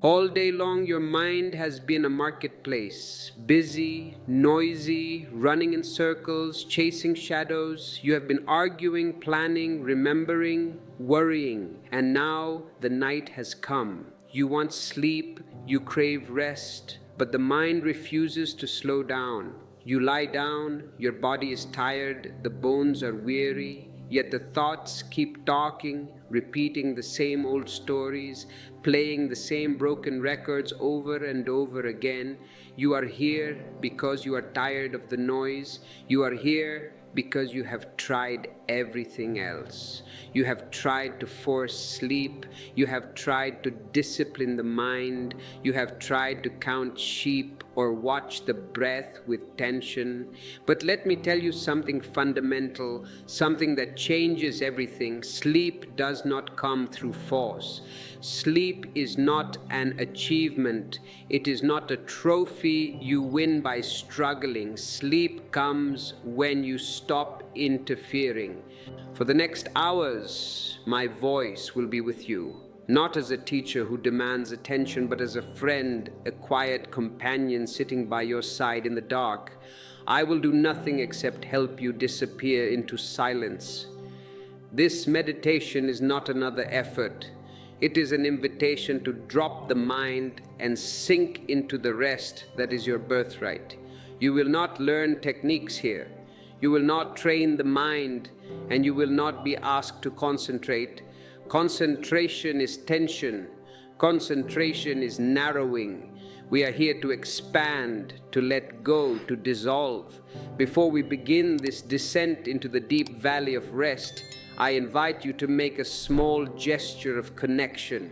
All day long your mind has been a marketplace, busy, noisy, running in circles, chasing shadows. You have been arguing, planning, remembering, worrying, and now the night has come. You want sleep, you crave rest, but the mind refuses to slow down. You lie down, your body is tired, the bones are weary, yet the thoughts keep talking, repeating the same old stories, playing the same broken records over and over again. You are here because you are tired of the noise. You are here because you have tried everything else. You have tried to force sleep. You have tried to discipline the mind. You have tried to count sheep or watch the breath with tension. But let me tell you something fundamental, something that changes everything. Sleep does not come through force. Sleep is not an achievement. It is not a trophy you win by struggling. Sleep comes when you stop interfering. For the next hours, my voice will be with you. Not as a teacher who demands attention, but as a friend, a quiet companion sitting by your side in the dark. I will do nothing except help you disappear into silence. This meditation is not another effort. It is an invitation to drop the mind and sink into the rest that is your birthright. You will not learn techniques here. You will not train the mind, and you will not be asked to concentrate. Concentration is tension. Concentration is narrowing. We are here to expand, to let go, to dissolve. Before we begin this descent into the deep valley of rest, I invite you to make a small gesture of connection.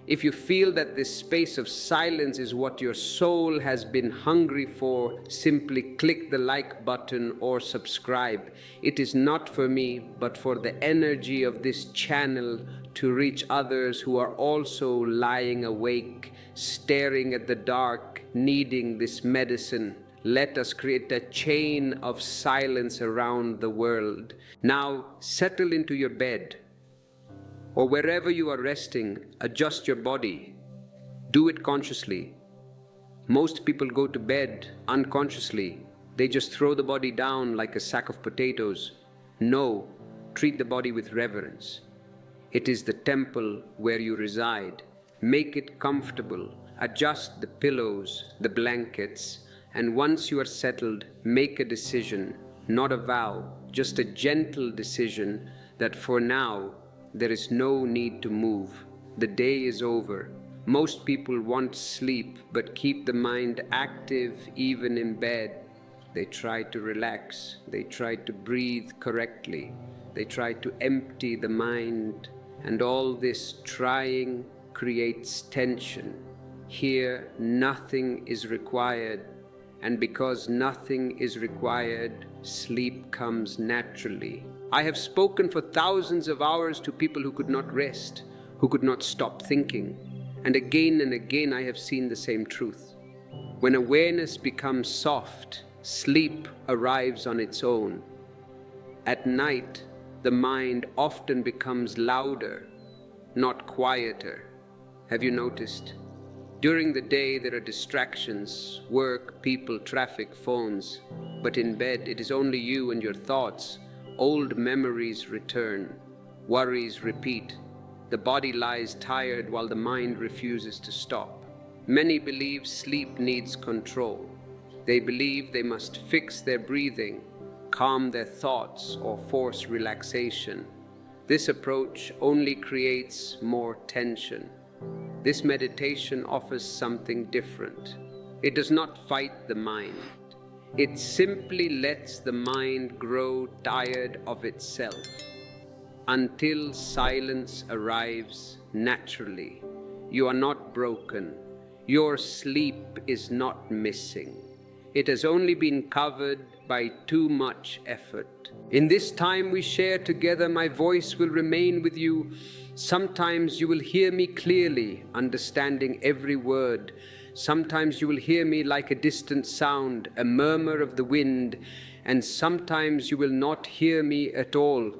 If you feel that this space of silence is what your soul has been hungry for, simply click the like button or subscribe. It is not for me, but for the energy of this channel to reach others who are also lying awake, staring at the dark, needing this medicine. Let us create a chain of silence around the world. Now settle into your bed, or wherever you are resting. Adjust your body. Do it consciously. Most people go to bed unconsciously. They just throw the body down like a sack of potatoes. No, treat the body with reverence. It is the temple where you reside. Make it comfortable. Adjust the pillows, the blankets, and once you are settled, make a decision, not a vow, just a gentle decision that for now, there is no need to move. The day is over. Most people want sleep, but keep the mind active even in bed. They try to relax. They try to breathe correctly. They try to empty the mind. And all this trying creates tension. Here, nothing is required. And because nothing is required, sleep comes naturally. I have spoken for thousands of hours to people who could not rest, who could not stop thinking. And again I have seen the same truth. When awareness becomes soft, sleep arrives on its own. At night, the mind often becomes louder, not quieter. Have you noticed? During the day, there are distractions, work, people, traffic, phones. But in bed, it is only you and your thoughts. Old memories return. Worries repeat. The body lies tired while the mind refuses to stop. Many believe sleep needs control. They believe they must fix their breathing, calm their thoughts, or force relaxation. This approach only creates more tension. This meditation offers something different. It does not fight the mind. It simply lets the mind grow tired of itself until silence arrives naturally. You are not broken. Your sleep is not missing. It has only been covered by too much effort. In this time we share together, my voice will remain with you. Sometimes you will hear me clearly, understanding every word. Sometimes you will hear me like a distant sound, a murmur of the wind, and sometimes you will not hear me at all.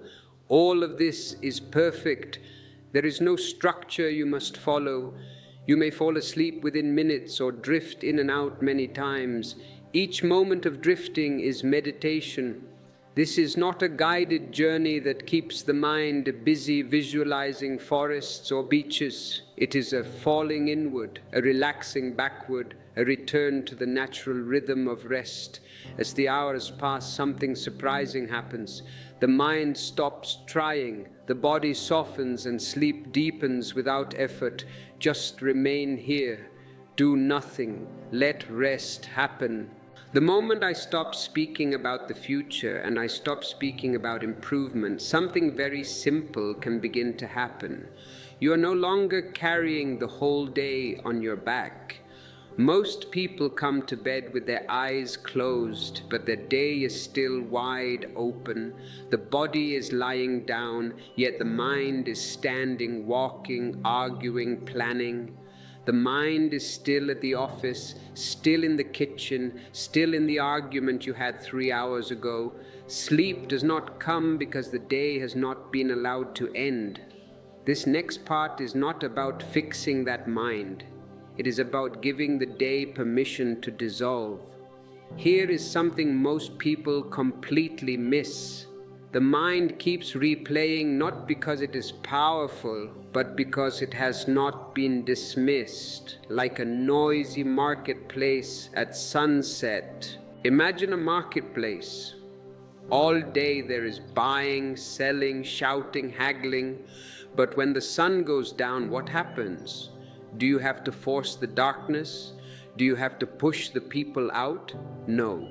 All of this is perfect. There is no structure you must follow. You may fall asleep within minutes or drift in and out many times. Each moment of drifting is meditation. This is not a guided journey that keeps the mind busy visualizing forests or beaches. It is a falling inward, a relaxing backward, a return to the natural rhythm of rest. As the hours pass, something surprising happens. The mind stops trying, the body softens, and sleep deepens without effort. Just remain here, do nothing, let rest happen. The moment I stop speaking about the future and I stop speaking about improvement, something very simple can begin to happen. You are no longer carrying the whole day on your back. Most people come to bed with their eyes closed, but their day is still wide open. The body is lying down, yet the mind is standing, walking, arguing, planning. The mind is still at the office, still in the kitchen, still in the argument you had 3 hours ago. Sleep does not come because the day has not been allowed to end. This next part is not about fixing that mind. It is about giving the day permission to dissolve. Here is something most people completely miss. The mind keeps replaying not because it is powerful, but because it has not been dismissed, like a noisy marketplace at sunset. Imagine a marketplace. All day there is buying, selling, shouting, haggling. But when the sun goes down, what happens? Do you have to force the darkness? Do you have to push the people out? No.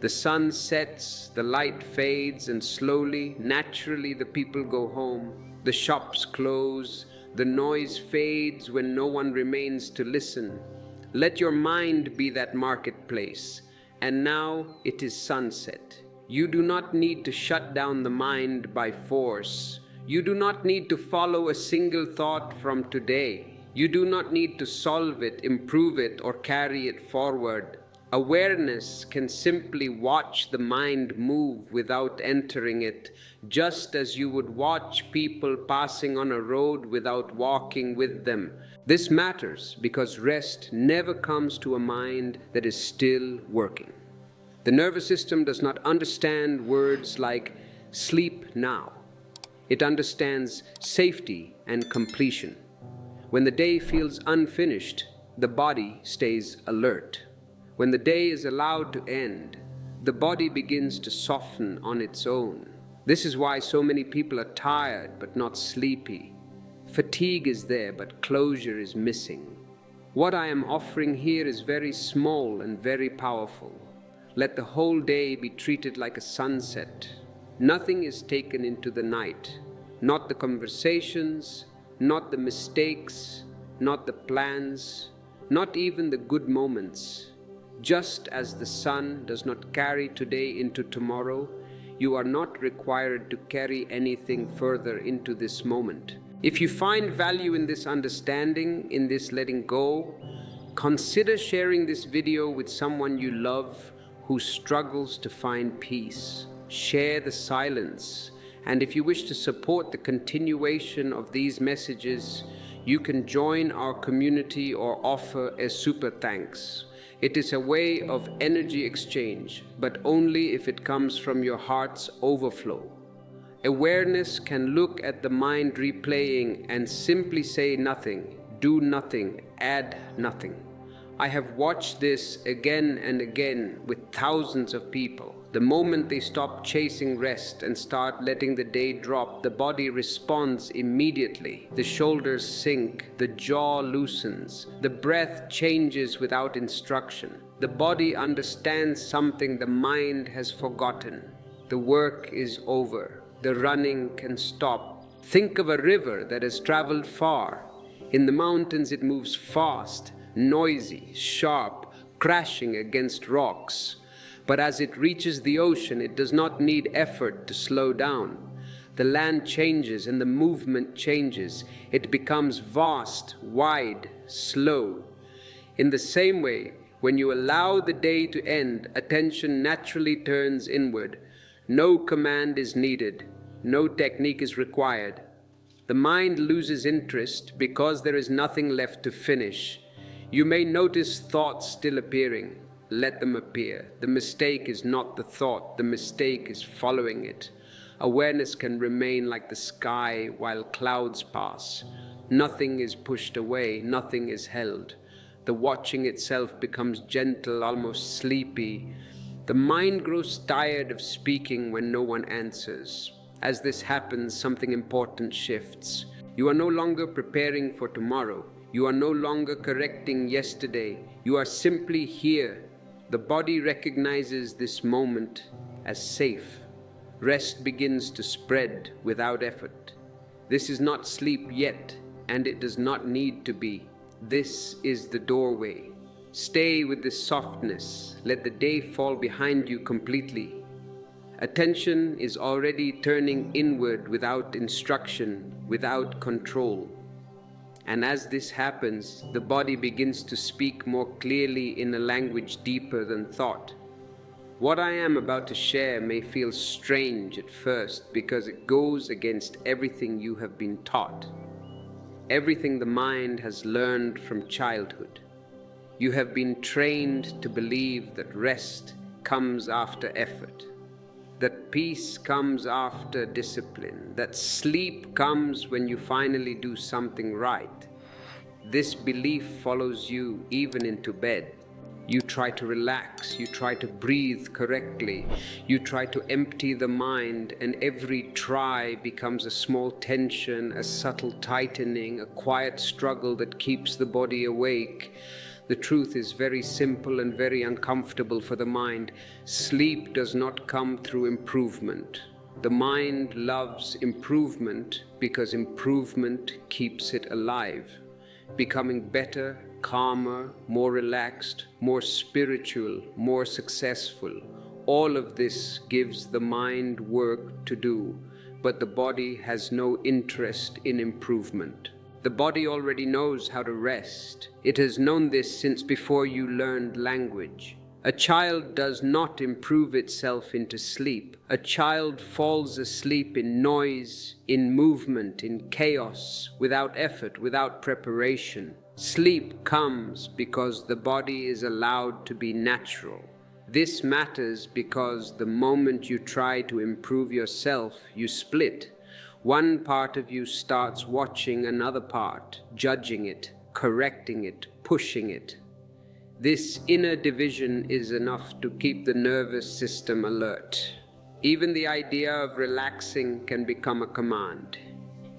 The sun sets, the light fades, and slowly, naturally, the people go home. The shops close, the noise fades when no one remains to listen. Let your mind be that marketplace. And now it is sunset. You do not need to shut down the mind by force. You do not need to follow a single thought from today. You do not need to solve it, improve it, or carry it forward. Awareness can simply watch the mind move without entering it, just as you would watch people passing on a road without walking with them. This matters because rest never comes to a mind that is still working. The nervous system does not understand words like sleep now. It understands safety and completion. When the day feels unfinished, the body stays alert. When the day is allowed to end, the body begins to soften on its own. This is why so many people are tired but not sleepy. Fatigue is there, but closure is missing. What I am offering here is very small and very powerful. Let the whole day be treated like a sunset. Nothing is taken into the night. Not the conversations, not the mistakes, not the plans, not even the good moments. Just as the sun does not carry today into tomorrow, you are not required to carry anything further into this moment. If you find value in this understanding, in this letting go, consider sharing this video with someone you love who struggles to find peace. Share the silence. And if you wish to support the continuation of these messages, you can join our community or offer a super thanks. It is a way of energy exchange, but only if it comes from your heart's overflow. Awareness can look at the mind replaying and simply say nothing, do nothing, add nothing. I have watched this again and again with thousands of people. The moment they stop chasing rest and start letting the day drop, the body responds immediately. The shoulders sink, the jaw loosens, the breath changes without instruction. The body understands something the mind has forgotten. The work is over. The running can stop. Think of a river that has traveled far. In the mountains it moves fast, noisy, sharp, crashing against rocks. But as it reaches the ocean, it does not need effort to slow down. The land changes and the movement changes. It becomes vast, wide, slow. In the same way, when you allow the day to end, attention naturally turns inward. No command is needed. No technique is required. The mind loses interest because there is nothing left to finish. You may notice thoughts still appearing. Let them appear. The mistake is not the thought, the mistake is following it. Awareness can remain like the sky while clouds pass. Nothing is pushed away, nothing is held. The watching itself becomes gentle, almost sleepy. The mind grows tired of speaking when no one answers. As this happens, something important shifts. You are no longer preparing for tomorrow. You are no longer correcting yesterday. You are simply here. The body recognizes this moment as safe. Rest begins to spread without effort. This is not sleep yet, and it does not need to be. This is the doorway. Stay with this softness. Let the day fall behind you completely. Attention is already turning inward without instruction, without control. And as this happens, the body begins to speak more clearly in a language deeper than thought. What I am about to share may feel strange at first because it goes against everything you have been taught, everything the mind has learned from childhood. You have been trained to believe that rest comes after effort, that peace comes after discipline, that sleep comes when you finally do something right. This belief follows you even into bed. You try to relax, you try to breathe correctly, you try to empty the mind, and every try becomes a small tension, a subtle tightening, a quiet struggle that keeps the body awake. The truth is very simple and very uncomfortable for the mind. Sleep does not come through improvement. The mind loves improvement because improvement keeps it alive. Becoming better, calmer, more relaxed, more spiritual, more successful. All of this gives the mind work to do, but the body has no interest in improvement. The body already knows how to rest. It has known this since before you learned language. A child does not improve itself into sleep. A child falls asleep in noise, in movement, in chaos, without effort, without preparation. Sleep comes because the body is allowed to be natural. This matters because the moment you try to improve yourself, you split. One part of you starts watching another part, judging it, correcting it, pushing it. This inner division is enough to keep the nervous system alert. Even the idea of relaxing can become a command.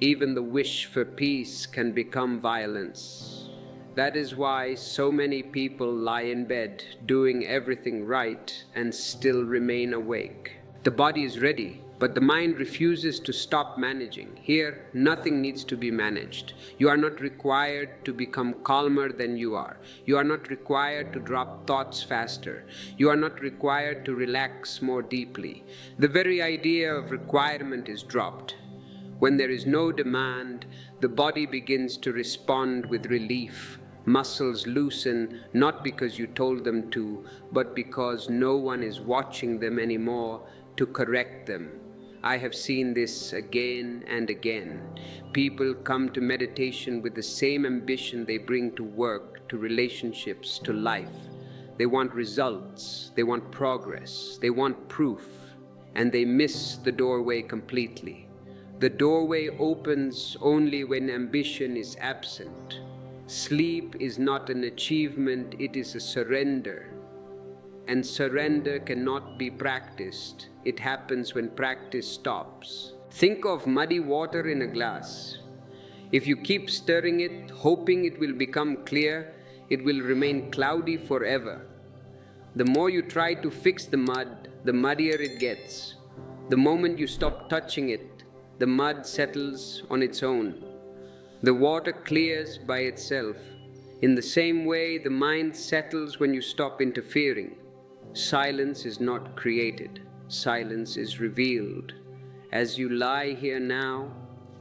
Even the wish for peace can become violence. That is why so many people lie in bed, doing everything right, and still remain awake. The body is ready, but the mind refuses to stop managing. Here, nothing needs to be managed. You are not required to become calmer than you are. You are not required to drop thoughts faster. You are not required to relax more deeply. The very idea of requirement is dropped. When there is no demand, the body begins to respond with relief. Muscles loosen, not because you told them to, but because no one is watching them anymore to correct them. I have seen this again and again. People come to meditation with the same ambition they bring to work, to relationships, to life. They want results, they want progress, they want proof, and they miss the doorway completely. The doorway opens only when ambition is absent. Sleep is not an achievement, it is a surrender. And surrender cannot be practiced. It happens when practice stops. Think of muddy water in a glass. If you keep stirring it, hoping it will become clear, it will remain cloudy forever. The more you try to fix the mud, the muddier it gets. The moment you stop touching it, the mud settles on its own. The water clears by itself. In the same way, the mind settles when you stop interfering. Silence is not created. Silence is revealed. As you lie here now,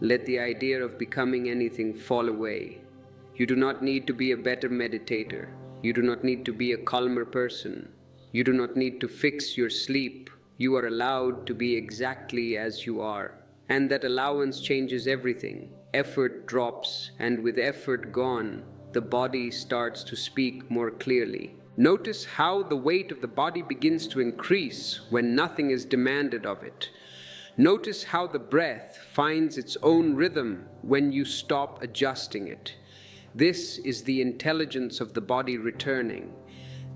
let the idea of becoming anything fall away. You do not need to be a better meditator. You do not need to be a calmer person. You do not need to fix your sleep. You are allowed to be exactly as you are. And that allowance changes everything. effort drops, and with effort gone, the body starts to speak more clearly. Notice how the weight of the body begins to increase when nothing is demanded of it. Notice how the breath finds its own rhythm when you stop adjusting it. This is the intelligence of the body returning.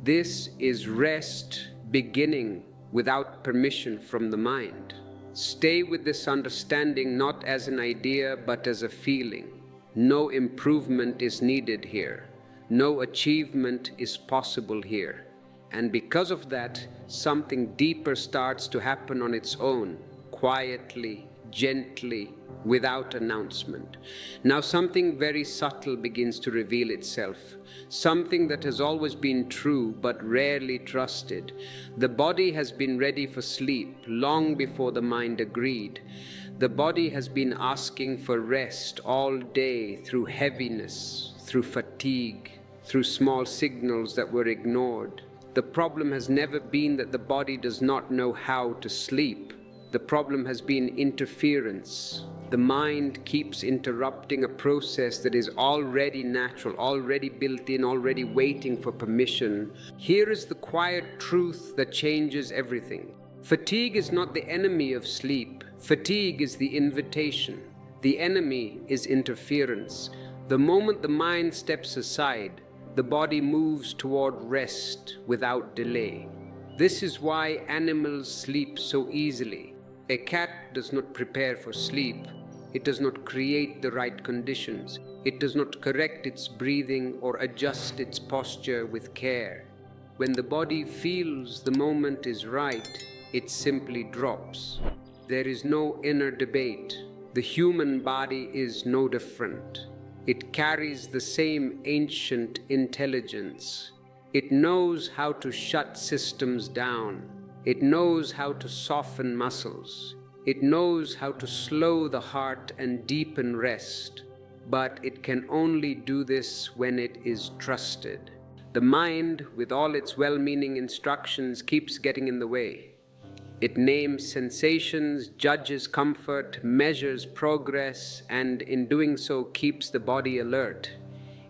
This is rest beginning without permission from the mind. Stay with this understanding not as an idea but as a feeling. No improvement is needed here. No achievement is possible here. And because of that, something deeper starts to happen on its own, quietly, gently, without announcement. Now something very subtle begins to reveal itself, something that has always been true but rarely trusted. The body has been ready for sleep long before the mind agreed. The body has been asking for rest all day through heaviness, through fatigue, through small signals that were ignored. The problem has never been that the body does not know how to sleep. The problem has been interference. The mind keeps interrupting a process that is already natural, already built in, already waiting for permission. Here is the quiet truth that changes everything. Fatigue is not the enemy of sleep. Fatigue is the invitation. The enemy is interference. The moment the mind steps aside, the body moves toward rest without delay. This is why animals sleep so easily. A cat does not prepare for sleep. It does not create the right conditions. It does not correct its breathing or adjust its posture with care. When the body feels the moment is right, it simply drops. There is no inner debate. The human body is no different. It carries the same ancient intelligence. It knows how to shut systems down. It knows how to soften muscles. It knows how to slow the heart and deepen rest. But it can only do this when it is trusted. The mind, with all its well-meaning instructions, keeps getting in the way. It names sensations, judges comfort, measures progress, and in doing so keeps the body alert.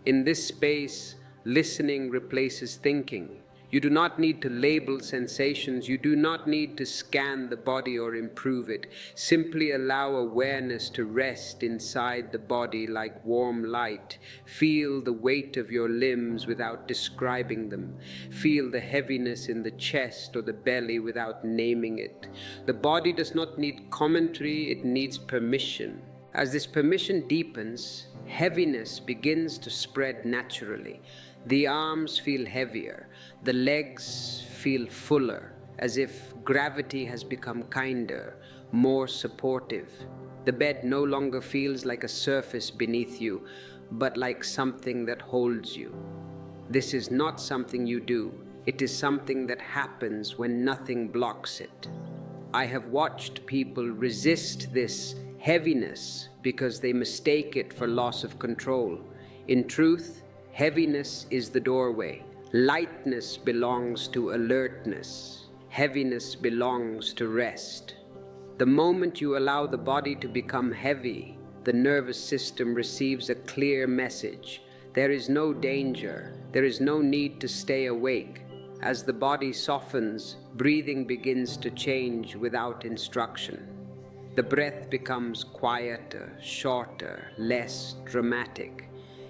In this space, listening replaces thinking. You do not need to label sensations. You do not need to scan the body or improve it. Simply allow awareness to rest inside the body like warm light. Feel the weight of your limbs without describing them. Feel the heaviness in the chest or the belly without naming it. The body does not need commentary, it needs permission. As this permission deepens, heaviness begins to spread naturally. The arms feel heavier, the legs feel fuller, as if gravity has become kinder, more supportive. The bed no longer feels like a surface beneath you, but like something that holds you. This is not something you do, it is something that happens when nothing blocks it. I have watched people resist this heaviness because they mistake it for loss of control. In truth, heaviness is the doorway. Lightness belongs to alertness. Heaviness belongs to rest. The moment you allow the body to become heavy, the nervous system receives a clear message. There is no danger. There is no need to stay awake. As the body softens, breathing begins to change without instruction. The breath becomes quieter, shorter, less dramatic.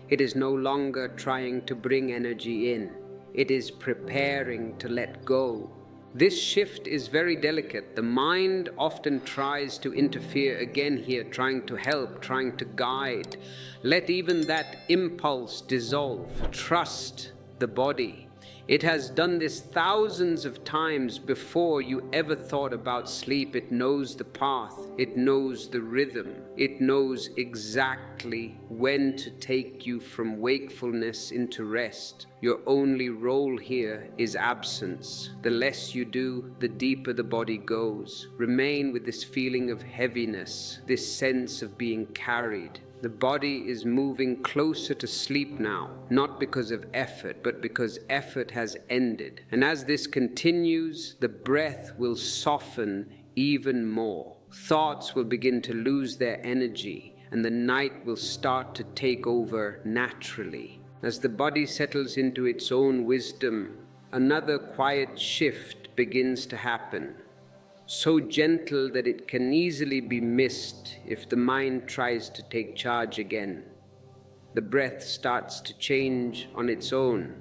It is no longer trying to bring energy in. It is preparing to let go. This shift is very delicate. The mind often tries to interfere again here, trying to help, trying to guide. Let even that impulse dissolve. Trust the body. It has done this thousands of times before you ever thought about sleep. It knows the path. It knows the rhythm. It knows exactly when to take you from wakefulness into rest. Your only role here is absence. The less you do, the deeper the body goes. Remain with this feeling of heaviness, this sense of being carried. The body is moving closer to sleep now, not because of effort, but because effort has ended. And as this continues, the breath will soften even more. Thoughts will begin to lose their energy. and the night will start to take over naturally. As the body settles into its own wisdom, another quiet shift begins to happen, so gentle that it can easily be missed if the mind tries to take charge again. The breath starts to change on its own,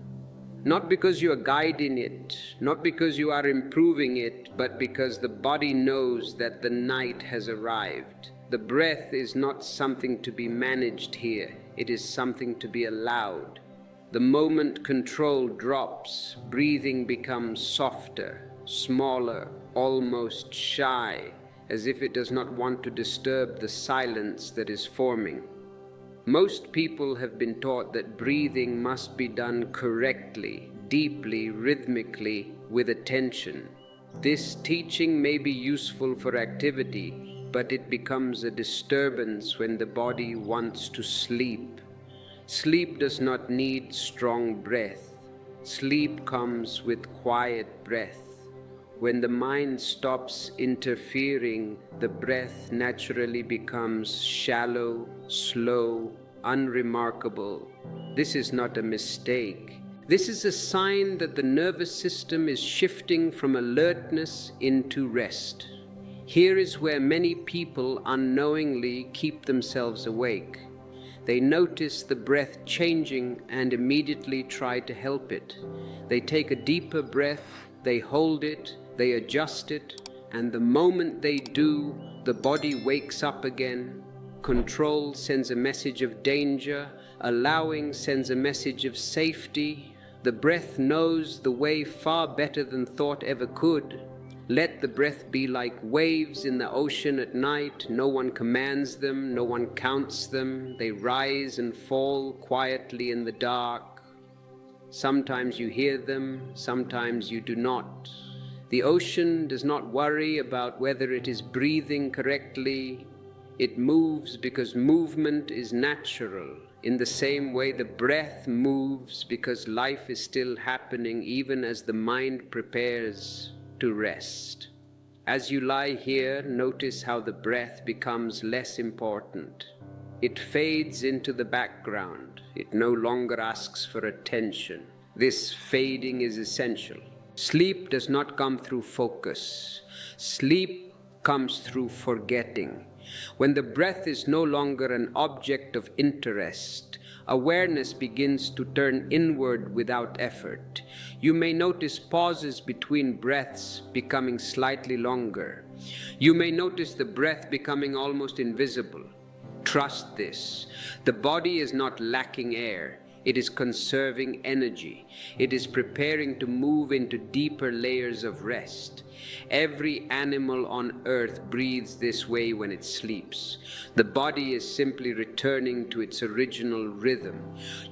not because you are guiding it, not because you are improving it, but because the body knows that the night has arrived. The breath is not something to be managed here, it is something to be allowed. The moment control drops, breathing becomes softer, smaller, almost shy, as if it does not want to disturb the silence that is forming. Most people have been taught that breathing must be done correctly, deeply, rhythmically, with attention. This teaching may be useful for activity, but it becomes a disturbance when the body wants to sleep. Sleep does not need strong breath. Sleep comes with quiet breath. When the mind stops interfering, the breath naturally becomes shallow, slow, unremarkable. This is not a mistake. This is a sign that the nervous system is shifting from alertness into rest. Here is where many people unknowingly keep themselves awake. They notice the breath changing and immediately try to help it. They take a deeper breath, they hold it, they adjust it, and the moment they do, the body wakes up again. Control sends a message of danger, allowing sends a message of safety. The breath knows the way far better than thought ever could. Let the breath be like waves in the ocean at night. No one commands them, no one counts them. They rise and fall quietly in the dark. Sometimes you hear them, sometimes you do not. The ocean does not worry about whether it is breathing correctly. It moves because movement is natural. In the same way, the breath moves because life is still happening even as the mind prepares to rest. As you lie here, notice how the breath becomes less important. It fades into the background. It no longer asks for attention. This fading is essential. Sleep does not come through focus. Sleep comes through forgetting. When the breath is no longer an object of interest, awareness begins to turn inward without effort. You may notice pauses between breaths becoming slightly longer. You may notice the breath becoming almost invisible. Trust this. The body is not lacking air. It is conserving energy. It is preparing to move into deeper layers of rest. Every animal on earth breathes this way when it sleeps. The body is simply returning to its original rhythm.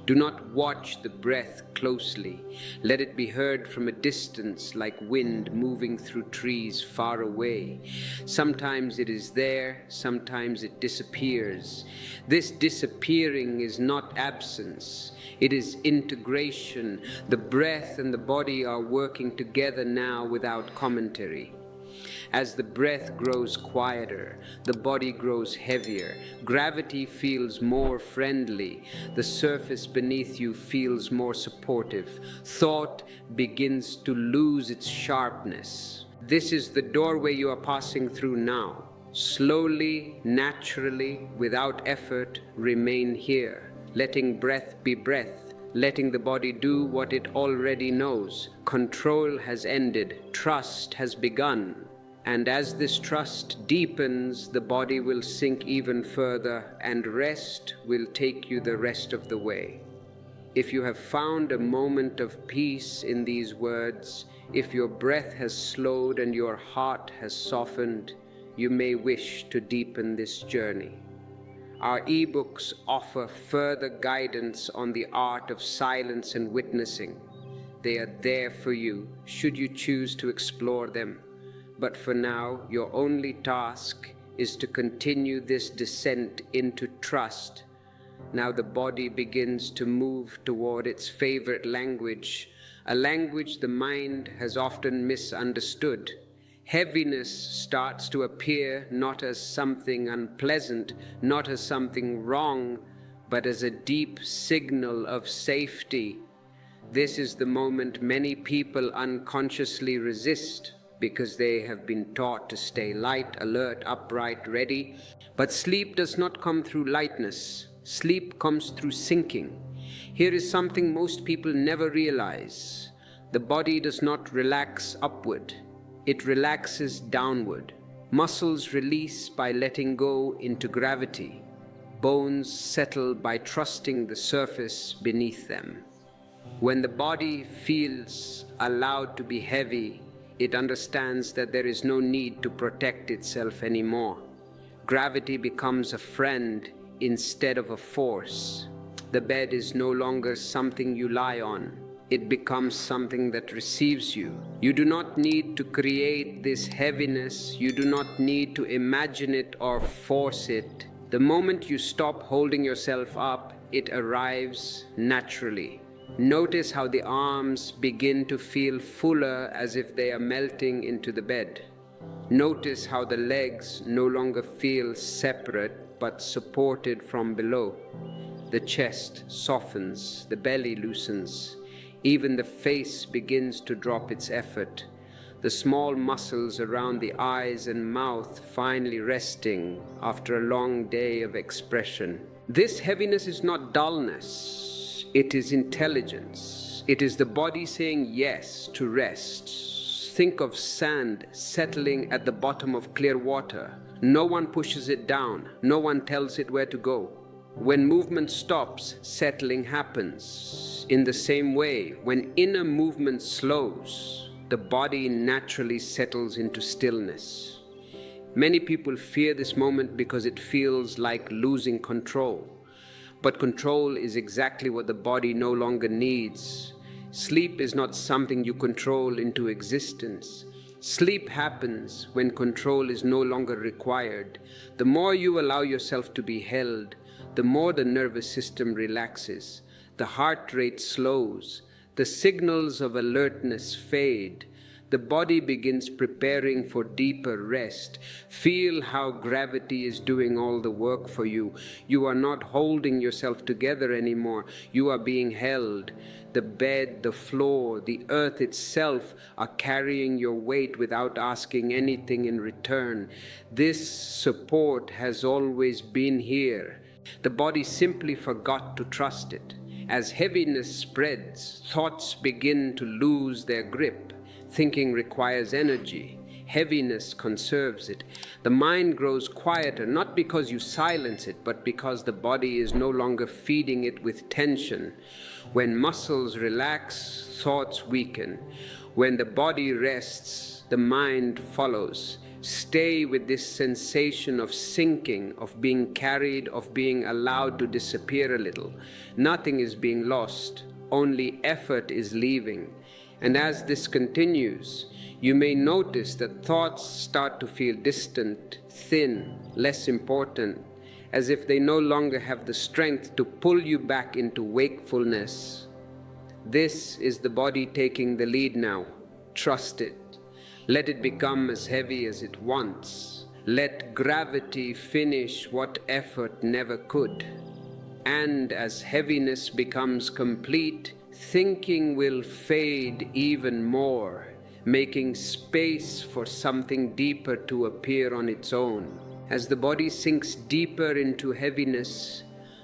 Do not watch the breath closely. Let it be heard from a distance, like wind moving through trees far away. Sometimes it is there, sometimes it disappears. This disappearing is not absence. It is integration. The breath and the body are working together now without commentary. As the breath grows quieter, the body grows heavier. Gravity feels more friendly. The surface beneath you feels more supportive. Thought begins to lose its sharpness. This is the doorway you are passing through now. Slowly, naturally, without effort, remain here. Letting breath be breath, letting the body do what it already knows. Control has ended, trust has begun. And as this trust deepens, the body will sink even further, and rest will take you the rest of the way. If you have found a moment of peace in these words, if your breath has slowed and your heart has softened, you may wish to deepen this journey. Our ebooks offer further guidance on the art of silence and witnessing. They are there for you, should you choose to explore them. But for now, your only task is to continue this descent into trust. Now the body begins to move toward its favorite language, a language the mind has often misunderstood. Heaviness starts to appear not as something unpleasant, not as something wrong, but as a deep signal of safety. This is the moment many people unconsciously resist because they have been taught to stay light, alert, upright, ready. But sleep does not come through lightness. Sleep comes through sinking. Here is something most people never realize. The body does not relax upward. It relaxes downward. Muscles release by letting go into gravity. Bones settle by trusting the surface beneath them. When the body feels allowed to be heavy, it understands that there is no need to protect itself anymore. Gravity becomes a friend instead of a force. The bed is no longer something you lie on. It becomes something that receives you. You do not need to create this heaviness. You do not need to imagine it or force it. The moment you stop holding yourself up, it arrives naturally. Notice how the arms begin to feel fuller, as if they are melting into the bed. Notice how the legs no longer feel separate but supported from below. The chest softens, the belly loosens. Even the face begins to drop its effort. The small muscles around the eyes and mouth finally resting after a long day of expression. This heaviness is not dullness, it is intelligence. It is the body saying yes to rest. Think of sand settling at the bottom of clear water. No one pushes it down, no one tells it where to go. When movement stops, settling happens. In the same way, when inner movement slows, the body naturally settles into stillness. Many people fear this moment because it feels like losing control. But control is exactly what the body no longer needs. Sleep is not something you control into existence. Sleep happens when control is no longer required. The more you allow yourself to be held, the more the nervous system relaxes, the heart rate slows, the signals of alertness fade, the body begins preparing for deeper rest. Feel how gravity is doing all the work for you. You are not holding yourself together anymore. You are being held. The bed, the floor, the earth itself are carrying your weight without asking anything in return. This support has always been here. The body simply forgot to trust it. As heaviness spreads, thoughts begin to lose their grip. Thinking requires energy. Heaviness conserves it. The mind grows quieter, not because you silence it, but because the body is no longer feeding it with tension. When muscles relax, thoughts weaken. When the body rests, the mind follows. Stay with this sensation of sinking, of being carried, of being allowed to disappear a little. Nothing is being lost, only effort is leaving. And as this continues, you may notice that thoughts start to feel distant, thin, less important, as if they no longer have the strength to pull you back into wakefulness. This is the body taking the lead now. Trust it. Let it become as heavy as it wants. Let gravity finish what effort never could. And as heaviness becomes complete, thinking will fade even more, making space for something deeper to appear on its own. As the body sinks deeper into heaviness,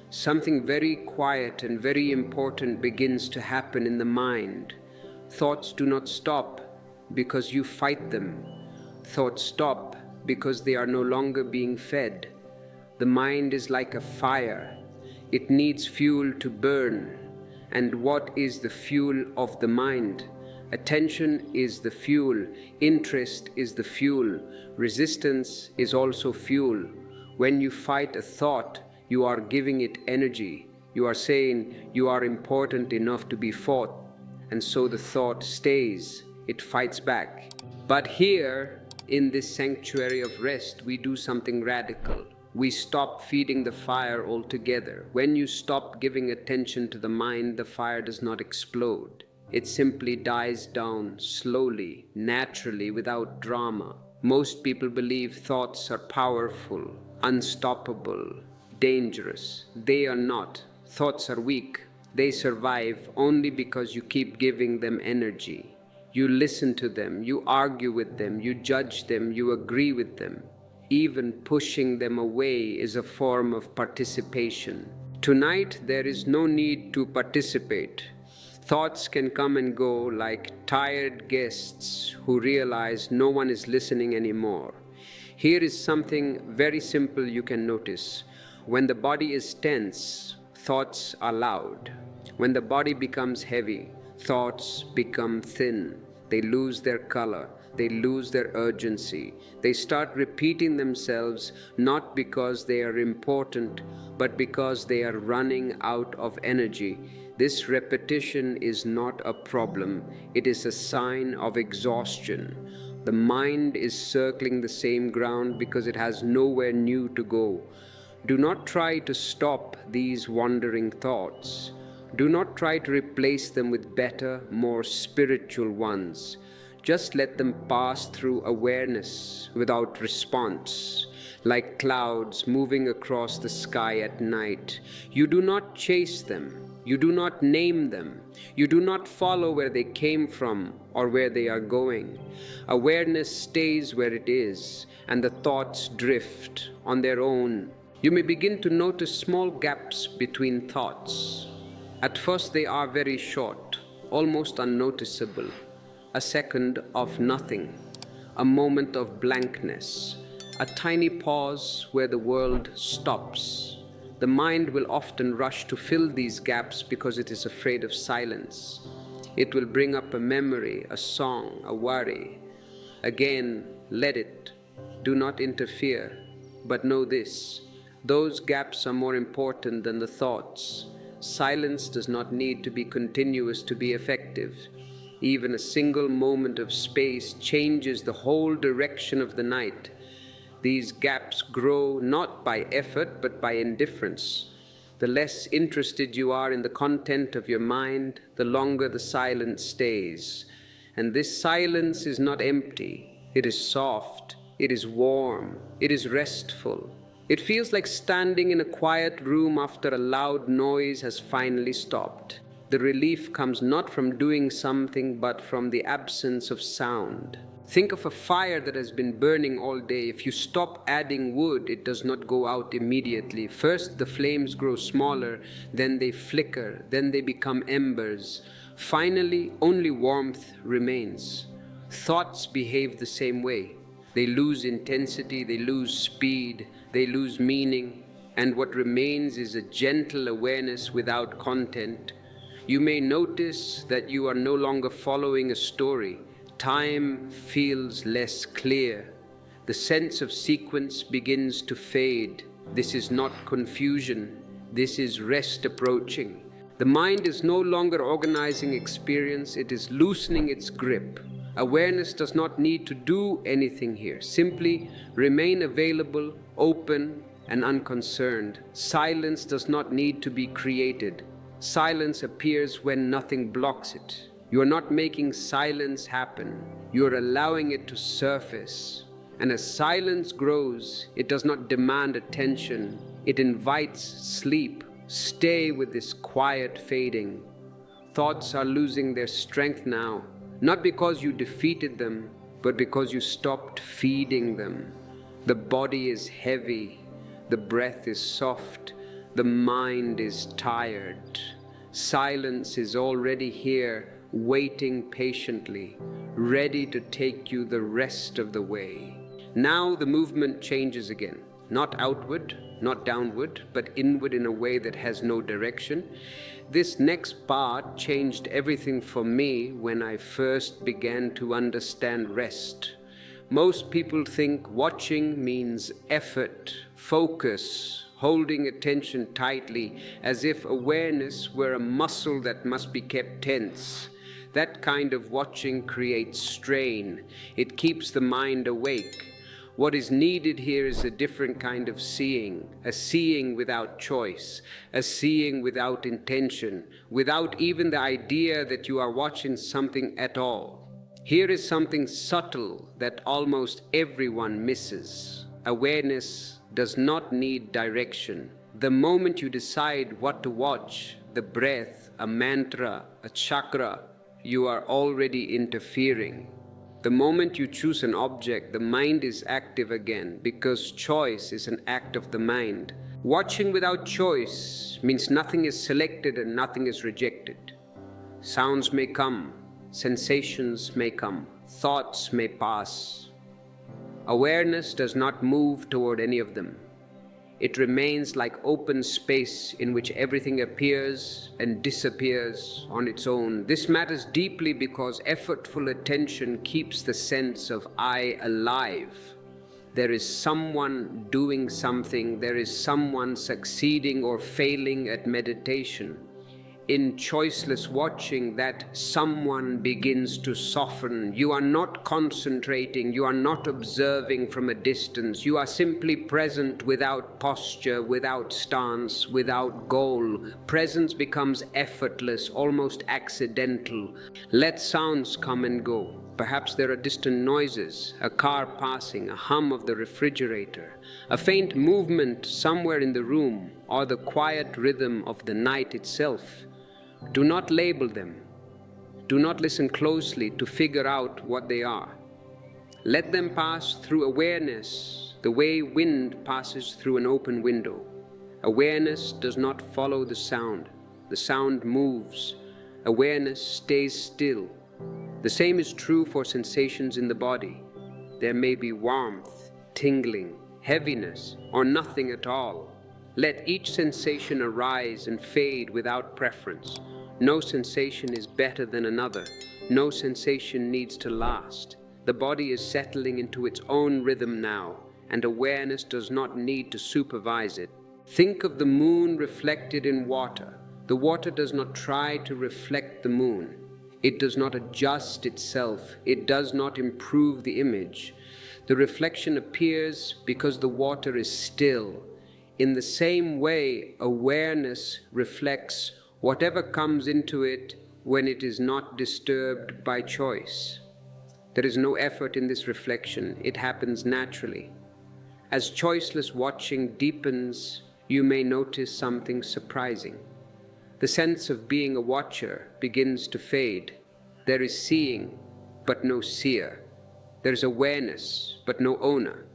something very quiet and very important begins to happen in the mind. Thoughts do not stop because you fight them. Thoughts stop because they are no longer being fed. The mind is like a fire. It needs fuel to burn. And what is the fuel of the mind? Attention is the fuel. Interest is the fuel. Resistance is also fuel. When you fight a thought, you are giving it energy. You are saying you are important enough to be fought. And so the thought stays. It fights back. But here, in this sanctuary of rest, we do something radical. We stop feeding the fire altogether. When you stop giving attention to the mind, the fire does not explode. It simply dies down slowly, naturally, without drama. Most people believe thoughts are powerful, unstoppable, dangerous. They are not. Thoughts are weak. They survive only because you keep giving them energy. You listen to them, you argue with them, you judge them, you agree with them. Even pushing them away is a form of participation. Tonight, there is no need to participate. Thoughts can come and go like tired guests who realize no one is listening anymore. Here is something very simple you can notice. When the body is tense, thoughts are loud. When the body becomes heavy, thoughts become thin. They lose their color. They lose their urgency. They start repeating themselves not because they are important, but because they are running out of energy. This repetition is not a problem. It is a sign of exhaustion. The mind is circling the same ground because it has nowhere new to go. Do not try to stop these wandering thoughts. Do not try to replace them with better, more spiritual ones. Just let them pass through awareness without response, like clouds moving across the sky at night. You do not chase them. You do not name them. You do not follow where they came from or where they are going. Awareness stays where it is, and the thoughts drift on their own. You may begin to notice small gaps between thoughts. At first they are very short, almost unnoticeable. A second of nothing, a moment of blankness, a tiny pause where the world stops. The mind will often rush to fill these gaps because it is afraid of silence. It will bring up a memory, a song, a worry. Again, let it. Do not interfere. But know this, those gaps are more important than the thoughts. Silence does not need to be continuous to be effective. Even a single moment of space changes the whole direction of the night. These gaps grow not by effort but by indifference. The less interested you are in the content of your mind, the longer the silence stays. And this silence is not empty. It is soft. It is warm. It is restful. It feels like standing in a quiet room after a loud noise has finally stopped. The relief comes not from doing something, but from the absence of sound. Think of a fire that has been burning all day. If you stop adding wood, it does not go out immediately. First, the flames grow smaller, then they flicker, then they become embers. Finally, only warmth remains. Thoughts behave the same way. They lose intensity, they lose speed, they lose meaning, and what remains is a gentle awareness without content. You may notice that you are no longer following a story. Time feels less clear. The sense of sequence begins to fade. This is not confusion. This is rest approaching. The mind is no longer organizing experience. It is loosening its grip. Awareness does not need to do anything here. Simply remain available, open, and unconcerned. Silence does not need to be created. Silence appears when nothing blocks it. You are not making silence happen. You are allowing it to surface. And as silence grows, it does not demand attention. It invites sleep. Stay with this quiet fading. Thoughts are losing their strength now, not because you defeated them, but because you stopped feeding them. The body is heavy. The breath is soft. The mind is tired. Silence is already here, waiting patiently, ready to take you the rest of the way. Now the movement changes again, not outward, not downward, but inward in a way that has no direction. This next part changed everything for me when I first began to understand rest. Most people think watching means effort, focus, holding attention tightly, as if awareness were a muscle that must be kept tense. That kind of watching creates strain. It keeps the mind awake. What is needed here is a different kind of seeing, a seeing without choice, a seeing without intention, without even the idea that you are watching something at all. Here is something subtle that almost everyone misses. Awareness does not need direction. The moment you decide what to watch, the breath, a mantra, a chakra, you are already interfering. The moment you choose an object, the mind is active again, because choice is an act of the mind. Watching without choice means nothing is selected and nothing is rejected. Sounds may come, sensations may come, thoughts may pass. Awareness does not move toward any of them. It remains like open space in which everything appears and disappears on its own. This matters deeply because effortful attention keeps the sense of I alive. There is someone doing something, there is someone succeeding or failing at meditation. In choiceless watching, that someone begins to soften. You are not concentrating, you are not observing from a distance. You are simply present without posture, without stance, without goal. Presence becomes effortless, almost accidental. Let sounds come and go. Perhaps there are distant noises, a car passing, a hum of the refrigerator, a faint movement somewhere in the room, or the quiet rhythm of the night itself. Do not label them. Do not listen closely to figure out what they are. Let them pass through awareness the way wind passes through an open window. Awareness does not follow the sound. The sound moves. Awareness stays still. The same is true for sensations in the body. There may be warmth, tingling, heaviness, or nothing at all. Let each sensation arise and fade without preference. No sensation is better than another. No sensation needs to last. The body is settling into its own rhythm now, and awareness does not need to supervise it. Think of the moon reflected in water. The water does not try to reflect the moon. It does not adjust itself. It does not improve the image. The reflection appears because the water is still. In the same way, awareness reflects whatever comes into it when it is not disturbed by choice. There is no effort in this reflection. It happens naturally. As choiceless watching deepens, you may notice something surprising. The sense of being a watcher begins to fade. There is seeing, but no seer. There is awareness, but no owner.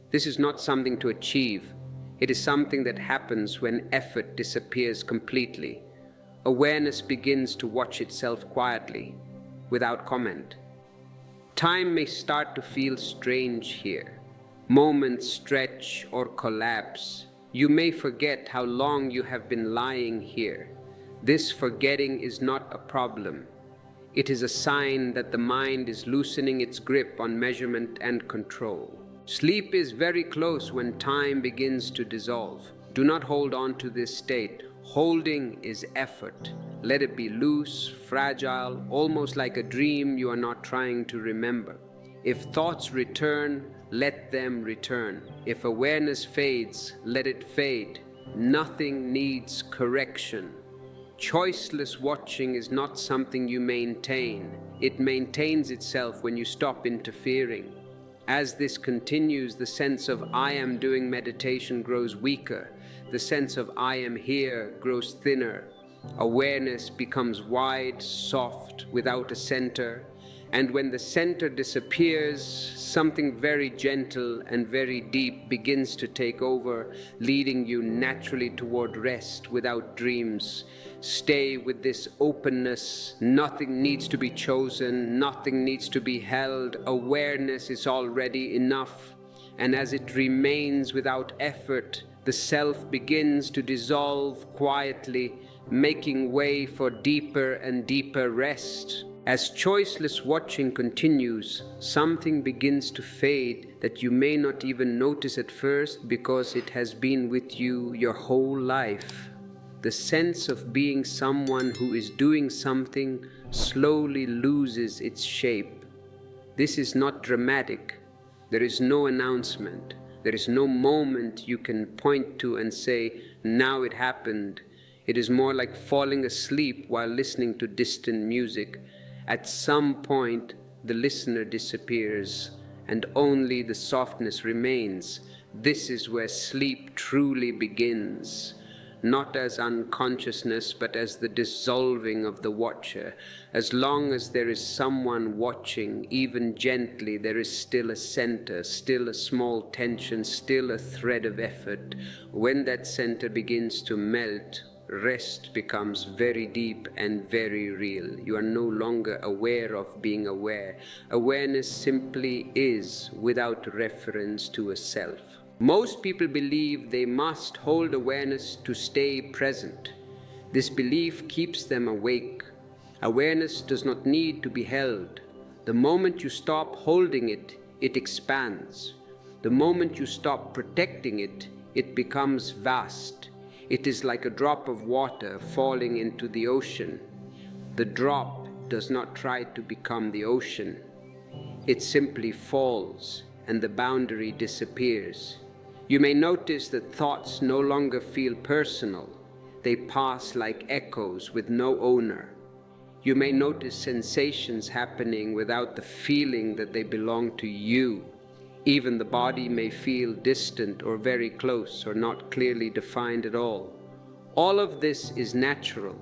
This is not something to achieve. It is something that happens when effort disappears completely. Awareness begins to watch itself quietly, without comment. Time may start to feel strange here. Moments stretch or collapse. You may forget how long you have been lying here. This forgetting is not a problem. It is a sign that the mind is loosening its grip on measurement and control. Sleep is very close when time begins to dissolve. Do not hold on to this state. Holding is effort. Let it be loose, fragile, almost like a dream you are not trying to remember. If thoughts return, let them return. If awareness fades, let it fade. Nothing needs correction. Choiceless watching is not something you maintain. It maintains itself when you stop interfering. As this continues, the sense of I am doing meditation grows weaker. The sense of I am here grows thinner. Awareness becomes wide, soft, without a center. And when the center disappears, something very gentle and very deep begins to take over, leading you naturally toward rest without dreams. Stay with this openness. Nothing needs to be chosen. Nothing needs to be held. Awareness is already enough. And as it remains without effort, the self begins to dissolve quietly, making way for deeper and deeper rest. As choiceless watching continues, something begins to fade that you may not even notice at first because it has been with you your whole life. The sense of being someone who is doing something slowly loses its shape. This is not dramatic. There is no announcement. There is no moment you can point to and say, now it happened. It is more like falling asleep while listening to distant music. At some point, the listener disappears, and only the softness remains. This is where sleep truly begins. Not as unconsciousness, but as the dissolving of the watcher. As long as there is someone watching, even gently, there is still a center, still a small tension, still a thread of effort. When that center begins to melt, rest becomes very deep and very real. You are no longer aware of being aware. Awareness simply is, without reference to a self. Most people believe they must hold awareness to stay present. This belief keeps them awake. Awareness does not need to be held. The moment you stop holding it, it expands. The moment you stop protecting it, it becomes vast. It is like a drop of water falling into the ocean. The drop does not try to become the ocean. It simply falls, and the boundary disappears. You may notice that thoughts no longer feel personal. They pass like echoes with no owner. You may notice sensations happening without the feeling that they belong to you. Even the body may feel distant or very close or not clearly defined at all. All of this is natural.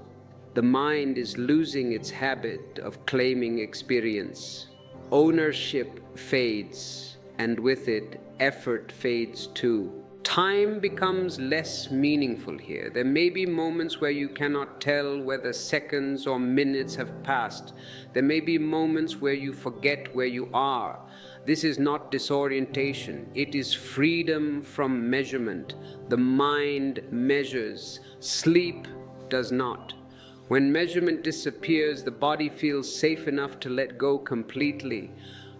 The mind is losing its habit of claiming experience. Ownership fades, and with it, effort fades too. Time becomes less meaningful here. There may be moments where you cannot tell whether seconds or minutes have passed. There may be moments where you forget where you are. This is not disorientation. It is freedom from measurement. The mind measures. Sleep does not. When measurement disappears, the body feels safe enough to let go completely.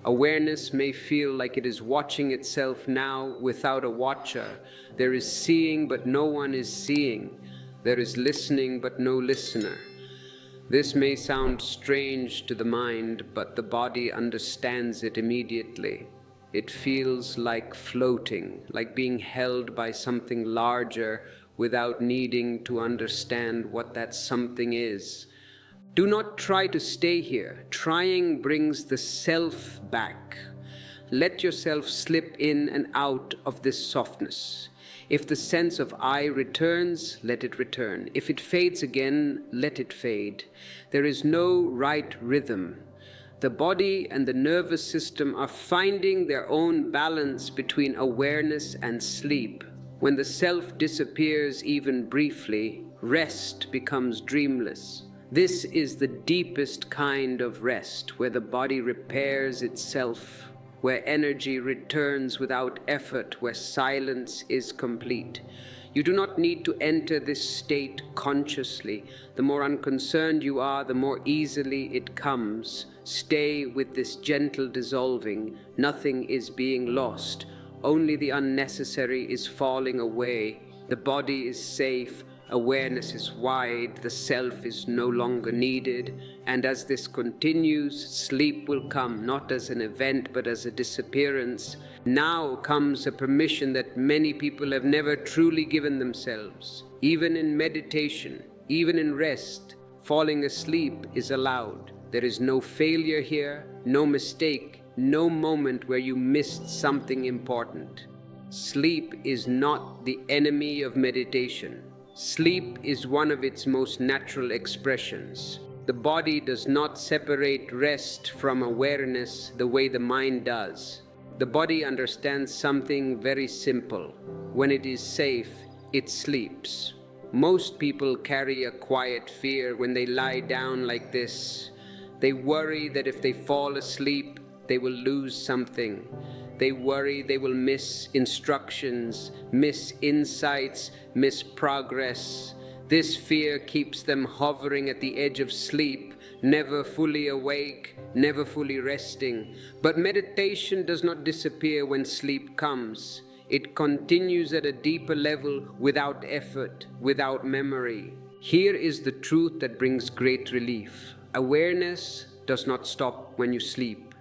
Awareness may feel like it is watching itself now without a watcher. There is seeing, but no one is seeing. There is listening, but no listener. This may sound strange to the mind, but the body understands it immediately. It feels like floating, like being held by something larger without needing to understand what that something is. Do not try to stay here. Trying brings the self back. Let yourself slip in and out of this softness. If the sense of I returns, let it return. If it fades again, let it fade. There is no right rhythm. The body and the nervous system are finding their own balance between awareness and sleep. When the self disappears even briefly, rest becomes dreamless. This is the deepest kind of rest, where the body repairs itself, where energy returns without effort, where silence is complete. You do not need to enter this state consciously. The more unconcerned you are, the more easily it comes. Stay with this gentle dissolving. Nothing is being lost. Only the unnecessary is falling away. The body is safe. Awareness is wide, the self is no longer needed, and as this continues, sleep will come not as an event but as a disappearance. Now comes a permission that many people have never truly given themselves. Even in meditation, even in rest, falling asleep is allowed. There is no failure here, no mistake, no moment where you missed something important. Sleep is not the enemy of meditation. Sleep is one of its most natural expressions. The body does not separate rest from awareness the way the mind does. The body understands something very simple. When it is safe, it sleeps. Most people carry a quiet fear when they lie down like this. They worry that if they fall asleep, they will lose something. They worry they will miss instructions, miss insights, miss progress. This fear keeps them hovering at the edge of sleep, never fully awake, never fully resting. But meditation does not disappear when sleep comes. It continues at a deeper level without effort, without memory. Here is the truth that brings great relief. Awareness does not stop when you sleep.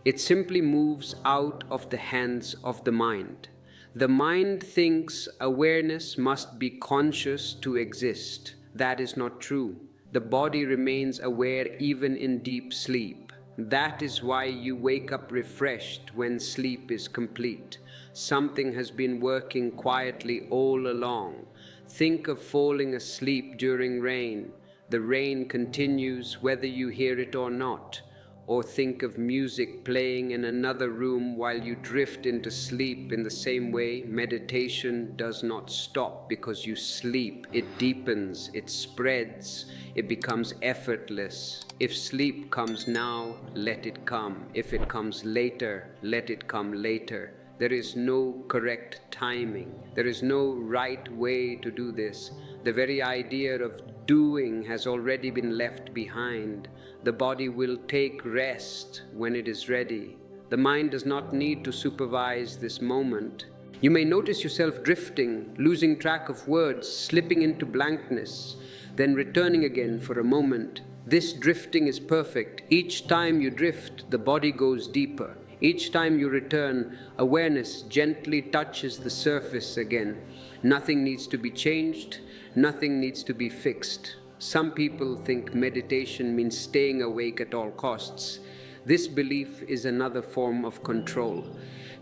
It simply moves out of the hands of the mind. The mind thinks awareness must be conscious to exist. That is not true. The body remains aware even in deep sleep. That is why you wake up refreshed when sleep is complete. Something has been working quietly all along. Think of falling asleep during rain. The rain continues whether you hear it or not. Or think of music playing in another room while you drift into sleep. In the same way, meditation does not stop because you sleep. It deepens, it spreads, it becomes effortless. If sleep comes now, let it come. If it comes later, let it come later. There is no correct timing. There is no right way to do this. The very idea of doing has already been left behind. The body will take rest when it is ready. The mind does not need to supervise this moment. You may notice yourself drifting, losing track of words, slipping into blankness, then returning again for a moment. This drifting is perfect. Each time you drift, the body goes deeper. Each time you return, awareness gently touches the surface again. Nothing needs to be changed, nothing needs to be fixed. Some people think meditation means staying awake at all costs. This belief is another form of control.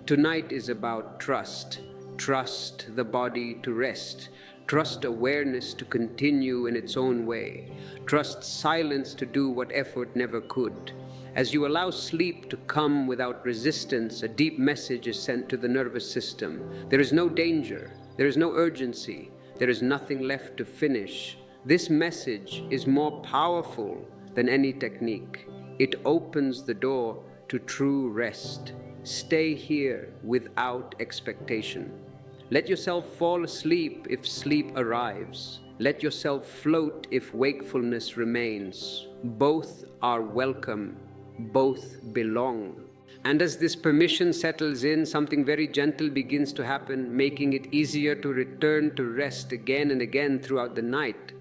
Tonight is about trust. Trust the body to rest. Trust awareness to continue in its own way. Trust silence to do what effort never could. As you allow sleep to come without resistance, a deep message is sent to the nervous system. There is no danger. There is no urgency. There is nothing left to finish. This message is more powerful than any technique. It opens the door to true rest. Stay here without expectation. Let yourself fall asleep if sleep arrives. Let yourself float if wakefulness remains. Both are welcome. Both belong. And as this permission settles in, something very gentle begins to happen, making it easier to return to rest again and again throughout the night.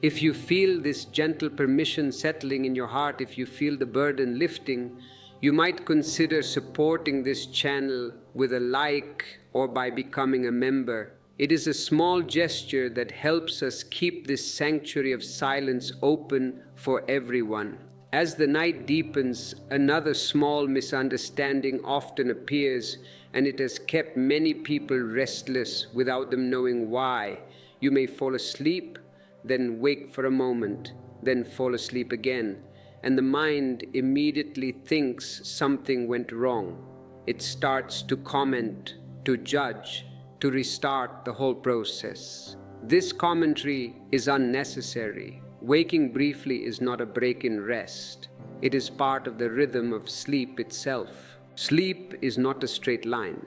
If you feel this gentle permission settling in your heart, if you feel the burden lifting, you might consider supporting this channel with a like or by becoming a member. It is a small gesture that helps us keep this sanctuary of silence open for everyone. As the night deepens, another small misunderstanding often appears, and it has kept many people restless without them knowing why. You may fall asleep, then wake for a moment, then fall asleep again, and the mind immediately thinks something went wrong. It starts to comment, to judge, to restart the whole process. This commentary is unnecessary. Waking briefly is not a break in rest. It is part of the rhythm of sleep itself. Sleep is not a straight line.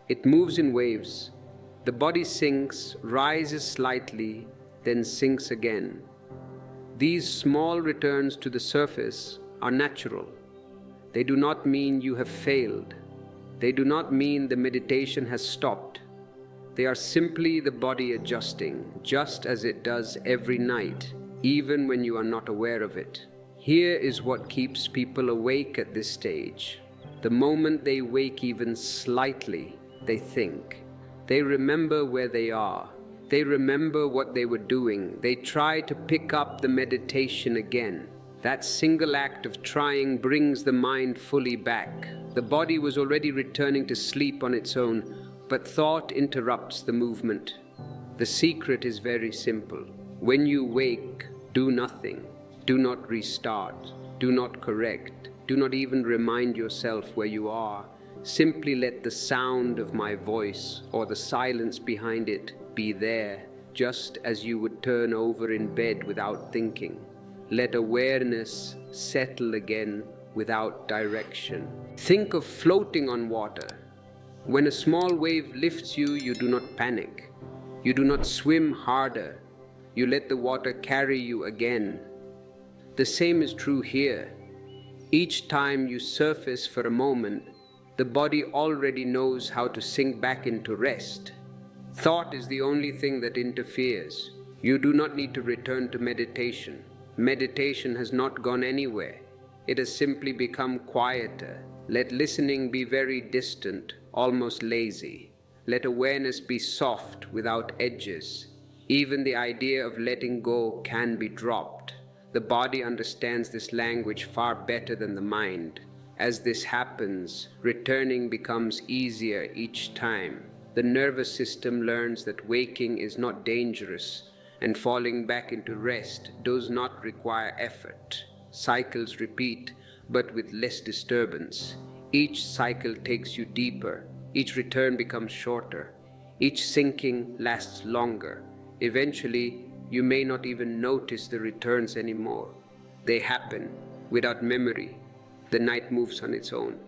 It moves in waves. The body sinks, rises slightly, then sinks again. These small returns to the surface are natural. They do not mean you have failed. They do not mean the meditation has stopped. They are simply the body adjusting, just as it does every night, even when you are not aware of it. Here is what keeps people awake at this stage. The moment they wake even slightly, they think. They remember where they are. They remember what they were doing. They try to pick up the meditation again. That single act of trying brings the mind fully back. The body was already returning to sleep on its own, but thought interrupts the movement. The secret is very simple. When you wake, do nothing. Do not restart. Do not correct. Do not even remind yourself where you are. Simply let the sound of my voice or the silence behind it be there, just as you would turn over in bed without thinking. Let awareness settle again without direction. Think of floating on water. When a small wave lifts you, you do not panic. You do not swim harder. You let the water carry you again. The same is true here. Each time you surface for a moment, the body already knows how to sink back into rest. Thought is the only thing that interferes. You do not need to return to meditation. Meditation has not gone anywhere. It has simply become quieter. Let listening be very distant, almost lazy. Let awareness be soft, without edges. Even the idea of letting go can be dropped. The body understands this language far better than the mind. As this happens, returning becomes easier each time. The nervous system learns that waking is not dangerous, and falling back into rest does not require effort. Cycles repeat, but with less disturbance. Each cycle takes you deeper. Each return becomes shorter. Each sinking lasts longer. Eventually, you may not even notice the returns anymore. They happen without memory. The night moves on its own.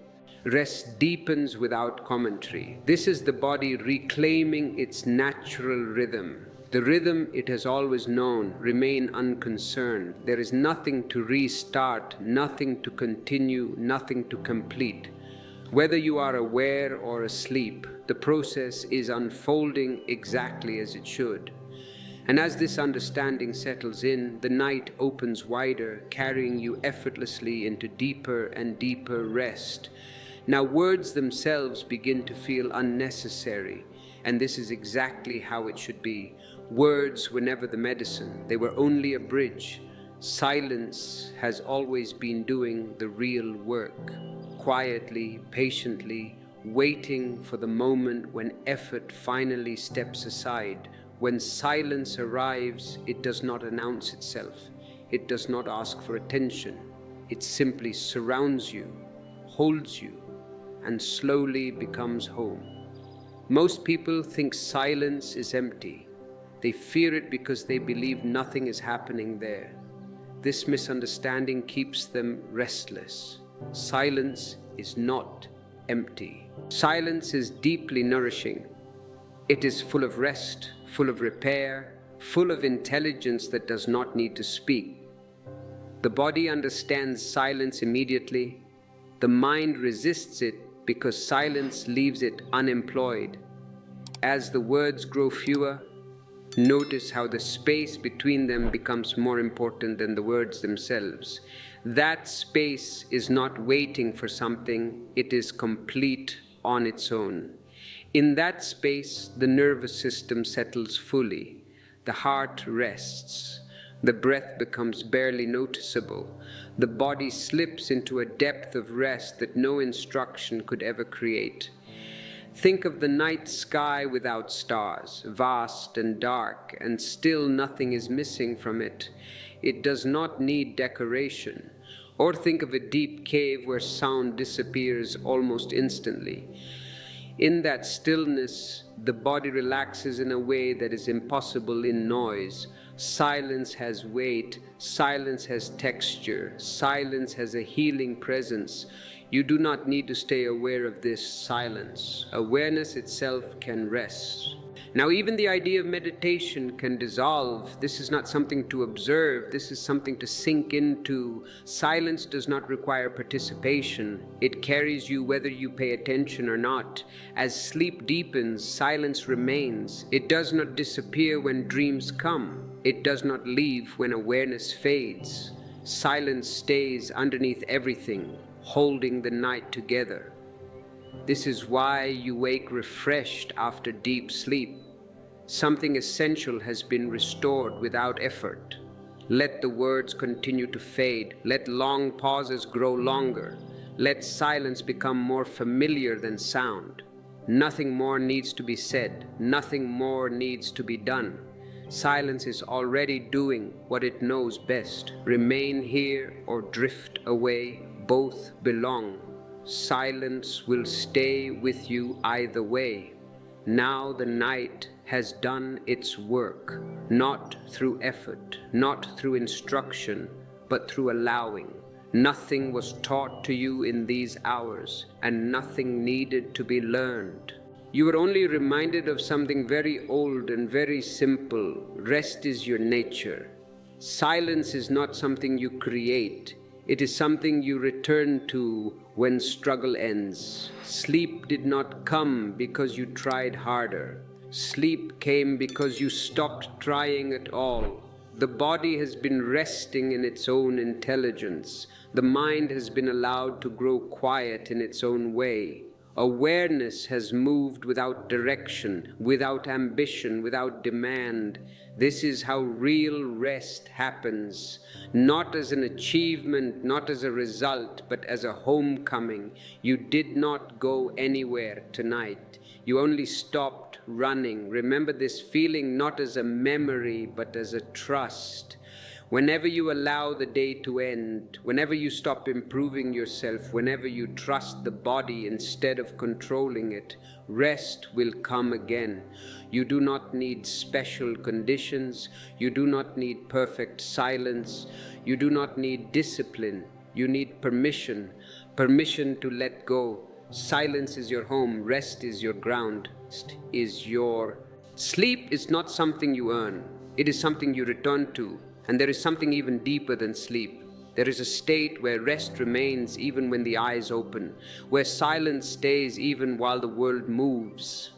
Rest deepens without commentary. This is the body reclaiming its natural rhythm. The rhythm it has always known. Remain unconcerned. There is nothing to restart, nothing to continue, nothing to complete. Whether you are aware or asleep, the process is unfolding exactly as it should. And as this understanding settles in, the night opens wider, carrying you effortlessly into deeper and deeper rest. Now words themselves begin to feel unnecessary, and this is exactly how it should be. Words were never the medicine, they were only a bridge. Silence has always been doing the real work, quietly, patiently, waiting for the moment when effort finally steps aside. When silence arrives, it does not announce itself. It does not ask for attention. It simply surrounds you, holds you, and slowly becomes home. Most people think silence is empty. They fear it because they believe nothing is happening there. This misunderstanding keeps them restless. Silence is not empty. Silence is deeply nourishing. It is full of rest, full of repair, full of intelligence that does not need to speak. The body understands silence immediately. The mind resists it because silence leaves it unemployed. As the words grow fewer, notice how the space between them becomes more important than the words themselves. That space is not waiting for something, it is complete on its own. In that space, the nervous system settles fully. The heart rests. The breath becomes barely noticeable. The body slips into a depth of rest that no instruction could ever create. Think of the night sky without stars, vast and dark, and still nothing is missing from it. It does not need decoration. Or think of a deep cave where sound disappears almost instantly. In that stillness, the body relaxes in a way that is impossible in noise. Silence has weight, silence has texture, silence has a healing presence. You do not need to stay aware of this silence. Awareness itself can rest. Now, even the idea of meditation can dissolve. This is not something to observe. This is something to sink into. Silence does not require participation. It carries you whether you pay attention or not. As sleep deepens, silence remains. It does not disappear when dreams come. It does not leave when awareness fades. Silence stays underneath everything, holding the night together. This is why you wake refreshed after deep sleep. Something essential has been restored without effort. Let the words continue to fade. Let long pauses grow longer. Let silence become more familiar than sound. Nothing more needs to be said. Nothing more needs to be done. Silence is already doing what it knows best. Remain here or drift away. Both belong. Silence will stay with you either way. Now the night has done its work, not through effort, not through instruction, but through allowing. Nothing was taught to you in these hours, and nothing needed to be learned. You were only reminded of something very old and very simple. Rest is your nature. Silence is not something you create. It is something you return to when struggle ends. Sleep did not come because you tried harder. Sleep came because you stopped trying at all. The body has been resting in its own intelligence. The mind has been allowed to grow quiet in its own way. Awareness has moved without direction, without ambition, without demand. This is how real rest happens, not as an achievement, not as a result, but as a homecoming. You did not go anywhere tonight. You only stopped running. Remember this feeling not as a memory, but as a trust. Whenever you allow the day to end, whenever you stop improving yourself, whenever you trust the body instead of controlling it, rest will come again. You do not need special conditions. You do not need perfect silence. You do not need discipline. You need permission, permission to let go. Silence is your home. Rest is your ground. Sleep is not something you earn. It is something you return to. And there is something even deeper than sleep. There is a state where rest remains even when the eyes open, where silence stays even while the world moves.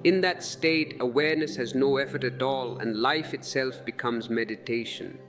In that state, awareness has no effort at all, and life itself becomes meditation.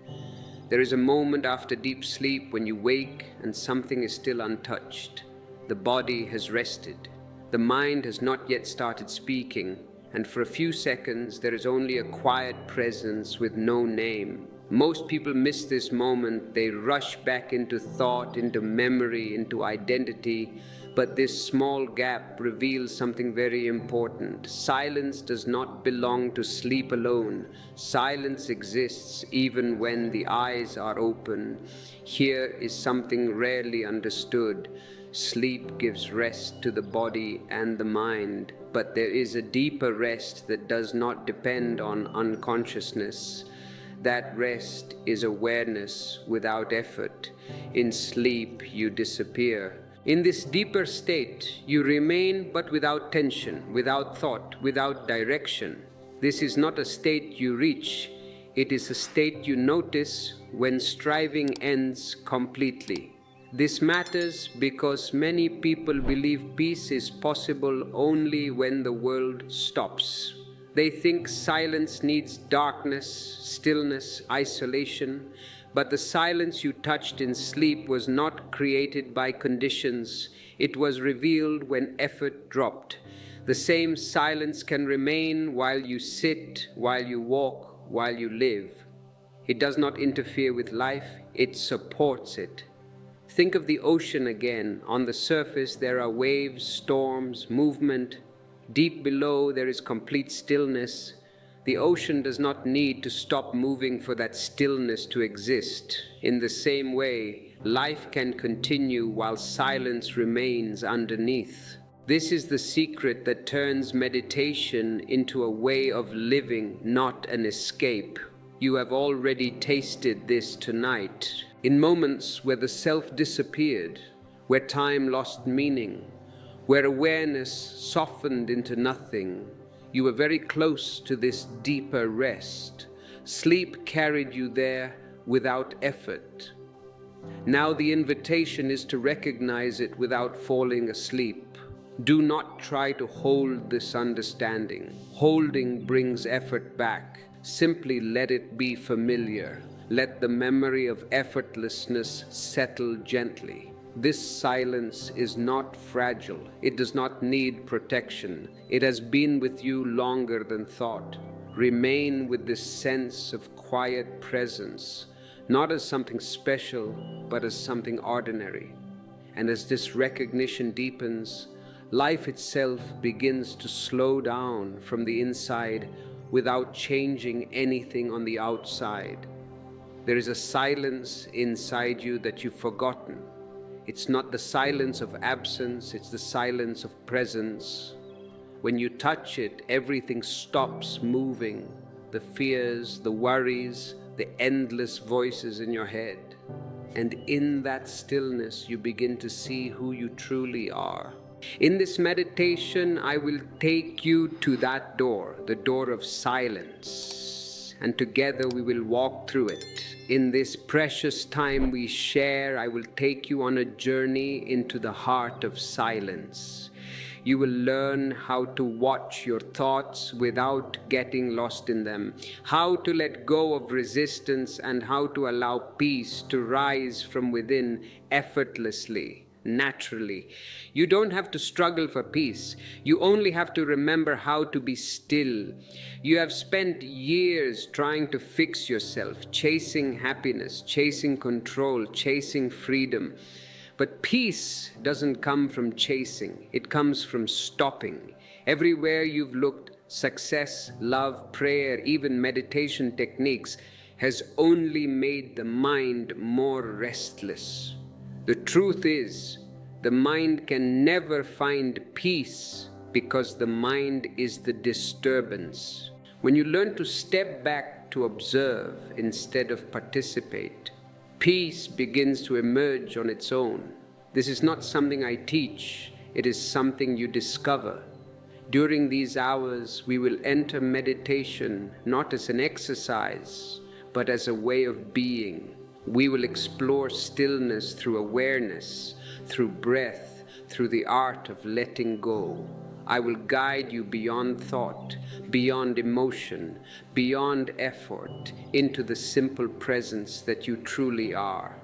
There is a moment after deep sleep when you wake and something is still untouched. The body has rested. The mind has not yet started speaking, and for a few seconds there is only a quiet presence with no name. Most people miss this moment. They rush back into thought, into memory, into identity. But this small gap reveals something very important. Silence does not belong to sleep alone. Silence exists even when the eyes are open. Here is something rarely understood. Sleep gives rest to the body and the mind, but there is a deeper rest that does not depend on unconsciousness. That rest is awareness without effort. In sleep, you disappear. In this deeper state, you remain but without tension, without thought, without direction. This is not a state you reach. It is a state you notice when striving ends completely. This matters because many people believe peace is possible only when the world stops. They think silence needs darkness, stillness, isolation, but the silence you touched in sleep was not created by conditions. It was revealed when effort dropped. The same silence can remain while you sit, while you walk, while you live. It does not interfere with life, it supports it. Think of the ocean again. On the surface there are waves, storms, movement. Deep below there is complete stillness. The ocean does not need to stop moving for that stillness to exist. In the same way, life can continue while silence remains underneath. This is the secret that turns meditation into a way of living, not an escape. You have already tasted this tonight. In moments where the self disappeared, where time lost meaning, where awareness softened into nothing, you were very close to this deeper rest. Sleep carried you there without effort. Now the invitation is to recognize it without falling asleep. Do not try to hold this understanding. Holding brings effort back. Simply let it be familiar. Let the memory of effortlessness settle gently. This silence is not fragile. It does not need protection. It has been with you longer than thought. Remain with this sense of quiet presence, not as something special, but as something ordinary. And as this recognition deepens, life itself begins to slow down from the inside without changing anything on the outside. There is a silence inside you that you've forgotten. It's not the silence of absence, it's the silence of presence. When you touch it, everything stops moving. The fears, the worries, the endless voices in your head. And in that stillness, you begin to see who you truly are. In this meditation, I will take you to that door, the door of silence. And together we will walk through it. In this precious time we share, I will take you on a journey into the heart of silence. You will learn how to watch your thoughts without getting lost in them, how to let go of resistance, and how to allow peace to rise from within effortlessly, naturally. You don't have to struggle for peace. You only have to remember how to be still. You have spent years trying to fix yourself, chasing happiness, chasing control, chasing freedom. But peace doesn't come from chasing, it comes from stopping. Everywhere you've looked, success, love, prayer, even meditation techniques has only made the mind more restless. The truth is, the mind can never find peace because the mind is the disturbance. When you learn to step back to observe instead of participate, peace begins to emerge on its own. This is not something I teach, it is something you discover. During these hours, we will enter meditation not as an exercise, but as a way of being. We will explore stillness through awareness, through breath, through the art of letting go. I will guide you beyond thought, beyond emotion, beyond effort, into the simple presence that you truly are.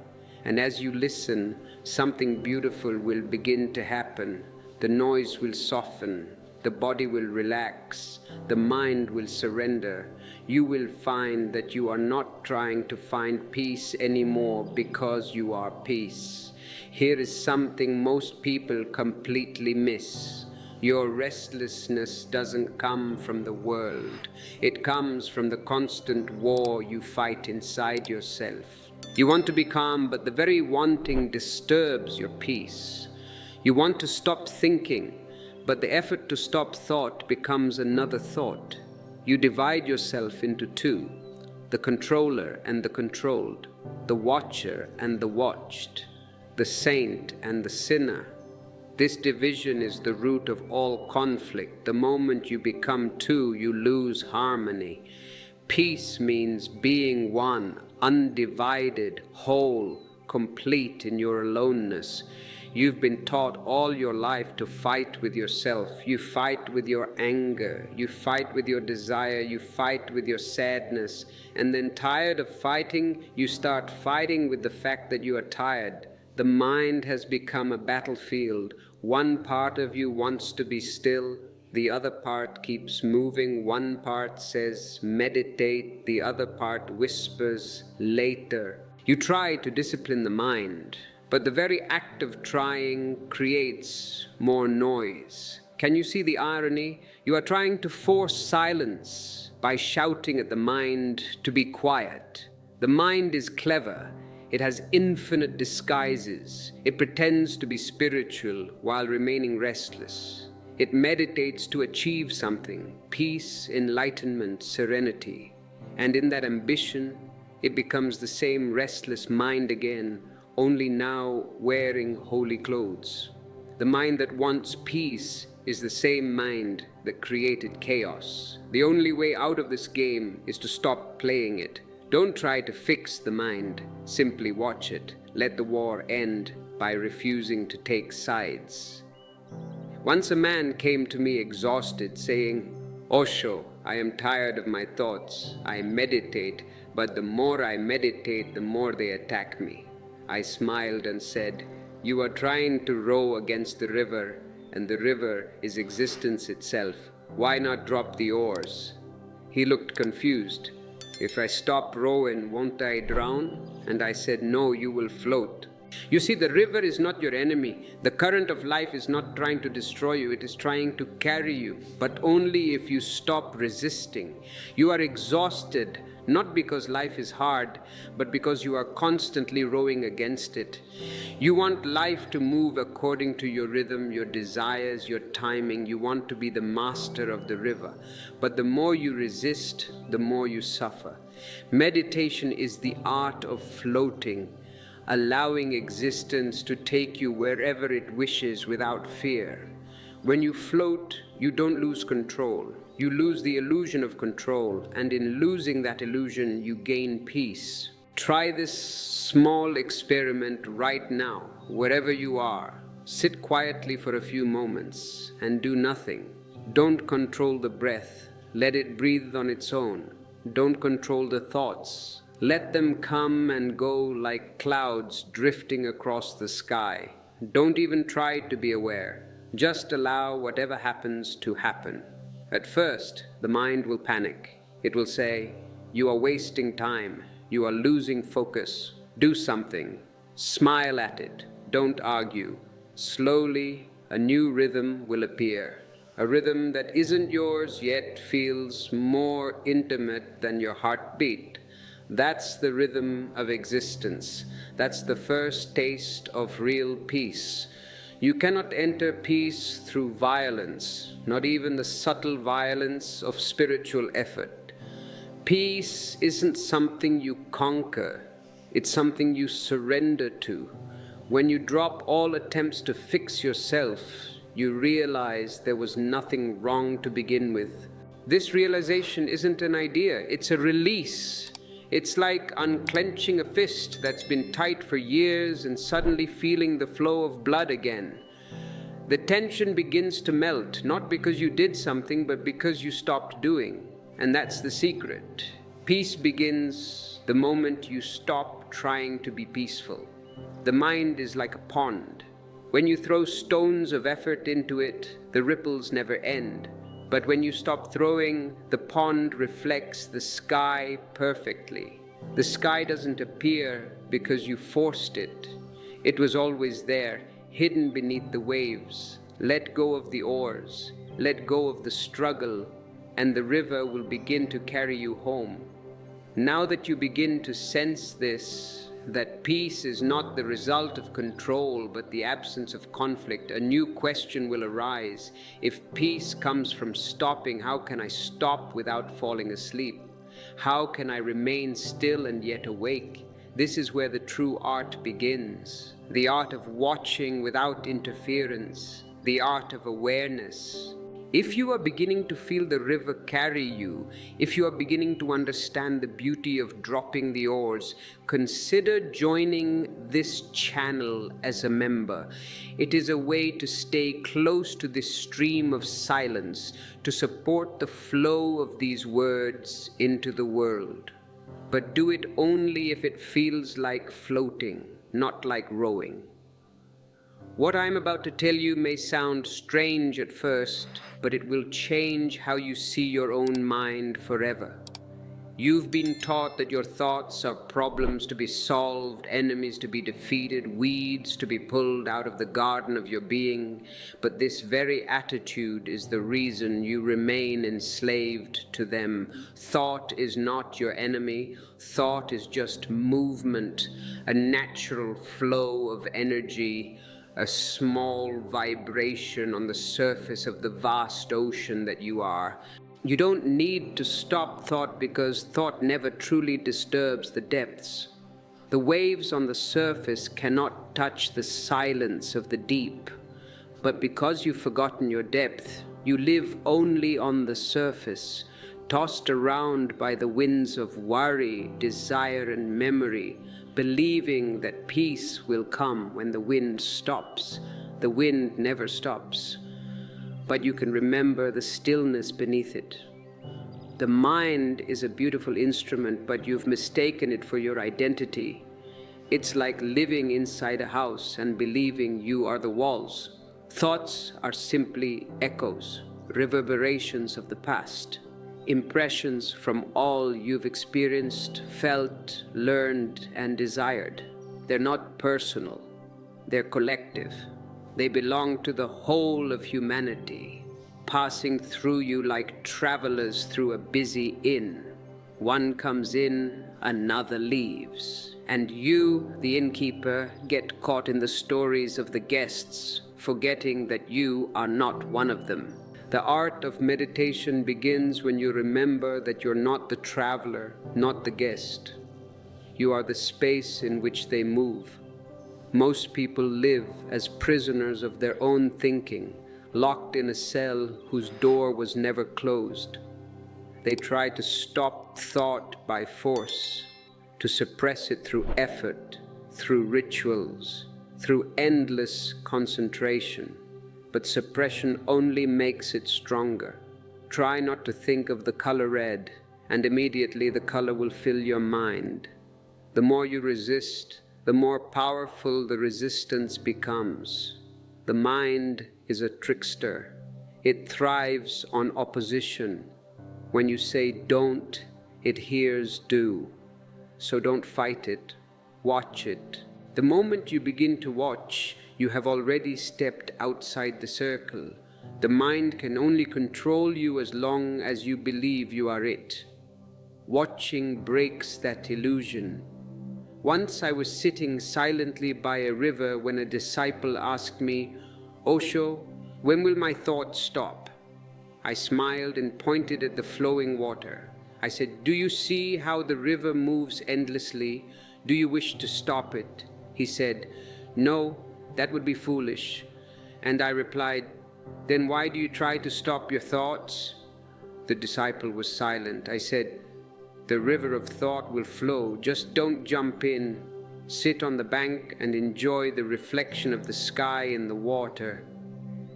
And as you listen, something beautiful will begin to happen. The noise will soften, the body will relax, the mind will surrender. You will find that you are not trying to find peace anymore because you are peace. Here is something most people completely miss. Your restlessness doesn't come from the world. It comes from the constant war you fight inside yourself. You want to be calm, but the very wanting disturbs your peace. You want to stop thinking, but the effort to stop thought becomes another thought. You divide yourself into two, the controller and the controlled, the watcher and the watched, the saint and the sinner. This division is the root of all conflict. The moment you become two, you lose harmony. Peace means being one, undivided, whole, complete in your aloneness. You've been taught all your life to fight with yourself. You fight with your anger, you fight with your desire, you fight with your sadness, and then tired of fighting, you start fighting with the fact that you are tired. The mind has become a battlefield. One part of you wants to be still, the other part keeps moving. One part says meditate, the other part whispers later. You try to discipline the mind, but the very act of trying creates more noise. Can you see the irony? You are trying to force silence by shouting at the mind to be quiet. The mind is clever. It has infinite disguises. It pretends to be spiritual while remaining restless. It meditates to achieve something, peace, enlightenment, serenity. And in that ambition, it becomes the same restless mind again, only now wearing holy clothes. The mind that wants peace is the same mind that created chaos. The only way out of this game is to stop playing it. Don't try to fix the mind, simply watch it. Let the war end by refusing to take sides. Once a man came to me exhausted, saying, "Osho, I am tired of my thoughts. I meditate, but the more I meditate, the more they attack me." I smiled and said, "You are trying to row against the river, and the river is existence itself. Why not drop the oars?" He looked confused. "If I stop rowing, won't I drown?" And I said, "No, you will float." You see, the river is not your enemy. The current of life is not trying to destroy you. It is trying to carry you, but only if you stop resisting. You are exhausted, not because life is hard, but because you are constantly rowing against it. You want life to move according to your rhythm, your desires, your timing. You want to be the master of the river. But the more you resist, the more you suffer. Meditation is the art of floating, allowing existence to take you wherever it wishes without fear. When you float, you don't lose control. You lose the illusion of control, and in losing that illusion, you gain peace. Try this small experiment right now, wherever you are. Sit quietly for a few moments and do nothing. Don't control the breath. Let it breathe on its own. Don't control the thoughts. Let them come and go like clouds drifting across the sky. Don't even try to be aware. Just allow whatever happens to happen. At first, the mind will panic. It will say, "You are wasting time. You are losing focus. Do something." Smile at it. Don't argue. Slowly, a new rhythm will appear. A rhythm that isn't yours yet feels more intimate than your heartbeat. That's the rhythm of existence. That's the first taste of real peace. You cannot enter peace through violence, not even the subtle violence of spiritual effort. Peace isn't something you conquer, it's something you surrender to. When you drop all attempts to fix yourself, you realize there was nothing wrong to begin with. This realization isn't an idea, it's a release. It's like unclenching a fist that's been tight for years and suddenly feeling the flow of blood again. The tension begins to melt, not because you did something, but because you stopped doing. And that's the secret. Peace begins the moment you stop trying to be peaceful. The mind is like a pond. When you throw stones of effort into it, the ripples never end. But when you stop throwing, the pond reflects the sky perfectly. The sky doesn't appear because you forced it. It was always there, hidden beneath the waves. Let go of the oars, let go of the struggle, and the river will begin to carry you home. Now that you begin to sense this, that peace is not the result of control but the absence of conflict, a new question will arise. If peace comes from stopping, how can I stop without falling asleep? How can I remain still and yet awake? This is where the true art begins. The art of watching without interference. The art of awareness. If you are beginning to feel the river carry you, if you are beginning to understand the beauty of dropping the oars, consider joining this channel as a member. It is a way to stay close to this stream of silence, to support the flow of these words into the world. But do it only if it feels like floating, not like rowing. What I'm about to tell you may sound strange at first, but it will change how you see your own mind forever. You've been taught that your thoughts are problems to be solved, enemies to be defeated, weeds to be pulled out of the garden of your being, but this very attitude is the reason you remain enslaved to them. Thought is not your enemy. Thought is just movement, a natural flow of energy, a small vibration on the surface of the vast ocean that you are. You don't need to stop thought because thought never truly disturbs the depths. The waves on the surface cannot touch the silence of the deep. But because you've forgotten your depth, you live only on the surface, tossed around by the winds of worry, desire, and memory, believing that peace will come when the wind stops. The wind never stops, but you can remember the stillness beneath it. The mind is a beautiful instrument, but you've mistaken it for your identity. It's like living inside a house and believing you are the walls. Thoughts are simply echoes, reverberations of the past. Impressions from all you've experienced, felt, learned, and desired. They're not personal, they're collective. They belong to the whole of humanity, passing through you like travelers through a busy inn. One comes in, another leaves, and you, the innkeeper, get caught in the stories of the guests, forgetting that you are not one of them. The art of meditation begins when you remember that you're not the traveler, not the guest. You are the space in which they move. Most people live as prisoners of their own thinking, locked in a cell whose door was never closed. They try to stop thought by force, to suppress it through effort, through rituals, through endless concentration, but suppression only makes it stronger. Try not to think of the color red, and immediately the color will fill your mind. The more you resist, the more powerful the resistance becomes. The mind is a trickster. It thrives on opposition. When you say don't, it hears do. So don't fight it, watch it. The moment you begin to watch, you have already stepped outside the circle. The mind can only control you as long as you believe you are it. Watching breaks that illusion. Once I was sitting silently by a river when a disciple asked me, "Osho, when will my thoughts stop?" I smiled and pointed at the flowing water. I said, "Do you see how the river moves endlessly? Do you wish to stop it?" He said, "No, that would be foolish." And I replied, "Then why do you try to stop your thoughts?" The disciple was silent. I said, "The river of thought will flow, just don't jump in. Sit on the bank and enjoy the reflection of the sky in the water."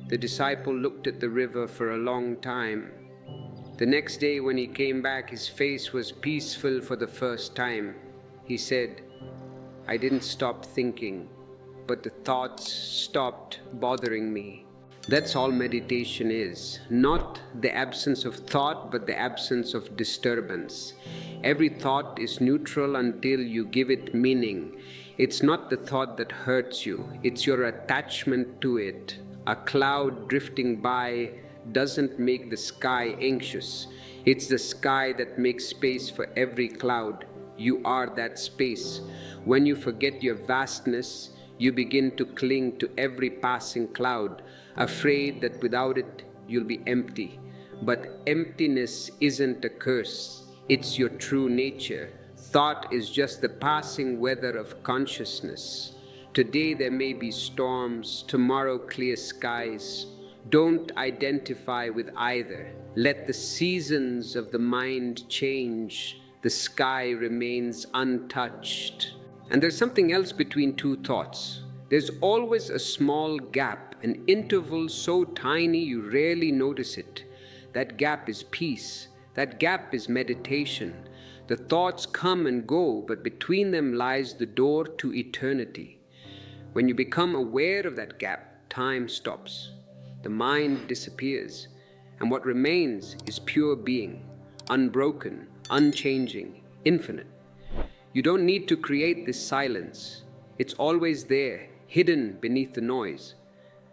The disciple looked at the river for a long time. The next day when he came back, his face was peaceful for the first time. He said, "I didn't stop thinking, but the thoughts stopped bothering me." That's all meditation is. Not the absence of thought, but the absence of disturbance. Every thought is neutral until you give it meaning. It's not the thought that hurts you, it's your attachment to it. A cloud drifting by doesn't make the sky anxious. It's the sky that makes space for every cloud. You are that space. When you forget your vastness, you begin to cling to every passing cloud, afraid that without it you'll be empty. But emptiness isn't a curse, it's your true nature. Thought is just the passing weather of consciousness. Today there may be storms, tomorrow clear skies. Don't identify with either. Let the seasons of the mind change. The sky remains untouched. And there's something else between two thoughts. There's always a small gap, an interval so tiny you rarely notice it. That gap is peace. That gap is meditation. The thoughts come and go, but between them lies the door to eternity. When you become aware of that gap, time stops. The mind disappears, and what remains is pure being, unbroken, unchanging, infinite. You don't need to create this silence. It's always there, hidden beneath the noise.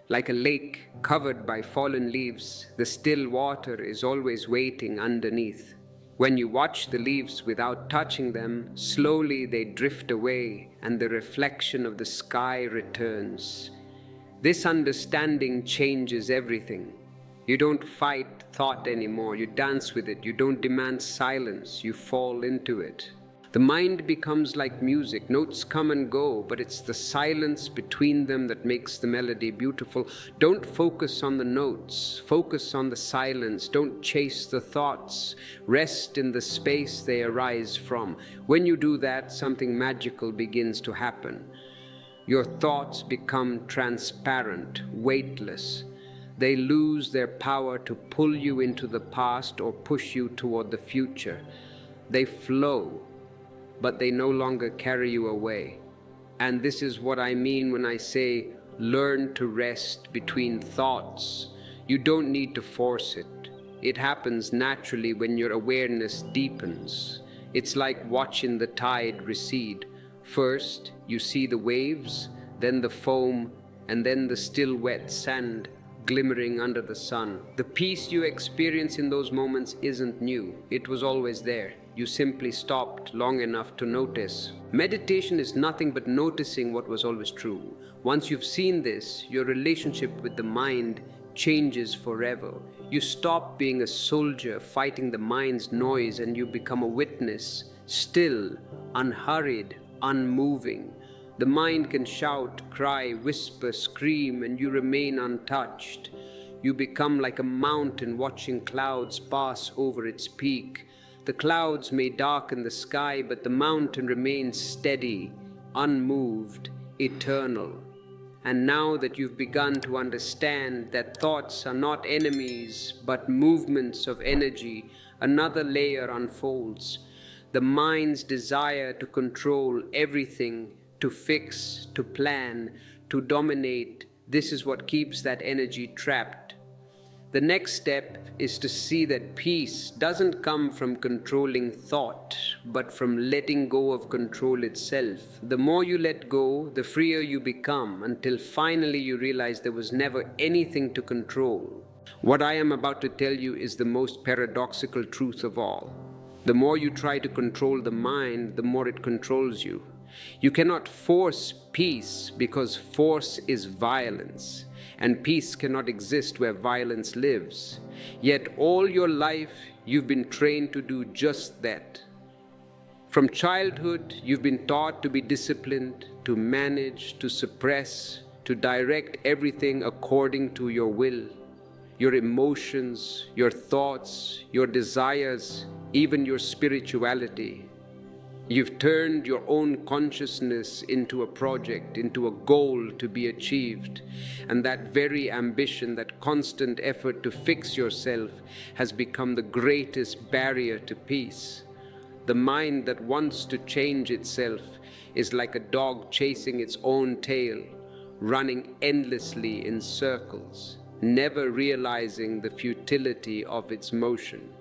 Like a lake covered by fallen leaves, the still water is always waiting underneath. When you watch the leaves without touching them, slowly they drift away and the reflection of the sky returns. This understanding changes everything. You don't fight thought anymore, you dance with it. You don't demand silence, you fall into it. The mind becomes like music. Notes come and go, but it's the silence between them that makes the melody beautiful. Don't focus on the notes, focus on the silence. Don't chase the thoughts. Rest in the space they arise from. When you do that, something magical begins to happen. Your thoughts become transparent, weightless. They lose their power to pull you into the past or push you toward the future. They flow, but they no longer carry you away. And this is what I mean when I say, learn to rest between thoughts. You don't need to force it. It happens naturally when your awareness deepens. It's like watching the tide recede. First, you see the waves, then the foam, and then the still wet sand glimmering under the sun. The peace you experience in those moments isn't new. It was always there. You simply stopped long enough to notice. Meditation is nothing but noticing what was always true. Once you've seen this, your relationship with the mind changes forever. You stop being a soldier fighting the mind's noise and you become a witness, still, unhurried, unmoving. The mind can shout, cry, whisper, scream, and you remain untouched. You become like a mountain watching clouds pass over its peak. The clouds may darken the sky, but the mountain remains steady, unmoved, eternal. And now that you've begun to understand that thoughts are not enemies but movements of energy, another layer unfolds. The mind's desire to control everything, to fix, to plan, to dominate, this is what keeps that energy trapped. The next step is to see that peace doesn't come from controlling thought, but from letting go of control itself. The more you let go, the freer you become, until finally you realize there was never anything to control. What I am about to tell you is the most paradoxical truth of all. The more you try to control the mind, the more it controls you. You cannot force peace because force is violence, and peace cannot exist where violence lives. Yet all your life you've been trained to do just that. From childhood, you've been taught to be disciplined, to manage, to suppress, to direct everything according to your will, your emotions, your thoughts, your desires, even your spirituality. You've turned your own consciousness into a project, into a goal to be achieved. And that very ambition, that constant effort to fix yourself, has become the greatest barrier to peace. The mind that wants to change itself is like a dog chasing its own tail, running endlessly in circles, never realizing the futility of its motion.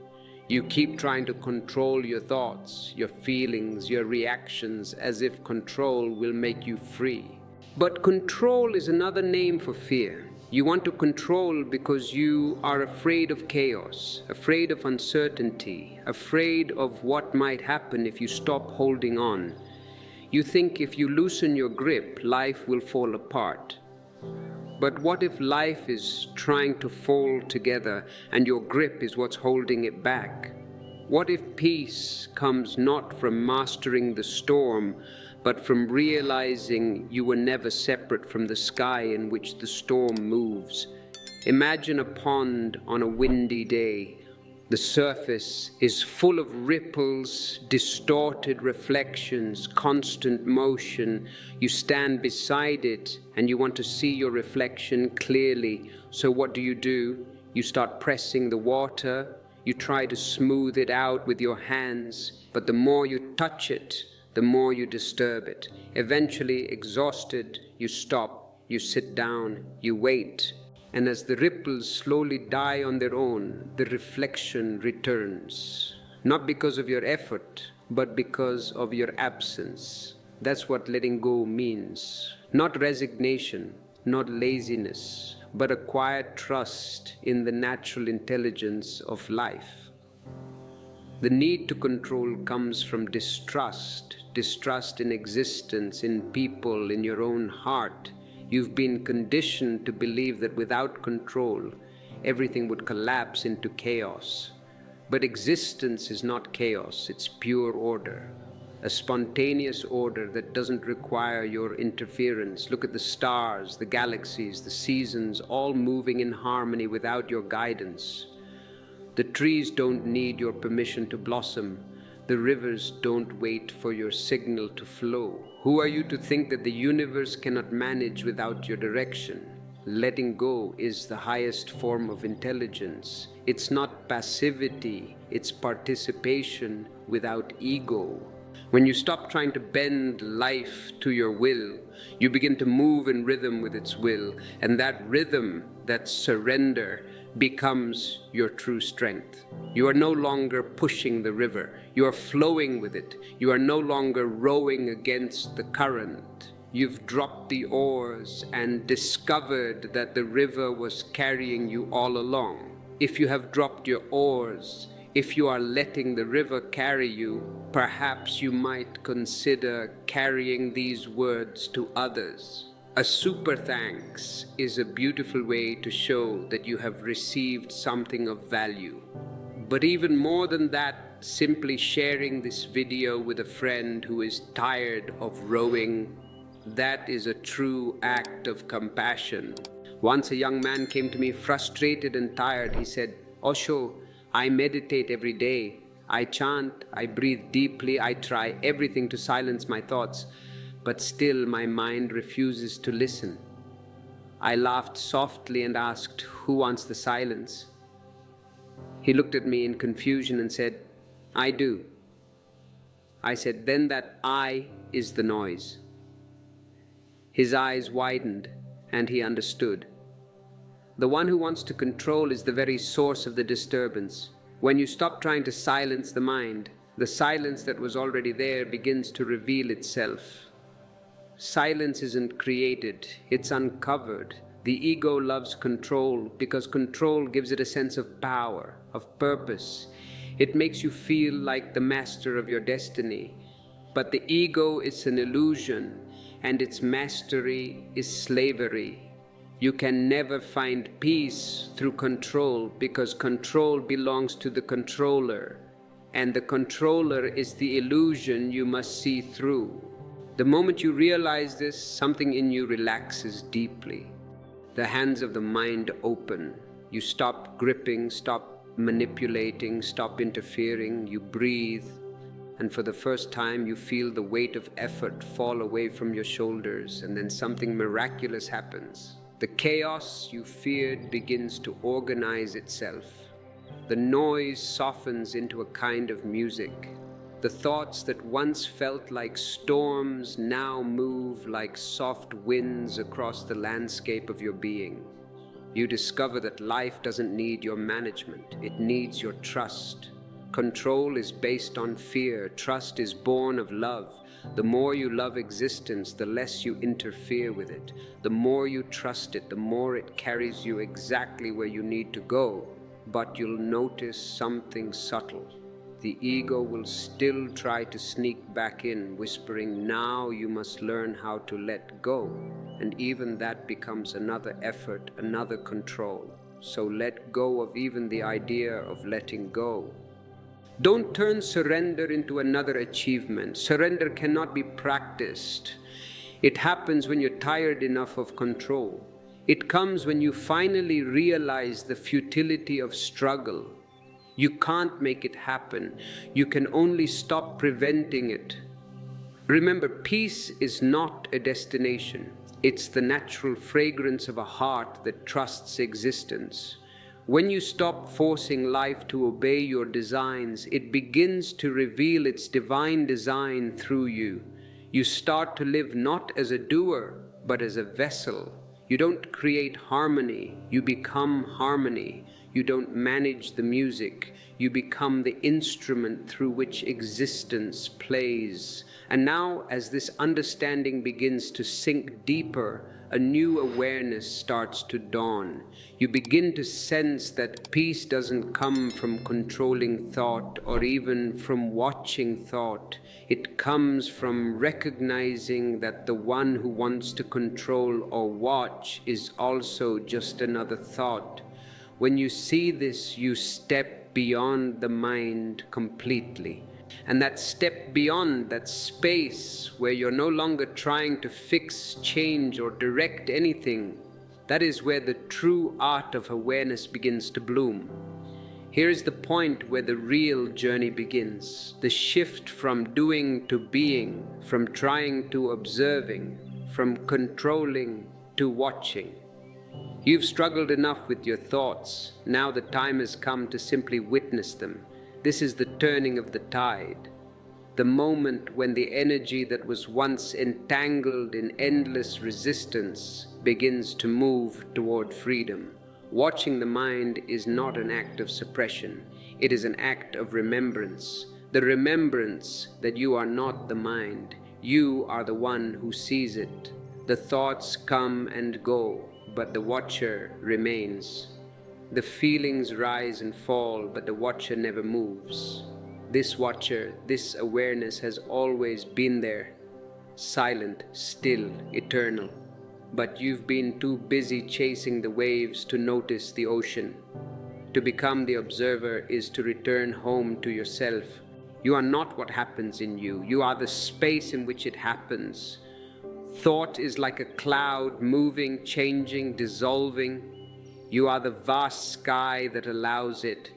You keep trying to control your thoughts, your feelings, your reactions, as if control will make you free. But control is another name for fear. You want to control because you are afraid of chaos, afraid of uncertainty, afraid of what might happen if you stop holding on. You think if you loosen your grip, life will fall apart. But what if life is trying to fall together and your grip is what's holding it back? What if peace comes not from mastering the storm, but from realizing you were never separate from the sky in which the storm moves? Imagine a pond on a windy day. The surface is full of ripples, distorted reflections, constant motion. You stand beside it and you want to see your reflection clearly. So what do? You start pressing the water. You try to smooth it out with your hands. But the more you touch it, the more you disturb it. Eventually, exhausted, you stop, you sit down, you wait. And as the ripples slowly die on their own, the reflection returns. Not because of your effort, but because of your absence. That's what letting go means. Not resignation, not laziness, but a quiet trust in the natural intelligence of life. The need to control comes from distrust in existence, in people, in your own heart. You've been conditioned to believe that without control, everything would collapse into chaos. But existence is not chaos, it's pure order. A spontaneous order that doesn't require your interference. Look at the stars, the galaxies, the seasons, all moving in harmony without your guidance. The trees don't need your permission to blossom. The rivers don't wait for your signal to flow. Who are you to think that the universe cannot manage without your direction? Letting go is the highest form of intelligence. It's not passivity, it's participation without ego. When you stop trying to bend life to your will, you begin to move in rhythm with its will, and that rhythm, that surrender, becomes your true strength. You are no longer pushing the river. You are flowing with it. You are no longer rowing against the current. You've dropped the oars and discovered that the river was carrying you all along. If you have dropped your oars, if you are letting the river carry you, perhaps you might consider carrying these words to others. A super thanks is a beautiful way to show that you have received something of value. But even more than that, simply sharing this video with a friend who is tired of rowing, that is a true act of compassion. Once a young man came to me frustrated and tired. He said, "Osho, I meditate every day. I chant, I breathe deeply, I try everything to silence my thoughts. But still my mind refuses to listen. I laughed softly and asked, "Who wants the silence?" He looked at me in confusion and said, "I do." I said, "Then that I is the noise." His eyes widened and he understood. The one who wants to control is the very source of the disturbance. When you stop trying to silence the mind, the silence that was already there begins to reveal itself. Silence isn't created, it's uncovered. The ego loves control because control gives it a sense of power, of purpose. It makes you feel like the master of your destiny. But the ego is an illusion, and its mastery is slavery. You can never find peace through control because control belongs to the controller, and the controller is the illusion you must see through. The moment you realize this, something in you relaxes deeply. The hands of the mind open. You stop gripping, stop manipulating, stop interfering. You breathe, and for the first time you feel the weight of effort fall away from your shoulders, and then something miraculous happens. The chaos you feared begins to organize itself. The noise softens into a kind of music. The thoughts that once felt like storms now move like soft winds across the landscape of your being. You discover that life doesn't need your management, it needs your trust. Control is based on fear, trust is born of love. The more you love existence, the less you interfere with it. The more you trust it, the more it carries you exactly where you need to go. But you'll notice something subtle. The ego will still try to sneak back in, whispering, "Now you must learn how to let go." And even that becomes another effort, another control. So let go of even the idea of letting go. Don't turn surrender into another achievement. Surrender cannot be practiced. It happens when you're tired enough of control. It comes when you finally realize the futility of struggle. You can't make it happen. You can only stop preventing it. Remember, peace is not a destination. It's the natural fragrance of a heart that trusts existence. When you stop forcing life to obey your designs, it begins to reveal its divine design through you. You start to live not as a doer, but as a vessel. You don't create harmony, you become harmony. You don't manage the music, you become the instrument through which existence plays. And now, as this understanding begins to sink deeper, a new awareness starts to dawn. You begin to sense that peace doesn't come from controlling thought or even from watching thought. It comes from recognizing that the one who wants to control or watch is also just another thought. When you see this, you step beyond the mind completely. And that step beyond, that space where you're no longer trying to fix, change, or direct anything, that is where the true art of awareness begins to bloom. Here is the point where the real journey begins. The shift from doing to being, from trying to observing, from controlling to watching. You've struggled enough with your thoughts. Now the time has come to simply witness them. This is the turning of the tide, the moment when the energy that was once entangled in endless resistance begins to move toward freedom. Watching the mind is not an act of suppression, it is an act of remembrance. The remembrance that you are not the mind, you are the one who sees it. The thoughts come and go, but the watcher remains. The feelings rise and fall, but the watcher never moves. This watcher, this awareness has always been there, silent, still, eternal. But you've been too busy chasing the waves to notice the ocean. To become the observer is to return home to yourself. You are not what happens in you. You are the space in which it happens. Thought is like a cloud, moving, changing, dissolving. You are the vast sky that allows it.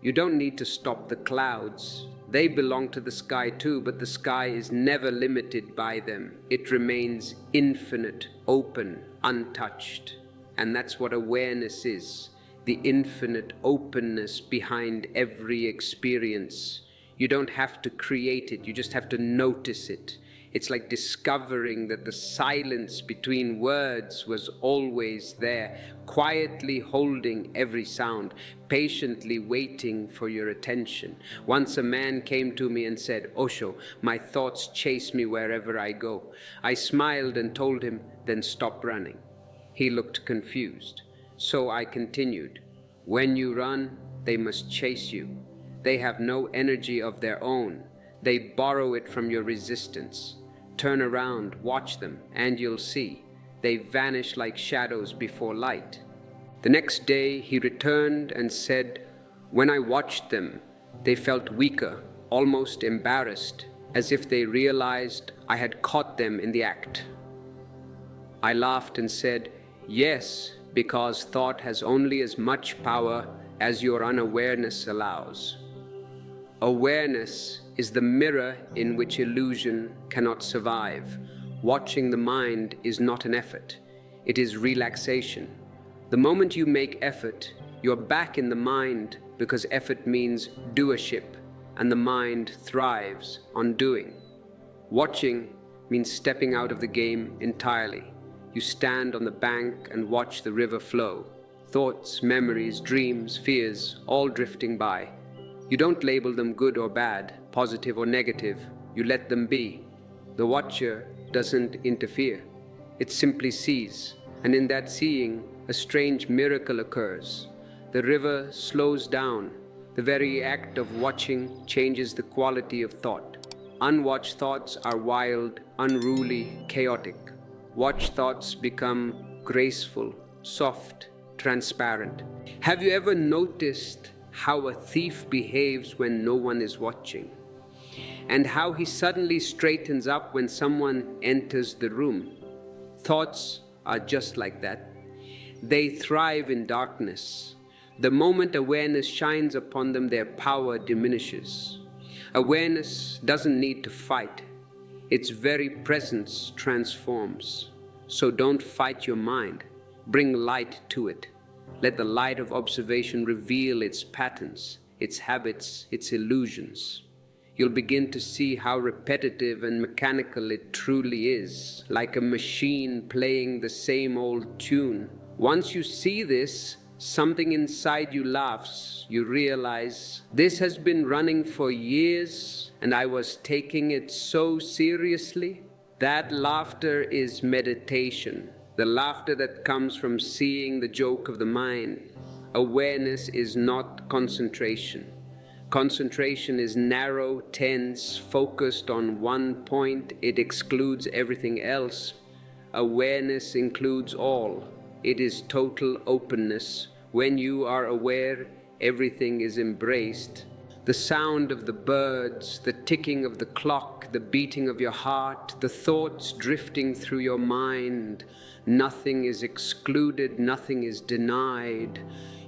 You don't need to stop the clouds. They belong to the sky too, but the sky is never limited by them. It remains infinite, open, untouched. And that's what awareness is, the infinite openness behind every experience. You don't have to create it, you just have to notice it. It's like discovering that the silence between words was always there, quietly holding every sound, patiently waiting for your attention. Once a man came to me and said, "Osho, my thoughts chase me wherever I go." I smiled and told him, "Then stop running." He looked confused. So I continued, "When you run, they must chase you. They have no energy of their own. They borrow it from your resistance. Turn around, watch them, and you'll see. They vanish like shadows before light." The next day he returned and said, "When I watched them, they felt weaker, almost embarrassed, as if they realized I had caught them in the act." I laughed and said, "Yes, because thought has only as much power as your unawareness allows. Awareness is the mirror in which illusion cannot survive. Watching the mind is not an effort, it is relaxation. The moment you make effort, you're back in the mind because effort means doership, and the mind thrives on doing. Watching means stepping out of the game entirely. You stand on the bank and watch the river flow. Thoughts, memories, dreams, fears, all drifting by. You don't label them good or bad, positive or negative. You let them be. The watcher doesn't interfere. It simply sees, and in that seeing, a strange miracle occurs. The river slows down. The very act of watching changes the quality of thought. Unwatched thoughts are wild, unruly, chaotic. Watched thoughts become graceful, soft, transparent. Have you ever noticed how a thief behaves when no one is watching? And how he suddenly straightens up when someone enters the room? Thoughts are just like that. They thrive in darkness. The moment awareness shines upon them, their power diminishes. Awareness doesn't need to fight. Its very presence transforms. So don't fight your mind. Bring light to it. Let the light of observation reveal its patterns, its habits, its illusions. You'll begin to see how repetitive and mechanical it truly is, like a machine playing the same old tune. Once you see this, something inside you laughs. You realize, this has been running for years and I was taking it so seriously. That laughter is meditation, the laughter that comes from seeing the joke of the mind. Awareness is not concentration. Concentration is narrow, tense, focused on one point. It excludes everything else. Awareness includes all. It is total openness. When you are aware, everything is embraced. The sound of the birds, the ticking of the clock, the beating of your heart, the thoughts drifting through your mind. Nothing is excluded, nothing is denied.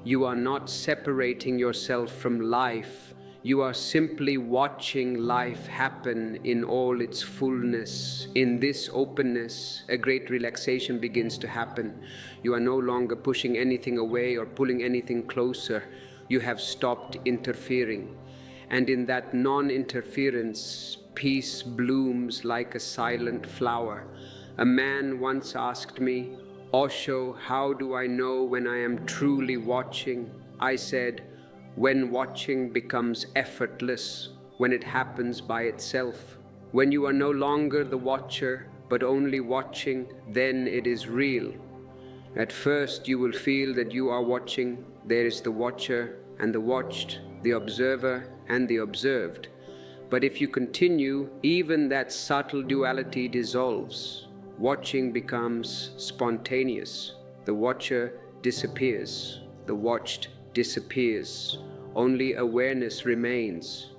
You are not separating yourself from life. You are simply watching life happen in all its fullness. In this openness, a great relaxation begins to happen. You are no longer pushing anything away or pulling anything closer. You have stopped interfering. And in that non-interference, peace blooms like a silent flower. A man once asked me, "Osho, how do I know when I am truly watching?" I said, when watching becomes effortless, when it happens by itself. When you are no longer the watcher, but only watching, then it is real. At first you will feel that you are watching. There is the watcher and the watched, the observer and the observed. But if you continue, even that subtle duality dissolves. Watching becomes spontaneous. The watcher disappears. The watched disappears. Only awareness remains.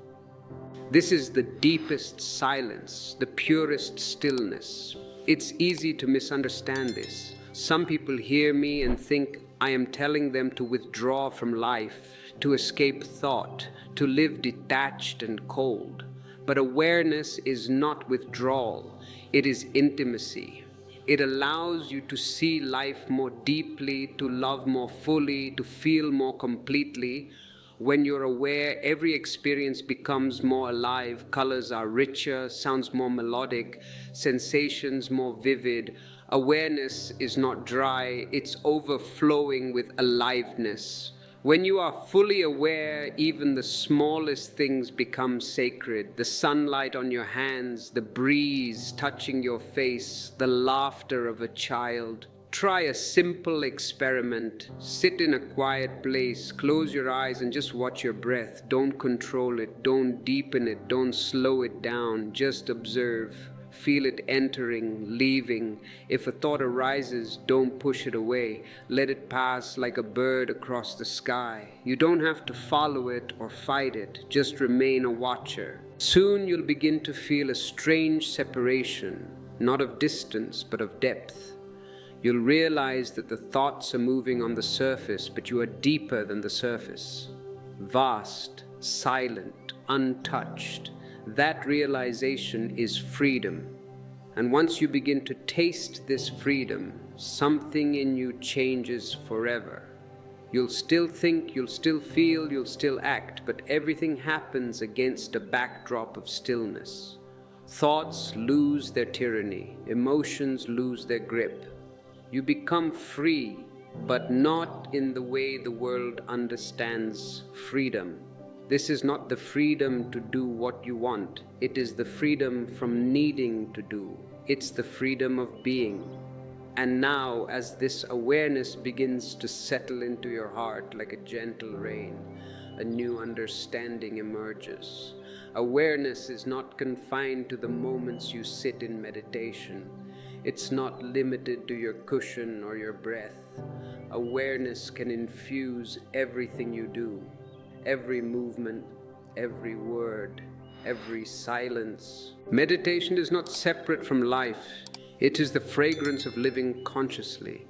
This is the deepest silence, the purest stillness. It's easy to misunderstand this. Some people hear me and think I am telling them to withdraw from life, to escape thought, to live detached and cold. But awareness is not withdrawal, it is intimacy. It allows you to see life more deeply, to love more fully, to feel more completely. When you're aware, every experience becomes more alive, colors are richer, sounds more melodic, sensations more vivid. Awareness is not dry, it's overflowing with aliveness. When you are fully aware, even the smallest things become sacred. The sunlight on your hands, the breeze touching your face, the laughter of a child. Try a simple experiment. Sit in a quiet place, close your eyes and just watch your breath. Don't control it, don't deepen it, don't slow it down. Just observe. Feel it entering, leaving. If a thought arises, don't push it away. Let it pass like a bird across the sky. You don't have to follow it or fight it. Just remain a watcher. Soon you'll begin to feel a strange separation, not of distance, but of depth. You'll realize that the thoughts are moving on the surface, but you are deeper than the surface. Vast, silent, untouched. That realization is freedom. And once you begin to taste this freedom, something in you changes forever. You'll still think, you'll still feel, you'll still act, but everything happens against a backdrop of stillness. Thoughts lose their tyranny, emotions lose their grip. You become free, but not in the way the world understands freedom. This is not the freedom to do what you want. It is the freedom from needing to do. It's the freedom of being. And now, as this awareness begins to settle into your heart like a gentle rain, a new understanding emerges. Awareness is not confined to the moments you sit in meditation. It's not limited to your cushion or your breath. Awareness can infuse everything you do. Every movement, every word, every silence. Meditation is not separate from life. It is the fragrance of living consciously.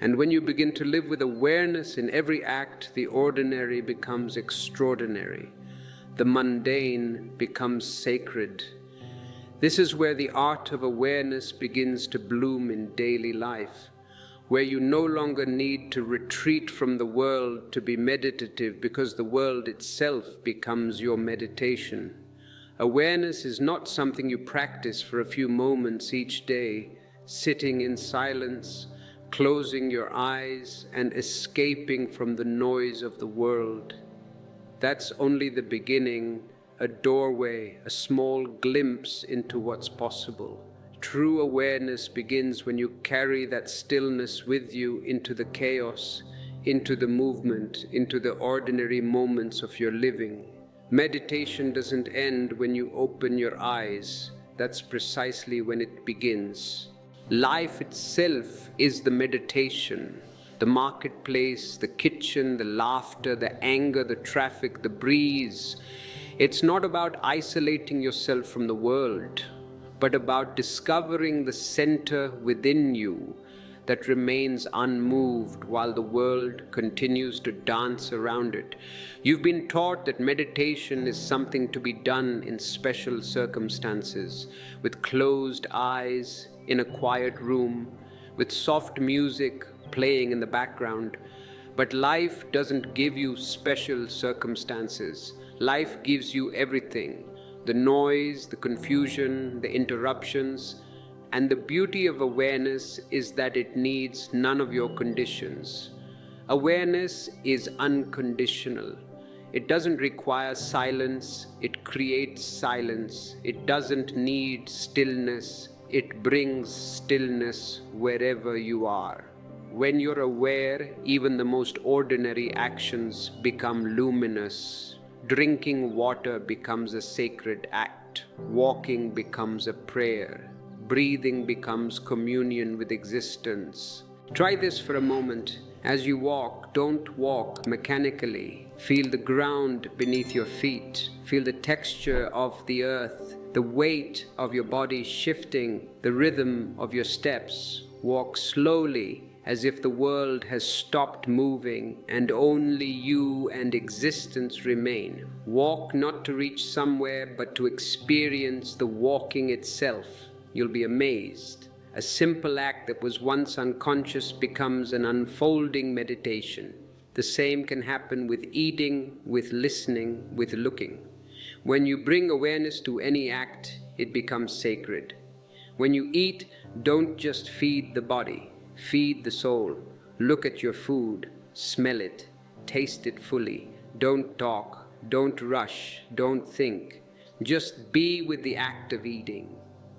And when you begin to live with awareness in every act, the ordinary becomes extraordinary. The mundane becomes sacred. This is where the art of awareness begins to bloom in daily life, where you no longer need to retreat from the world to be meditative because the world itself becomes your meditation. Awareness is not something you practice for a few moments each day, sitting in silence, closing your eyes and escaping from the noise of the world. That's only the beginning, a doorway, a small glimpse into what's possible. True awareness begins when you carry that stillness with you into the chaos, into the movement, into the ordinary moments of your living. Meditation doesn't end when you open your eyes. That's precisely when it begins. Life itself is the meditation. The marketplace, the kitchen, the laughter, the anger, the traffic, the breeze. It's not about isolating yourself from the world, but about discovering the center within you that remains unmoved while the world continues to dance around it. You've been taught that meditation is something to be done in special circumstances, with closed eyes, in a quiet room, with soft music playing in the background. But life doesn't give you special circumstances. Life gives you everything. The noise, the confusion, the interruptions, and the beauty of awareness is that it needs none of your conditions. Awareness is unconditional. It doesn't require silence, it creates silence. It doesn't need stillness, it brings stillness wherever you are. When you're aware, even the most ordinary actions become luminous. Drinking water becomes a sacred act. Walking becomes a prayer. Breathing becomes communion with existence. Try this for a moment. As you walk, don't walk mechanically. Feel the ground beneath your feet. Feel the texture of the earth, the weight of your body shifting, the rhythm of your steps. Walk slowly, as if the world has stopped moving and only you and existence remain. Walk not to reach somewhere, but to experience the walking itself. You'll be amazed. A simple act that was once unconscious becomes an unfolding meditation. The same can happen with eating, with listening, with looking. When you bring awareness to any act, it becomes sacred. When you eat, don't just feed the body, feed the soul. Look at your food, smell it, taste it fully. Don't talk, don't rush, don't think. Just be with the act of eating.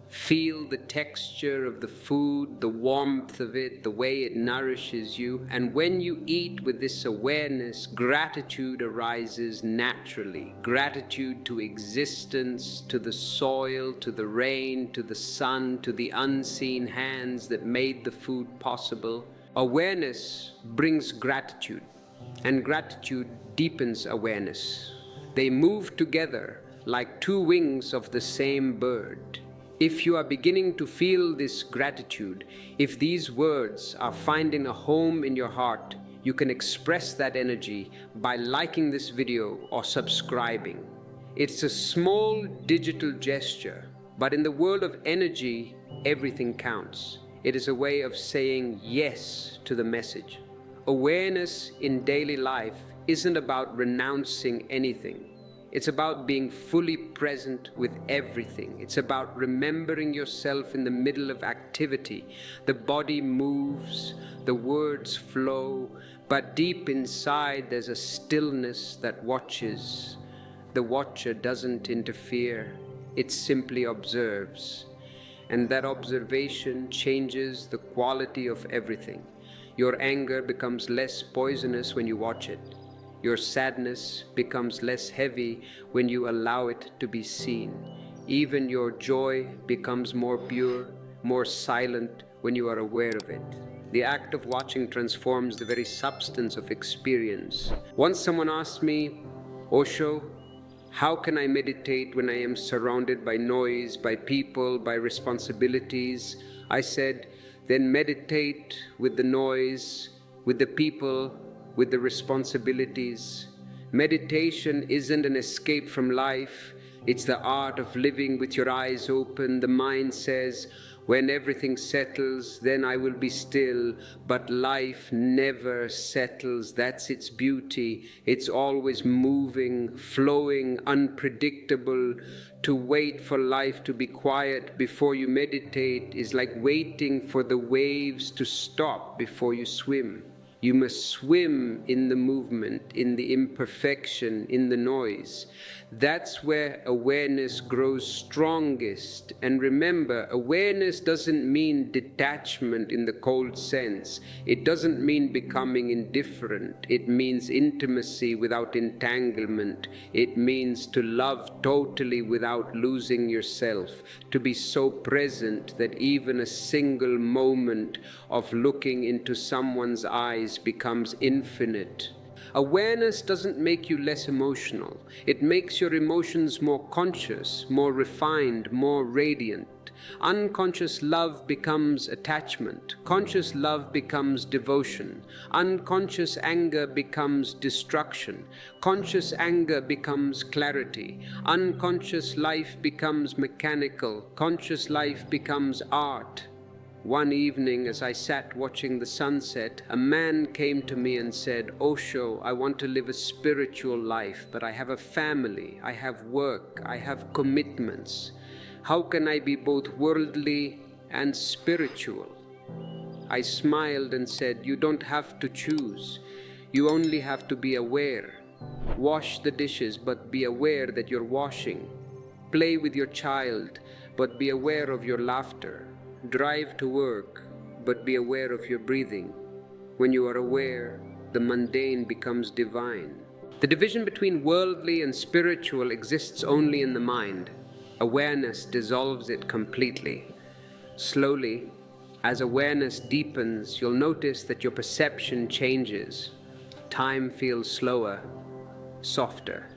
Feel the texture of the food, the warmth of it, the way it nourishes you. And when you eat with this awareness, gratitude arises naturally. Gratitude to existence, to the soil, to the rain, to the sun, to the unseen hands that made the food possible. Awareness brings gratitude, and gratitude deepens awareness. They move together like two wings of the same bird. If you are beginning to feel this gratitude, if these words are finding a home in your heart, you can express that energy by liking this video or subscribing. It's a small digital gesture, but in the world of energy, everything counts. It is a way of saying yes to the message. Awareness in daily life isn't about renouncing anything. It's about being fully present with everything. It's about remembering yourself in the middle of activity. The body moves, the words flow, but deep inside there's a stillness that watches. The watcher doesn't interfere, it simply observes. And that observation changes the quality of everything. Your anger becomes less poisonous when you watch it. Your sadness becomes less heavy when you allow it to be seen. Even your joy becomes more pure, more silent when you are aware of it. The act of watching transforms the very substance of experience. Once someone asked me, Osho, how can I meditate when I am surrounded by noise, by people, by responsibilities? I said, then meditate with the noise, with the people, with the responsibilities. Meditation isn't an escape from life. It's the art of living with your eyes open. The mind says, when everything settles, then I will be still. But life never settles. That's its beauty. It's always moving, flowing, unpredictable. To wait for life to be quiet before you meditate is like waiting for the waves to stop before you swim. You must swim in the movement, in the imperfection, in the noise. That's where awareness grows strongest. And remember, awareness doesn't mean detachment in the cold sense. It doesn't mean becoming indifferent. It means intimacy without entanglement. It means to love totally without losing yourself. To be so present that even a single moment of looking into someone's eyes becomes infinite. Awareness doesn't make you less emotional. It makes your emotions more conscious, more refined, more radiant. Unconscious love becomes attachment. Conscious love becomes devotion. Unconscious anger becomes destruction. Conscious anger becomes clarity. Unconscious life becomes mechanical. Conscious life becomes art. One evening, as I sat watching the sunset, a man came to me and said, Osho, I want to live a spiritual life, but I have a family, I have work, I have commitments. How can I be both worldly and spiritual? I smiled and said, you don't have to choose. You only have to be aware. Wash the dishes, but be aware that you're washing. Play with your child, but be aware of your laughter. Drive to work, but be aware of your breathing. When you are aware, the mundane becomes divine. The division between worldly and spiritual exists only in the mind. Awareness dissolves it completely. Slowly, as awareness deepens, you'll notice that your perception changes. Time feels slower, softer.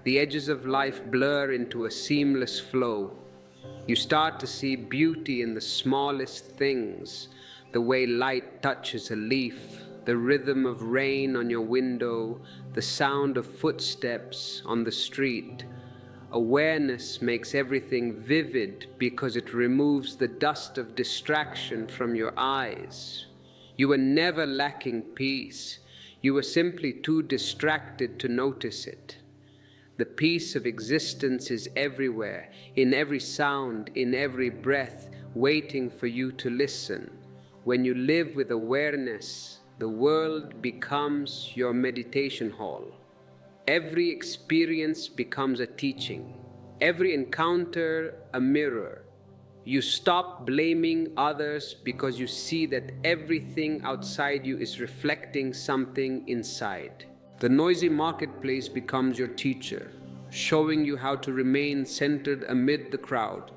The edges of life blur into a seamless flow. You start to see beauty in the smallest things, the way light touches a leaf, the rhythm of rain on your window, the sound of footsteps on the street. Awareness makes everything vivid because it removes the dust of distraction from your eyes. You were never lacking peace. You were simply too distracted to notice it. The peace of existence is everywhere, in every sound, in every breath, waiting for you to listen. When you live with awareness, the world becomes your meditation hall. Every experience becomes a teaching, every encounter a mirror. You stop blaming others because you see that everything outside you is reflecting something inside. The noisy marketplace becomes your teacher, showing you how to remain centered amid the crowd.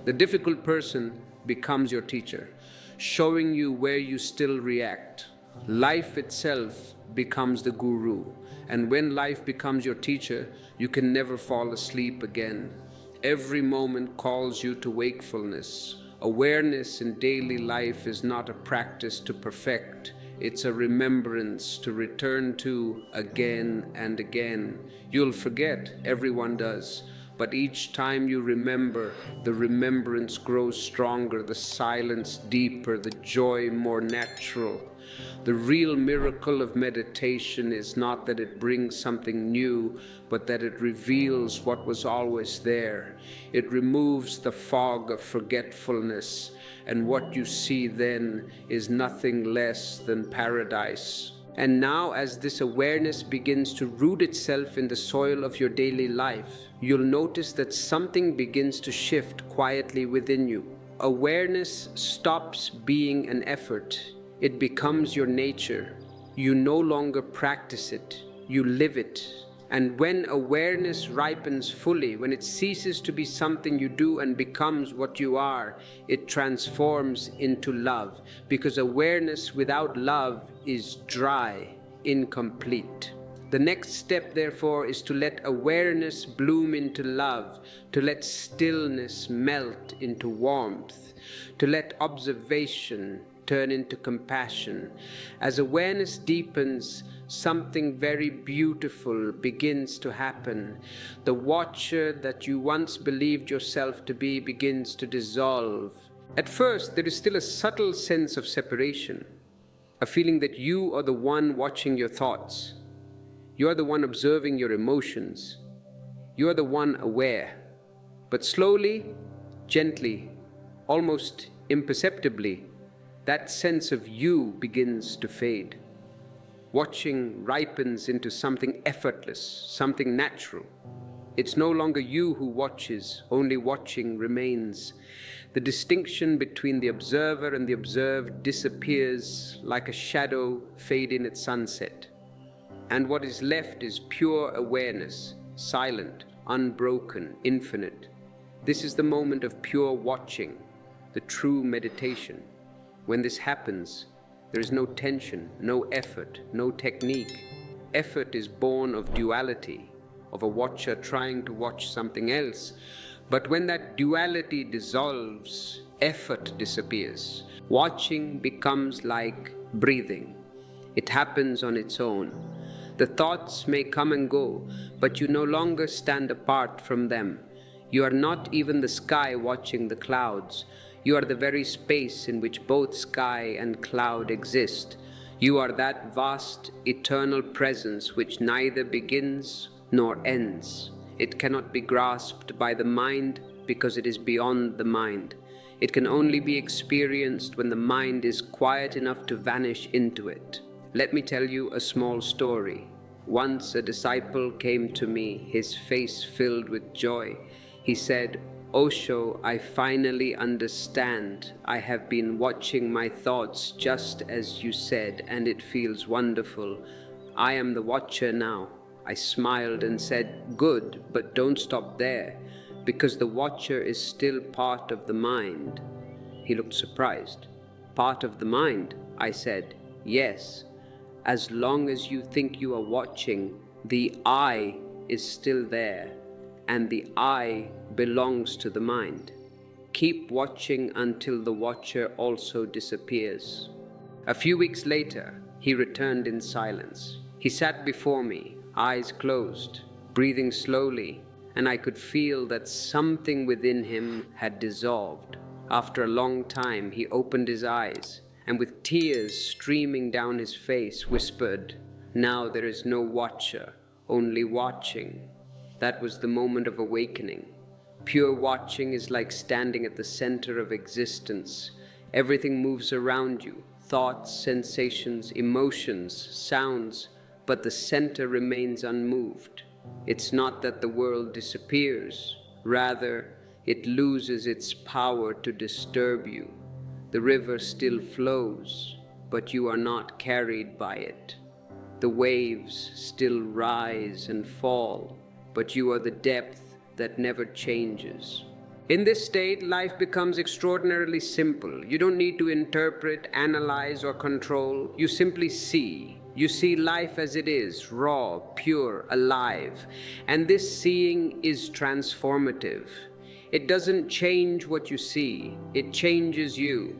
The difficult person becomes your teacher, showing you where you still react. Life itself becomes the guru, and when life becomes your teacher, you can never fall asleep again. Every moment calls you to wakefulness. Awareness in daily life is not a practice to perfect. It's a remembrance to return to again and again. You'll forget, everyone does. But each time you remember, the remembrance grows stronger, the silence deeper, the joy more natural. The real miracle of meditation is not that it brings something new, but that it reveals what was always there. It removes the fog of forgetfulness, and what you see then is nothing less than paradise. And now, as this awareness begins to root itself in the soil of your daily life, you'll notice that something begins to shift quietly within you. Awareness stops being an effort. It becomes your nature. You no longer practice it, you live it. And when awareness ripens fully, when it ceases to be something you do and becomes what you are, it transforms into love. Because awareness without love is dry, incomplete. The next step, therefore, is to let awareness bloom into love, to let stillness melt into warmth, to let observation turn into compassion. As awareness deepens, something very beautiful begins to happen. The watcher that you once believed yourself to be begins to dissolve. At first, there is still a subtle sense of separation, a feeling that you are the one watching your thoughts. You are the one observing your emotions. You are the one aware. But slowly, gently, almost imperceptibly, that sense of you begins to fade. Watching ripens into something effortless, something natural. It's no longer you who watches, only watching remains. The distinction between the observer and the observed disappears like a shadow fading at sunset. And what is left is pure awareness, silent, unbroken, infinite. This is the moment of pure watching, the true meditation. When this happens, there is no tension, no effort, no technique. Effort is born of duality, of a watcher trying to watch something else. But when that duality dissolves, effort disappears. Watching becomes like breathing. It happens on its own. The thoughts may come and go, but you no longer stand apart from them. You are not even the sky watching the clouds. You are the very space in which both sky and cloud exist. You are that vast, eternal presence which neither begins nor ends. It cannot be grasped by the mind because it is beyond the mind. It can only be experienced when the mind is quiet enough to vanish into it. Let me tell you a small story. Once a disciple came to me, his face filled with joy. He said, "Osho, I finally understand. I have been watching my thoughts just as you said, and it feels wonderful. I am the watcher now." I smiled and said, "Good, but don't stop there, because the watcher is still part of the mind." He looked surprised. "Part of the mind?" I said. "Yes. As long as you think you are watching, the I is still there, and the I belongs to the mind. Keep watching until the watcher also disappears." A few weeks later, he returned in silence. He sat before me, eyes closed, breathing slowly, and I could feel that something within him had dissolved. After a long time, he opened his eyes, and with tears streaming down his face, whispered, "Now there is no watcher, only watching." That was the moment of awakening. Pure watching is like standing at the center of existence. Everything moves around you, thoughts, sensations, emotions, sounds, but the center remains unmoved. It's not that the world disappears, rather, it loses its power to disturb you. The river still flows, but you are not carried by it. The waves still rise and fall, but you are the depth that never changes. In this state, life becomes extraordinarily simple. You don't need to interpret, analyze, or control. You simply see. You see life as it is, raw, pure, alive. And this seeing is transformative. It doesn't change what you see, it changes you.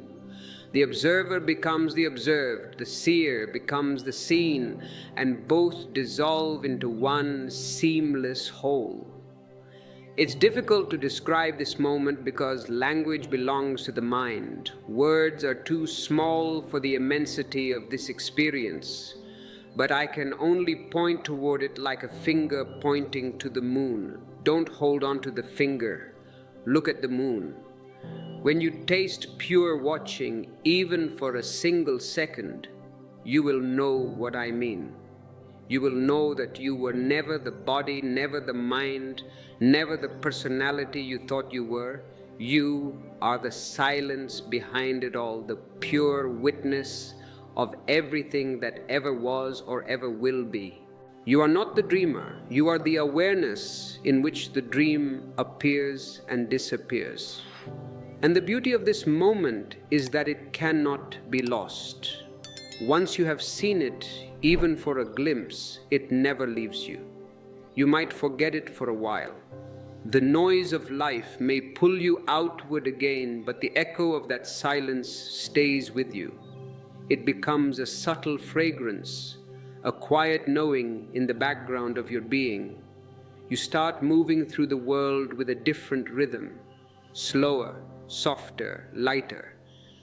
The observer becomes the observed, the seer becomes the seen, and both dissolve into one seamless whole. It's difficult to describe this moment because language belongs to the mind. Words are too small for the immensity of this experience, but I can only point toward it like a finger pointing to the moon. Don't hold on to the finger. Look at the moon. When you taste pure watching, even for a single second, you will know what I mean. You will know that you were never the body, never the mind, never the personality you thought you were. You are the silence behind it all, the pure witness of everything that ever was or ever will be. You are not the dreamer, you are the awareness in which the dream appears and disappears. And the beauty of this moment is that it cannot be lost. Once you have seen it, even for a glimpse, it never leaves you. You might forget it for a while. The noise of life may pull you outward again, but the echo of that silence stays with you. It becomes a subtle fragrance, a quiet knowing in the background of your being. You start moving through the world with a different rhythm, slower, softer, lighter.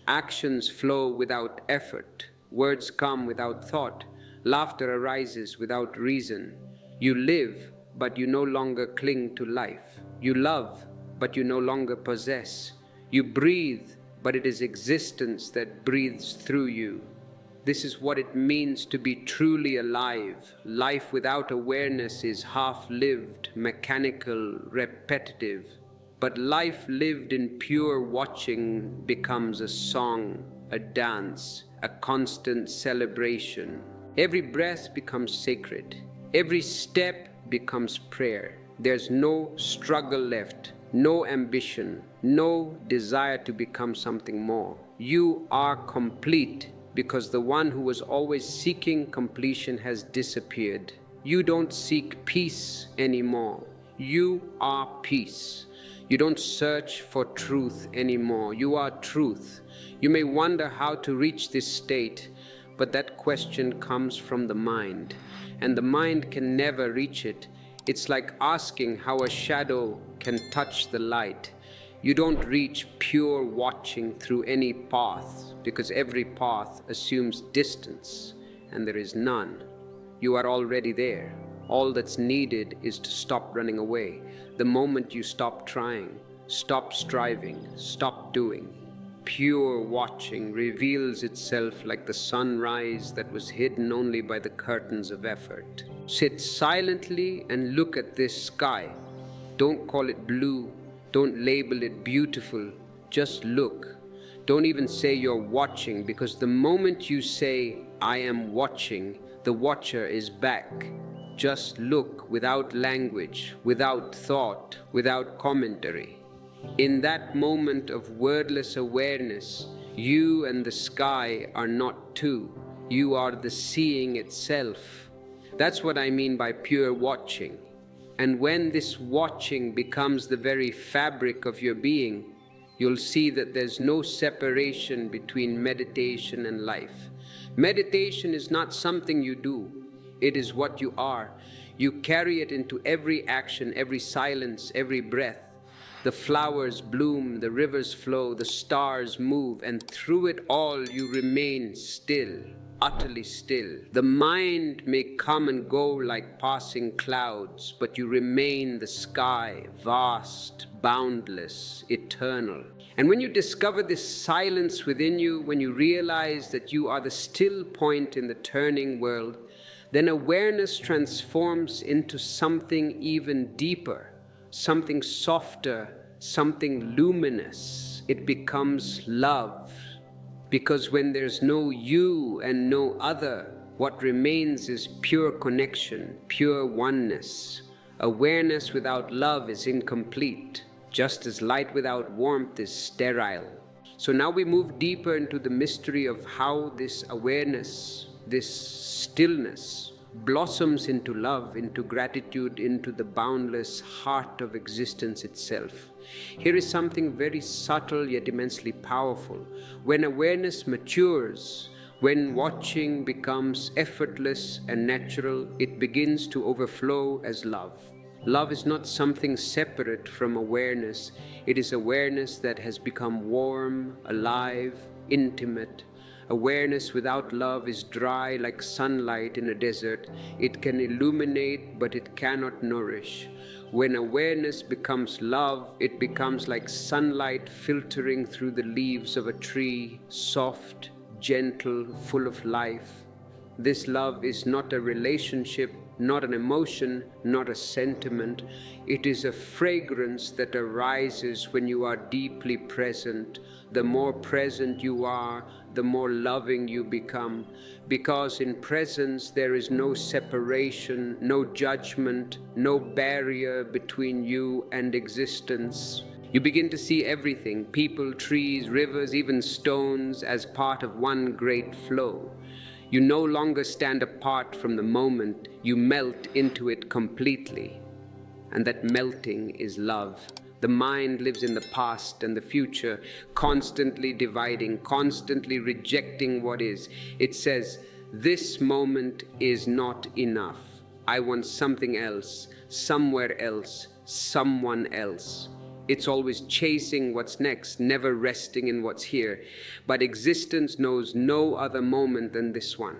Actions flow without effort. Words come without thought. Laughter arises without reason. You live, but you no longer cling to life. You love, but you no longer possess. You breathe, but it is existence that breathes through you. This is what it means to be truly alive. Life without awareness is half-lived, mechanical, repetitive. But life lived in pure watching becomes a song, a dance, a constant celebration. Every breath becomes sacred. Every step becomes prayer. There's no struggle left, no ambition, no desire to become something more. You are complete because the one who was always seeking completion has disappeared. You don't seek peace anymore. You are peace. You don't search for truth anymore. You are truth. You may wonder how to reach this state, but that question comes from the mind, and the mind can never reach it. It's like asking how a shadow can touch the light. You don't reach pure watching through any path, because every path assumes distance, and there is none. You are already there. All that's needed is to stop running away. The moment you stop trying, stop striving, stop doing, pure watching reveals itself like the sunrise that was hidden only by the curtains of effort. Sit silently and look at this sky. Don't call it blue. Don't label it beautiful. Just look. Don't even say you're watching, because the moment you say, "I am watching," the watcher is back. Just look without language, without thought, without commentary. In that moment of wordless awareness, you and the sky are not two. You are the seeing itself. That's what I mean by pure watching. And when this watching becomes the very fabric of your being, you'll see that there's no separation between meditation and life. Meditation is not something you do. It is what you are. You carry it into every action, every silence, every breath. The flowers bloom, the rivers flow, the stars move, and through it all you remain still, utterly still. The mind may come and go like passing clouds, but you remain the sky, vast, boundless, eternal. And when you discover this silence within you, when you realize that you are the still point in the turning world, then awareness transforms into something even deeper, something softer, something luminous. It becomes love. Because when there's no you and no other, what remains is pure connection, pure oneness. Awareness without love is incomplete, just as light without warmth is sterile. So now we move deeper into the mystery of how this awareness, this stillness, blossoms into love, into gratitude, into the boundless heart of existence itself. Here is something very subtle yet immensely powerful. When awareness matures, when watching becomes effortless and natural, it begins to overflow as love. Love is not something separate from awareness. It is awareness that has become warm, alive, intimate. Awareness without love is dry like sunlight in a desert. It can illuminate, but it cannot nourish. When awareness becomes love, it becomes like sunlight filtering through the leaves of a tree, soft, gentle, full of life. This love is not a relationship, not an emotion, not a sentiment. It is a fragrance that arises when you are deeply present. The more present you are, the more loving you become. Because in presence there is no separation, no judgment, no barrier between you and existence. You begin to see everything, people, trees, rivers, even stones, as part of one great flow. You no longer stand apart from the moment, you melt into it completely. And that melting is love. The mind lives in the past and the future, constantly dividing, constantly rejecting what is. It says, this moment is not enough. I want something else, somewhere else, someone else. It's always chasing what's next, never resting in what's here. But existence knows no other moment than this one.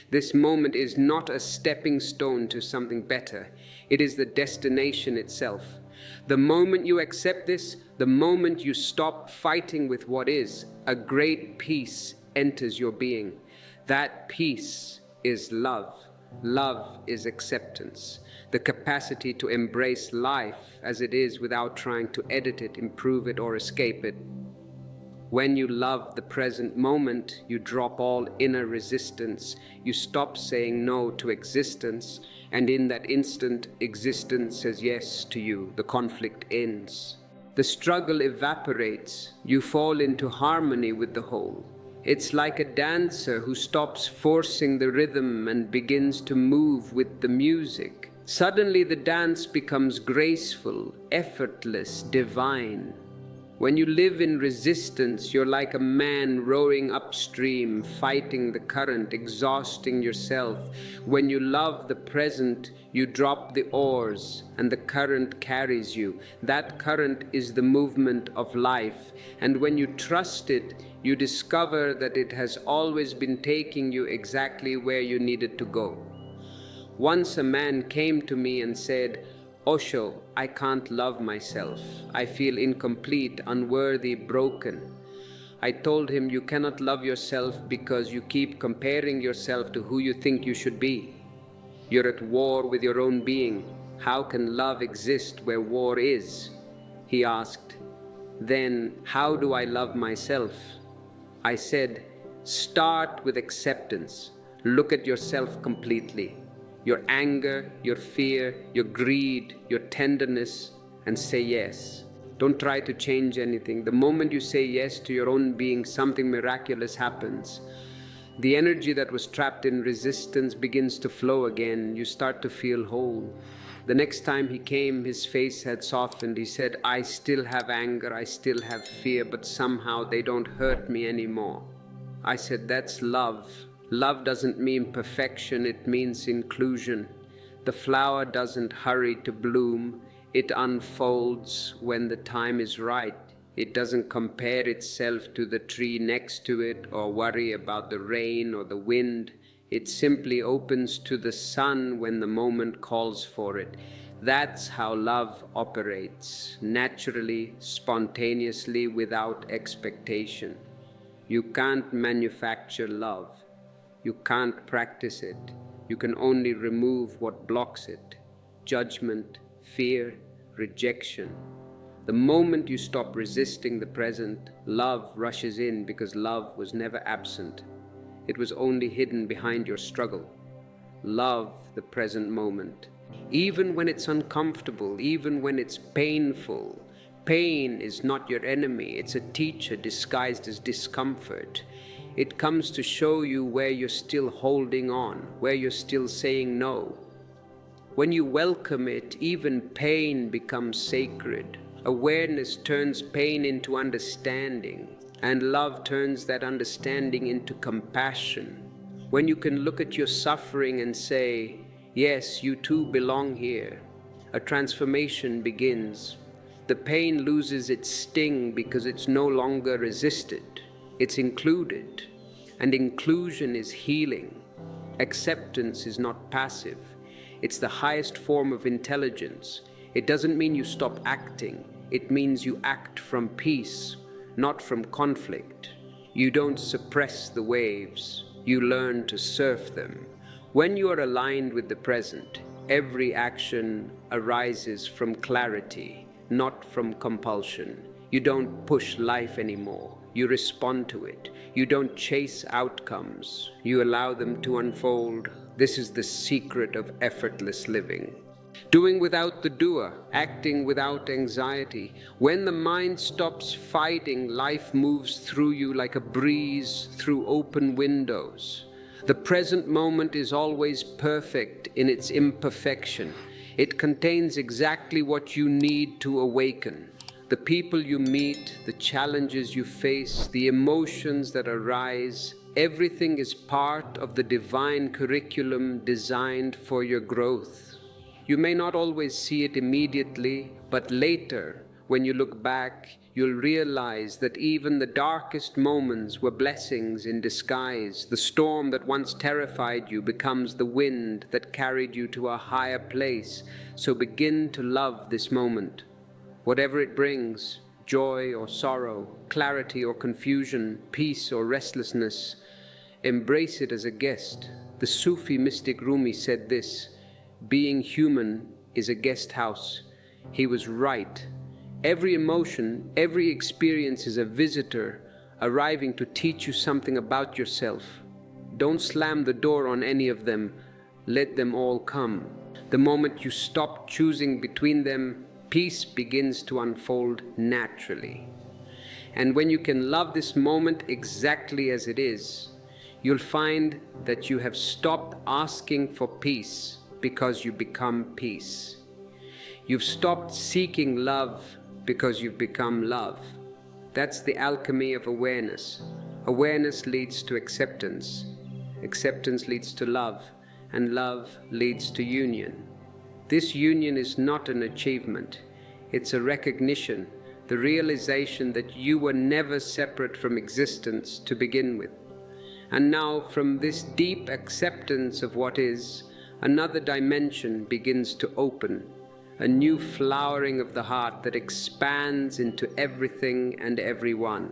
This moment is not a stepping stone to something better. It is the destination itself. The moment you accept this, the moment you stop fighting with what is, a great peace enters your being. That peace is love. Love is acceptance. The capacity to embrace life as it is without trying to edit it, improve it, or escape it. When you love the present moment, you drop all inner resistance. You stop saying no to existence, and in that instant, existence says yes to you. The conflict ends. The struggle evaporates. You fall into harmony with the whole. It's like a dancer who stops forcing the rhythm and begins to move with the music. Suddenly the dance becomes graceful, effortless, divine. When you live in resistance, you're like a man rowing upstream, fighting the current, exhausting yourself. When you love the present, you drop the oars and the current carries you. That current is the movement of life. And when you trust it, you discover that it has always been taking you exactly where you needed to go. Once a man came to me and said, Osho, I can't love myself. I feel incomplete, unworthy, broken. I told him, you cannot love yourself because you keep comparing yourself to who you think you should be. You're at war with your own being. How can love exist where war is? He asked. Then, how do I love myself? I said, start with acceptance. Look at yourself completely. Your anger, your fear, your greed, your tenderness, and say yes. Don't try to change anything. The moment you say yes to your own being, something miraculous happens. The energy that was trapped in resistance begins to flow again. You start to feel whole. The next time he came, his face had softened. He said, I still have anger, I still have fear, but somehow they don't hurt me anymore. I said, that's love. Love doesn't mean perfection, it means inclusion. The flower doesn't hurry to bloom, it unfolds when the time is right. It doesn't compare itself to the tree next to it or worry about the rain or the wind. It simply opens to the sun when the moment calls for it. That's how love operates, naturally, spontaneously, without expectation. You can't manufacture love. You can't practice it. You can only remove what blocks it: judgment, fear, rejection. The moment you stop resisting the present, love rushes in, because love was never absent. It was only hidden behind your struggle. Love the present moment. Even when it's uncomfortable, even when it's painful. Pain is not your enemy, it's a teacher disguised as discomfort. It comes to show you where you're still holding on, where you're still saying no. When you welcome it, even pain becomes sacred. Awareness turns pain into understanding, and love turns that understanding into compassion. When you can look at your suffering and say, yes, you too belong here, a transformation begins. The pain loses its sting because it's no longer resisted. It's included, and inclusion is healing. Acceptance is not passive. It's the highest form of intelligence. It doesn't mean you stop acting. It means you act from peace, not from conflict. You don't suppress the waves. You learn to surf them. When you are aligned with the present, every action arises from clarity, not from compulsion. You don't push life anymore. You respond to it. You don't chase outcomes. You allow them to unfold. This is the secret of effortless living. Doing without the doer, acting without anxiety. When the mind stops fighting, life moves through you like a breeze through open windows. The present moment is always perfect in its imperfection. It contains exactly what you need to awaken. The people you meet, the challenges you face, the emotions that arise, everything is part of the divine curriculum designed for your growth. You may not always see it immediately, but later, when you look back, you'll realize that even the darkest moments were blessings in disguise. The storm that once terrified you becomes the wind that carried you to a higher place. So begin to love this moment. Whatever it brings, joy or sorrow, clarity or confusion, peace or restlessness, embrace it as a guest. The Sufi mystic Rumi said this: being human is a guest house. He was right. Every emotion, every experience is a visitor arriving to teach you something about yourself. Don't slam the door on any of them. Let them all come. The moment you stop choosing between them, peace begins to unfold naturally. And when you can love this moment exactly as it is, you'll find that you have stopped asking for peace because you become peace. You've stopped seeking love because you've become love. That's the alchemy of awareness. Awareness leads to acceptance. Acceptance leads to love, and love leads to union. This union is not an achievement. It's a recognition, the realization that you were never separate from existence to begin with. And now, from this deep acceptance of what is, another dimension begins to open, a new flowering of the heart that expands into everything and everyone.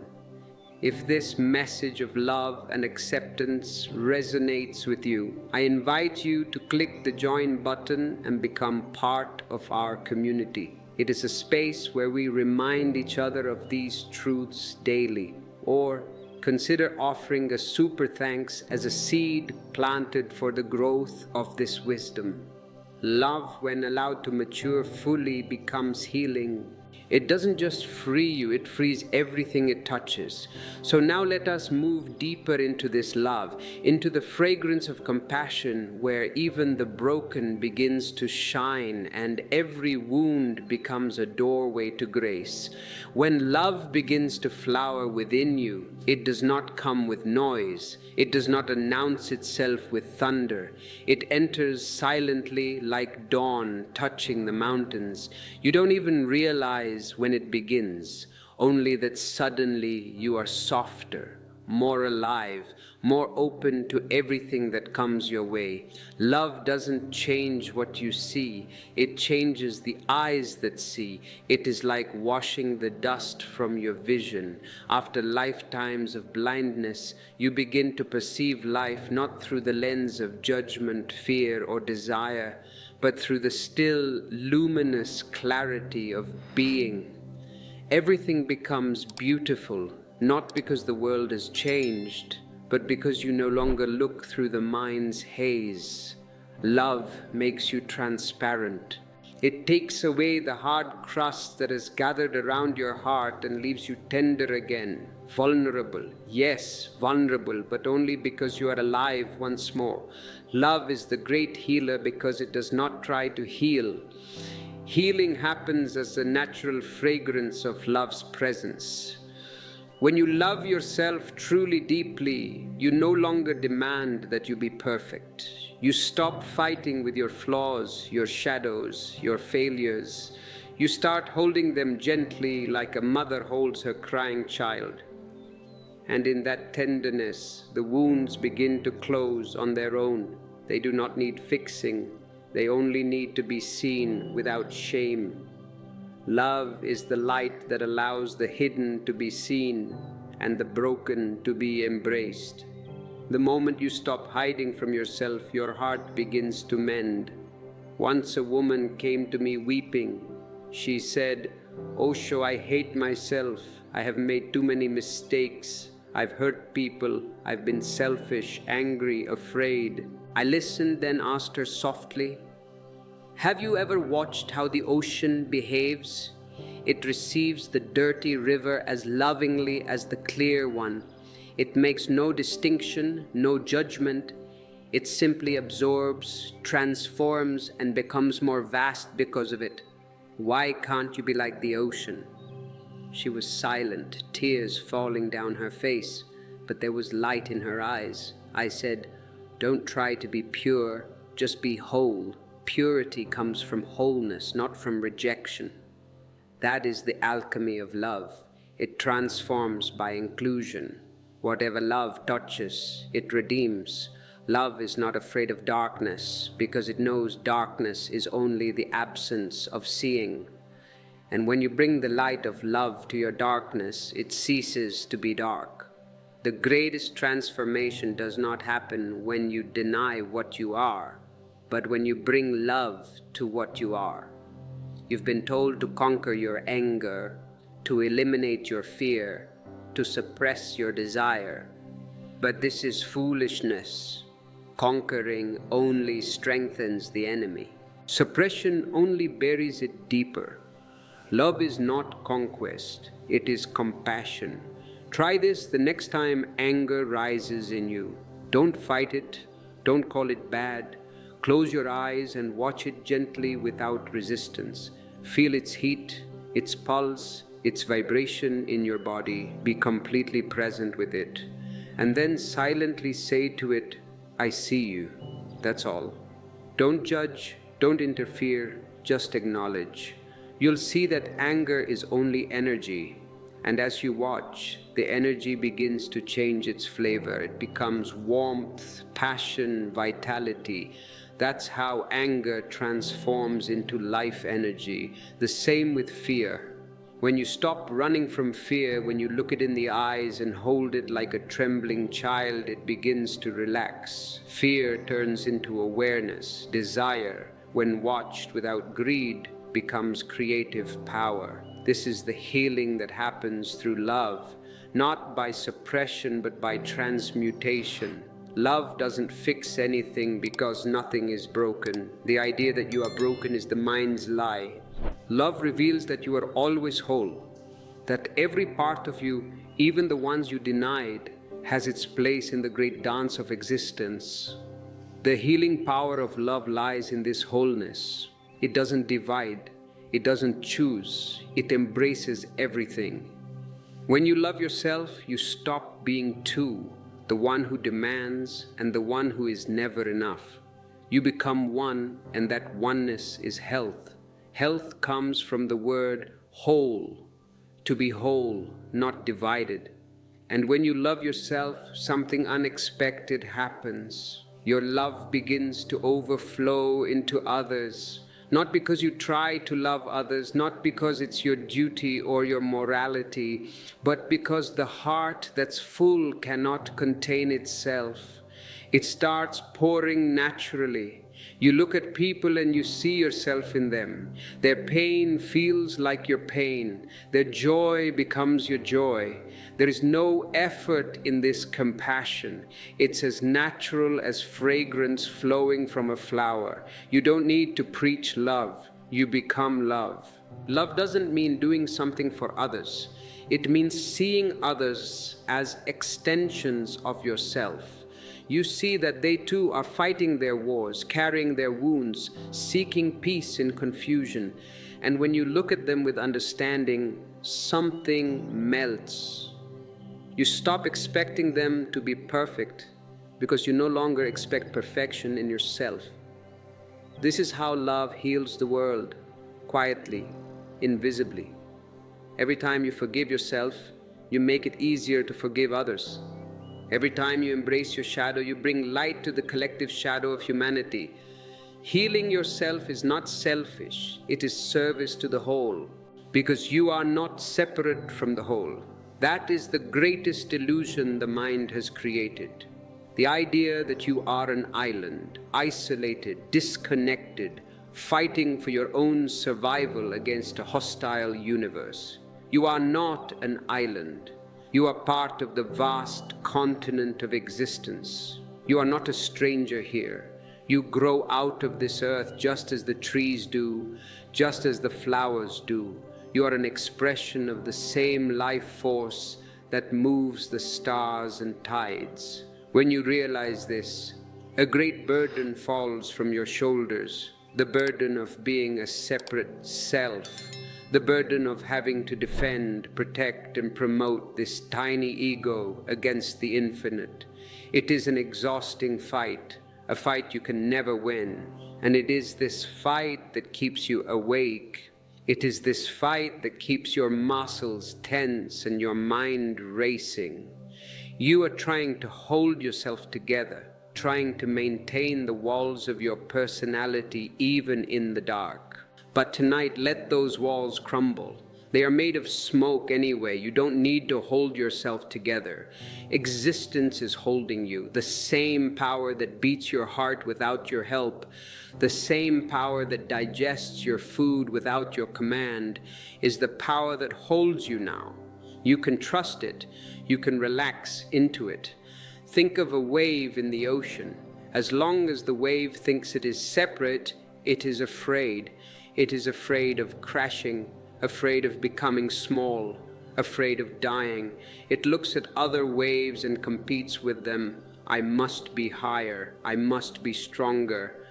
If this message of love and acceptance resonates with you, I invite you to click the join button and become part of our community. It is a space where we remind each other of these truths daily. Or consider offering a super thanks as a seed planted for the growth of this wisdom. Love, when allowed to mature fully, becomes healing. It doesn't just free you, it frees everything it touches. So now let us move deeper into this love, into the fragrance of compassion, where even the broken begins to shine and every wound becomes a doorway to grace. When love begins to flower within you, It does not come with noise. It does not announce itself with thunder. It enters silently like dawn touching the mountains. You don't even realize when it begins, only that suddenly you are softer, more alive, more open to everything that comes your way. Love doesn't change what you see, it changes the eyes that see. It is like washing the dust from your vision. After lifetimes of blindness, you begin to perceive life not through the lens of judgment, fear, or desire, but through the still, luminous clarity of being. Everything becomes beautiful, not because the world has changed, but because you no longer look through the mind's haze. Love makes you transparent. It takes away the hard crust that has gathered around your heart and leaves you tender again, vulnerable. Yes, vulnerable, but only because you are alive once more. Love is the great healer because it does not try to heal. Healing happens as the natural fragrance of love's presence. When you love yourself truly deeply, you no longer demand that you be perfect. You stop fighting with your flaws, your shadows, your failures. You start holding them gently like a mother holds her crying child. And in that tenderness, the wounds begin to close on their own. They do not need fixing. They only need to be seen without shame. Love is the light that allows the hidden to be seen and the broken to be embraced. The moment you stop hiding from yourself, your heart begins to mend. Once a woman came to me weeping. She said, "Osho, I hate myself. I have made too many mistakes. I've hurt people. I've been selfish, angry, afraid." I listened, then asked her softly, "Have you ever watched how the ocean behaves? It receives the dirty river as lovingly as the clear one. It makes no distinction, no judgment. It simply absorbs, transforms, and becomes more vast because of it. Why can't you be like the ocean?" She was silent, tears falling down her face, but there was light in her eyes. I said, "Don't try to be pure, just be whole. Purity comes from wholeness, not from rejection." That is the alchemy of love. It transforms by inclusion. Whatever love touches, it redeems. Love is not afraid of darkness because it knows darkness is only the absence of seeing. And when you bring the light of love to your darkness, it ceases to be dark. The greatest transformation does not happen when you deny what you are, but when you bring love to what you are. You've been told to conquer your anger, to eliminate your fear, to suppress your desire. But this is foolishness. Conquering only strengthens the enemy. Suppression only buries it deeper. Love is not conquest, it is compassion. Try this the next time anger rises in you. Don't fight it, don't call it bad. Close your eyes and watch it gently without resistance. Feel its heat, its pulse, its vibration in your body. Be completely present with it. And then silently say to it, "I see you." That's all. Don't judge, don't interfere, just acknowledge. You'll see that anger is only energy. And as you watch, the energy begins to change its flavor. It becomes warmth, passion, vitality. That's how anger transforms into life energy. The same with fear. When you stop running from fear, when you look it in the eyes and hold it like a trembling child, it begins to relax. Fear turns into awareness. Desire, when watched without greed, becomes creative power. This is the healing that happens through love, not by suppression but by transmutation. Love doesn't fix anything because nothing is broken. The idea that you are broken is the mind's lie. Love reveals that you are always whole, that every part of you, even the ones you denied, has its place in the great dance of existence. The healing power of love lies in this wholeness. It doesn't divide, it doesn't choose, it embraces everything. When you love yourself, you stop being two, the one who demands and the one who is never enough. You become one, and that oneness is health. Health comes from the word whole, to be whole, not divided. And when you love yourself, something unexpected happens. Your love begins to overflow into others, not because you try to love others, not because it's your duty or your morality, but because the heart that's full cannot contain itself. It starts pouring naturally. You look at people and you see yourself in them. Their pain feels like your pain. Their joy becomes your joy. There is no effort in this compassion. It's as natural as fragrance flowing from a flower. You don't need to preach love. You become love. Love doesn't mean doing something for others. It means seeing others as extensions of yourself. You see that they too are fighting their wars, carrying their wounds, seeking peace in confusion. And when you look at them with understanding, something melts. You stop expecting them to be perfect because you no longer expect perfection in yourself. This is how love heals the world, quietly, invisibly. Every time you forgive yourself, you make it easier to forgive others. Every time you embrace your shadow, you bring light to the collective shadow of humanity. Healing yourself is not selfish, it is service to the whole, because you are not separate from the whole. That is the greatest illusion the mind has created. The idea that you are an island, isolated, disconnected, fighting for your own survival against a hostile universe. You are not an island. You are part of the vast continent of existence. You are not a stranger here. You grow out of this earth just as the trees do, just as the flowers do. You are an expression of the same life force that moves the stars and tides. When you realize this, a great burden falls from your shoulders, the burden of being a separate self. The burden of having to defend, protect, and promote this tiny ego against the infinite. It is an exhausting fight, a fight you can never win. And it is this fight that keeps you awake. It is this fight that keeps your muscles tense and your mind racing. You are trying to hold yourself together, trying to maintain the walls of your personality even in the dark. But tonight, let those walls crumble. They are made of smoke anyway. You don't need to hold yourself together. Existence is holding you. The same power that beats your heart without your help, the same power that digests your food without your command, is the power that holds you now. You can trust it. You can relax into it. Think of a wave in the ocean. As long as the wave thinks it is separate, it is afraid. It is afraid of crashing, afraid of becoming small, afraid of dying. It looks at other waves and competes with them. I must be higher, I must be stronger.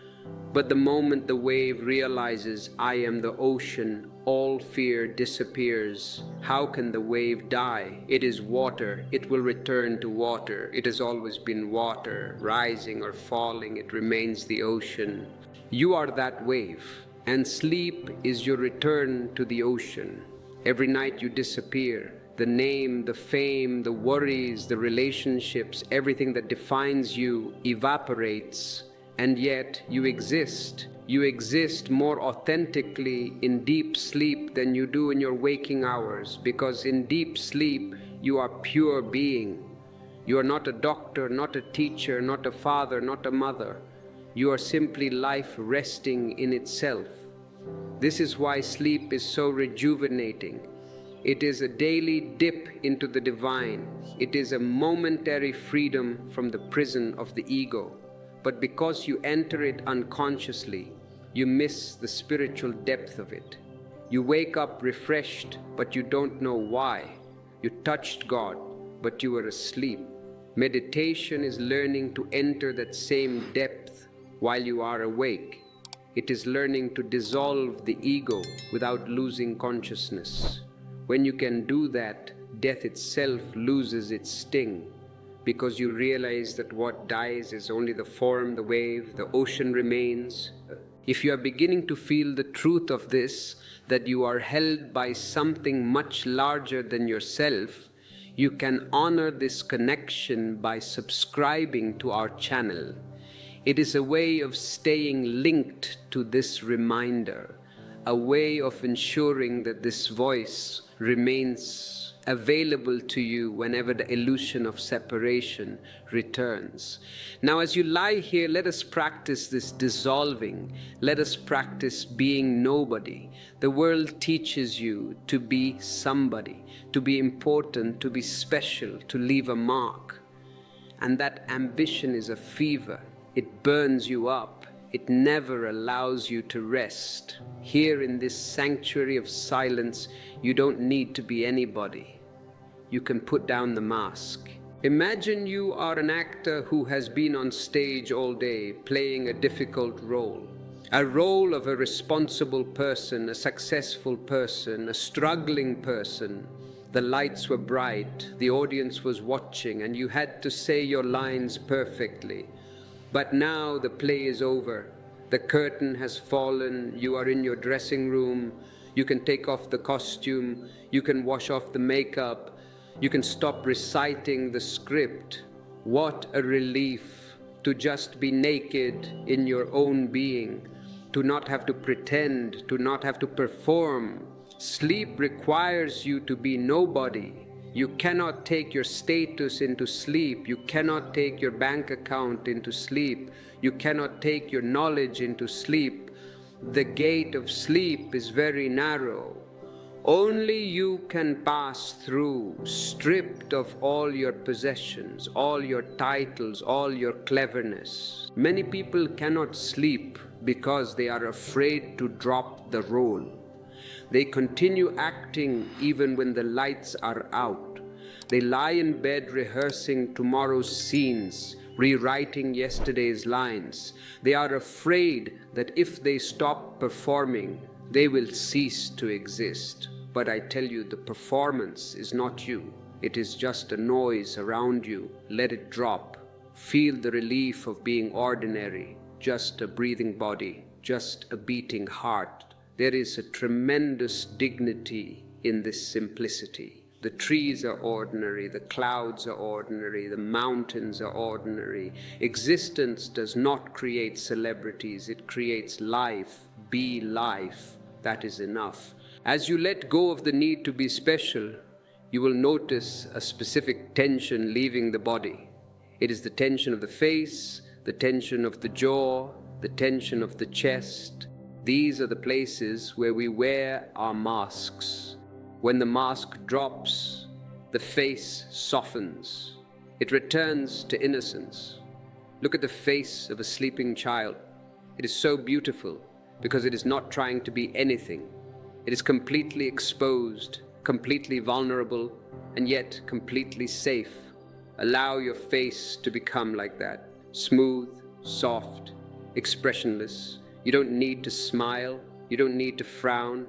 But the moment the wave realizes I am the ocean, all fear disappears. How can the wave die? It is water. It will return to water. It has always been water. Rising or falling, it remains the ocean. You are that wave. And sleep is your return to the ocean. Every night you disappear. The name, the fame, the worries, the relationships, everything that defines you evaporates, and yet you exist. You exist more authentically in deep sleep than you do in your waking hours, because in deep sleep you are pure being. You are not a doctor, not a teacher, not a father, not a mother. You are simply life resting in itself. This is why sleep is so rejuvenating. It is a daily dip into the divine. It is a momentary freedom from the prison of the ego. But because you enter it unconsciously, you miss the spiritual depth of it. You wake up refreshed, but you don't know why. You touched God, but you were asleep. Meditation is learning to enter that same depth while you are awake. It is learning to dissolve the ego without losing consciousness. When you can do that, death itself loses its sting, because you realize that what dies is only the form, the wave, the ocean remains. If you are beginning to feel the truth of this, that you are held by something much larger than yourself, you can honor this connection by subscribing to our channel. It is a way of staying linked to this reminder, a way of ensuring that this voice remains available to you whenever the illusion of separation returns. Now, as you lie here, let us practice this dissolving. Let us practice being nobody. The world teaches you to be somebody, to be important, to be special, to leave a mark. And that ambition is a fever. It burns you up. It never allows you to rest. Here in this sanctuary of silence, you don't need to be anybody. You can put down the mask. Imagine you are an actor who has been on stage all day playing a difficult role. A role of a responsible person, a successful person, a struggling person. The lights were bright, the audience was watching, and you had to say your lines perfectly. But now the play is over. The curtain has fallen. You are in your dressing room. You can take off the costume. You can wash off the makeup. You can stop reciting the script. What a relief to just be naked in your own being, to not have to pretend, to not have to perform. Sleep requires you to be nobody. You cannot take your status into sleep. You cannot take your bank account into sleep. You cannot take your knowledge into sleep. The gate of sleep is very narrow. Only you can pass through, stripped of all your possessions, all your titles, all your cleverness. Many people cannot sleep because they are afraid to drop the role. They continue acting even when the lights are out. They lie in bed rehearsing tomorrow's scenes, rewriting yesterday's lines. They are afraid that if they stop performing, they will cease to exist. But I tell you, the performance is not you. It is just a noise around you. Let it drop. Feel the relief of being ordinary, just a breathing body, just a beating heart. There is a tremendous dignity in this simplicity. The trees are ordinary, the clouds are ordinary, the mountains are ordinary. Existence does not create celebrities, it creates life. Be life. That is enough. As you let go of the need to be special, you will notice a specific tension leaving the body. It is the tension of the face, the tension of the jaw, the tension of the chest. These are the places where we wear our masks. When the mask drops, the face softens. It returns to innocence. Look at the face of a sleeping child. It is so beautiful because it is not trying to be anything. It is completely exposed, completely vulnerable, and yet completely safe. Allow your face to become like that. Smooth, soft, expressionless. You don't need to smile. You don't need to frown.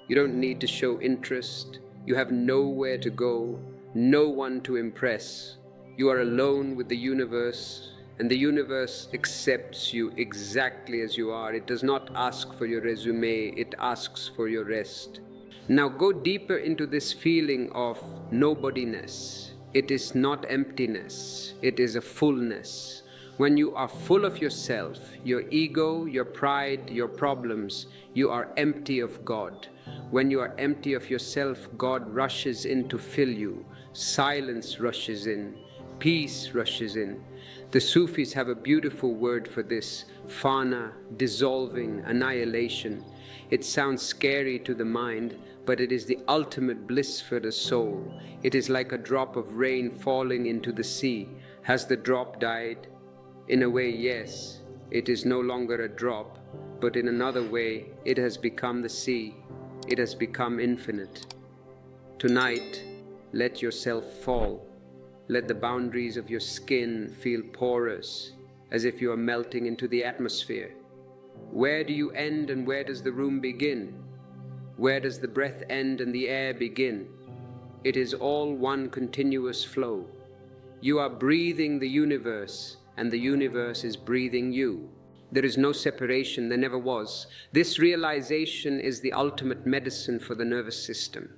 You don't need to show interest. You have nowhere to go, no one to impress. You are alone with the universe, and the universe accepts you exactly as you are. It does not ask for your resume, it asks for your rest. Now go deeper into this feeling of nobodiness. It is not emptiness, it is a fullness. When you are full of yourself, your ego, your pride, your problems, you are empty of God. When you are empty of yourself, God rushes in to fill you. Silence rushes in. Peace rushes in. The Sufis have a beautiful word for this: fana, dissolving, annihilation. It sounds scary to the mind, but it is the ultimate bliss for the soul. It is like a drop of rain falling into the sea. Has the drop died? In a way, yes. It is no longer a drop, but in another way, it has become the sea. It has become infinite. Tonight, let yourself fall. Let the boundaries of your skin feel porous, as if you are melting into the atmosphere. Where do you end and where does the room begin? Where does the breath end and the air begin? It is all one continuous flow. You are breathing the universe, and the universe is breathing you. There is no separation, there never was. This realization is the ultimate medicine for the nervous system.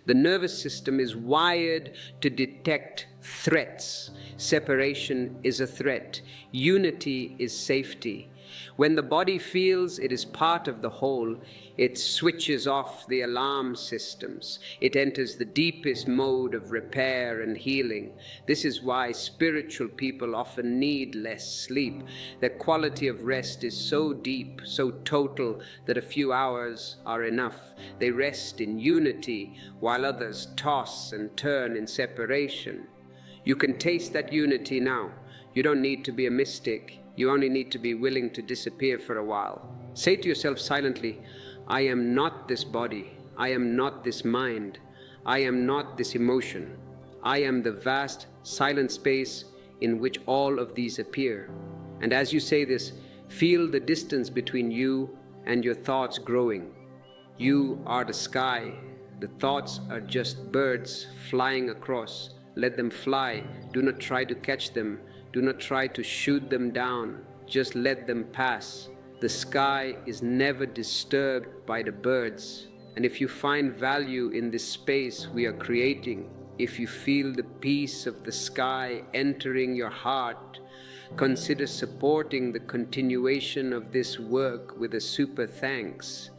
The nervous system is wired to detect threats. Separation is a threat. Unity is safety. When the body feels it is part of the whole, it switches off the alarm systems. It enters the deepest mode of repair and healing. This is why spiritual people often need less sleep. Their quality of rest is so deep, so total, that a few hours are enough. They rest in unity, while others toss and turn in separation. You can taste that unity now. You don't need to be a mystic. You only need to be willing to disappear for a while. Say to yourself silently, I am not this body. I am not this mind. I am not this emotion. I am the vast, silent space in which all of these appear. And as you say this, feel the distance between you and your thoughts growing. You are the sky. The thoughts are just birds flying across. Let them fly. Do not try to catch them. Do not try to shoot them down. Just let them pass. The sky is never disturbed by the birds. And if you find value in this space we are creating, if you feel the peace of the sky entering your heart, consider supporting the continuation of this work with a super thanks.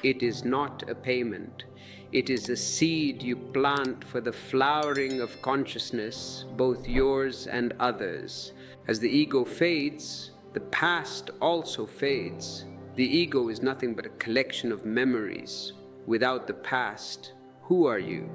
It is not a payment. It is a seed you plant for the flowering of consciousness, both yours and others. As the ego fades, the past also fades. The ego is nothing but a collection of memories. Without the past, who are you?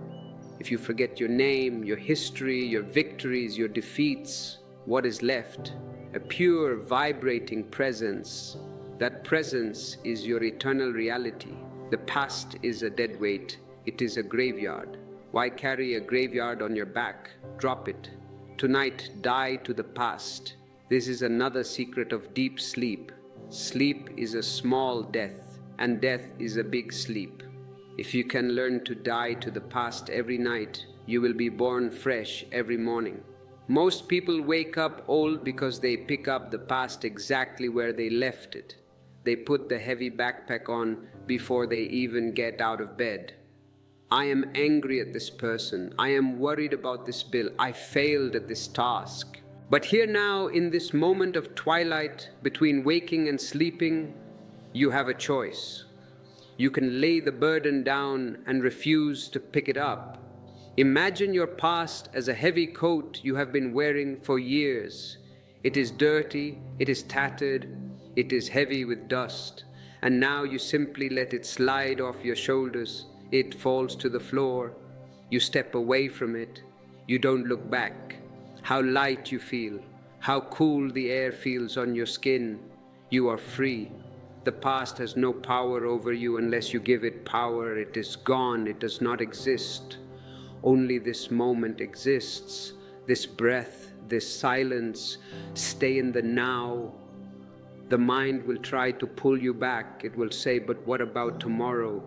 If you forget your name, your history, your victories, your defeats, what is left? A pure, vibrating presence. That presence is your eternal reality. The past is a dead weight. It is a graveyard. Why carry a graveyard on your back? Drop it. Tonight, die to the past. This is another secret of deep sleep. Sleep is a small death, and death is a big sleep. If you can learn to die to the past every night, you will be born fresh every morning. Most people wake up old because they pick up the past exactly where they left it. They put the heavy backpack on before they even get out of bed. I am angry at this person. I am worried about this bill. I failed at this task. But here now, in this moment of twilight between waking and sleeping, you have a choice. You can lay the burden down and refuse to pick it up. Imagine your past as a heavy coat you have been wearing for years. It is dirty, it is tattered, it is heavy with dust, and now you simply let it slide off your shoulders. It falls to the floor. You step away from it. You don't look back. How light you feel. How cool the air feels on your skin. You are free. The past has no power over you unless you give it power. It is gone. It does not exist. Only this moment exists. This breath, this silence. Stay in the now. The mind will try to pull you back. It will say, but what about tomorrow?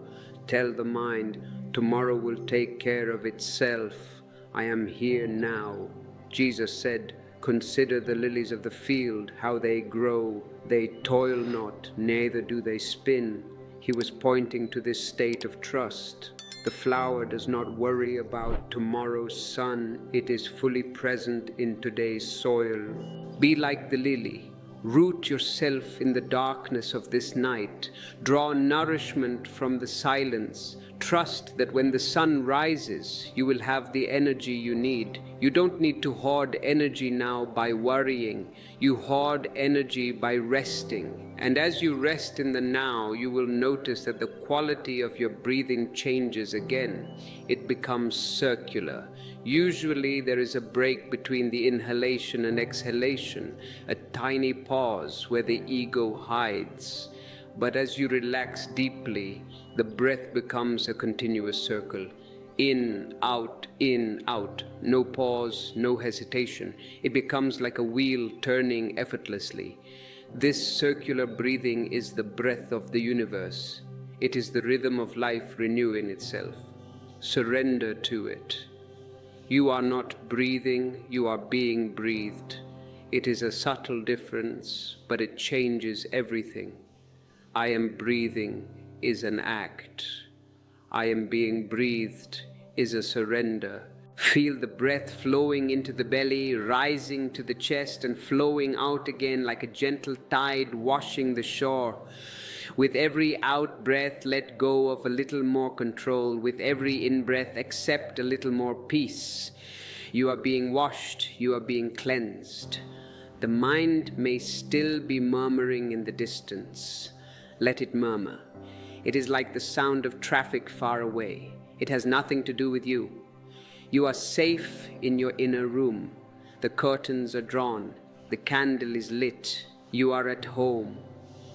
Tell the mind, tomorrow will take care of itself. I am here now. Jesus said, consider the lilies of the field, how they grow. They toil not, neither do they spin. He was pointing to this state of trust. The flower does not worry about tomorrow's sun. It is fully present in today's soil. Be like the lily. Root yourself in the darkness of this night. Draw nourishment from the silence. Trust that when the sun rises, you will have the energy you need. You don't need to hoard energy now by worrying. You hoard energy by resting. And as you rest in the now, you will notice that the quality of your breathing changes again. It becomes circular. Usually there is a break between the inhalation and exhalation, a tiny pause where the ego hides. But as you relax deeply, the breath becomes a continuous circle. In, out, no pause, no hesitation. It becomes like a wheel turning effortlessly. This circular breathing is the breath of the universe. It is the rhythm of life renewing itself. Surrender to it. You are not breathing, you are being breathed. It is a subtle difference, but it changes everything. I am breathing is an act. I am being breathed is a surrender. Feel the breath flowing into the belly, rising to the chest and flowing out again like a gentle tide washing the shore. With every out-breath, let go of a little more control. With every in-breath, accept a little more peace. You are being washed, you are being cleansed. The mind may still be murmuring in the distance. Let it murmur. It is like the sound of traffic far away. It has nothing to do with you. You are safe in your inner room. The curtains are drawn. The candle is lit. You are at home.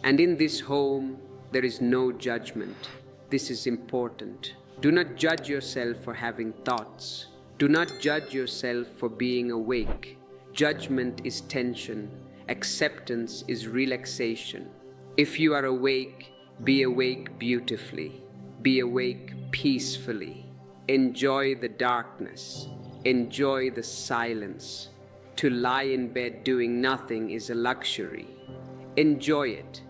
And in this home, there is no judgment. This is important. Do not judge yourself for having thoughts. Do not judge yourself for being awake. Judgment is tension. Acceptance is relaxation. If you are awake, be awake beautifully. Be awake peacefully. Enjoy the darkness. Enjoy the silence. To lie in bed doing nothing is a luxury. Enjoy it.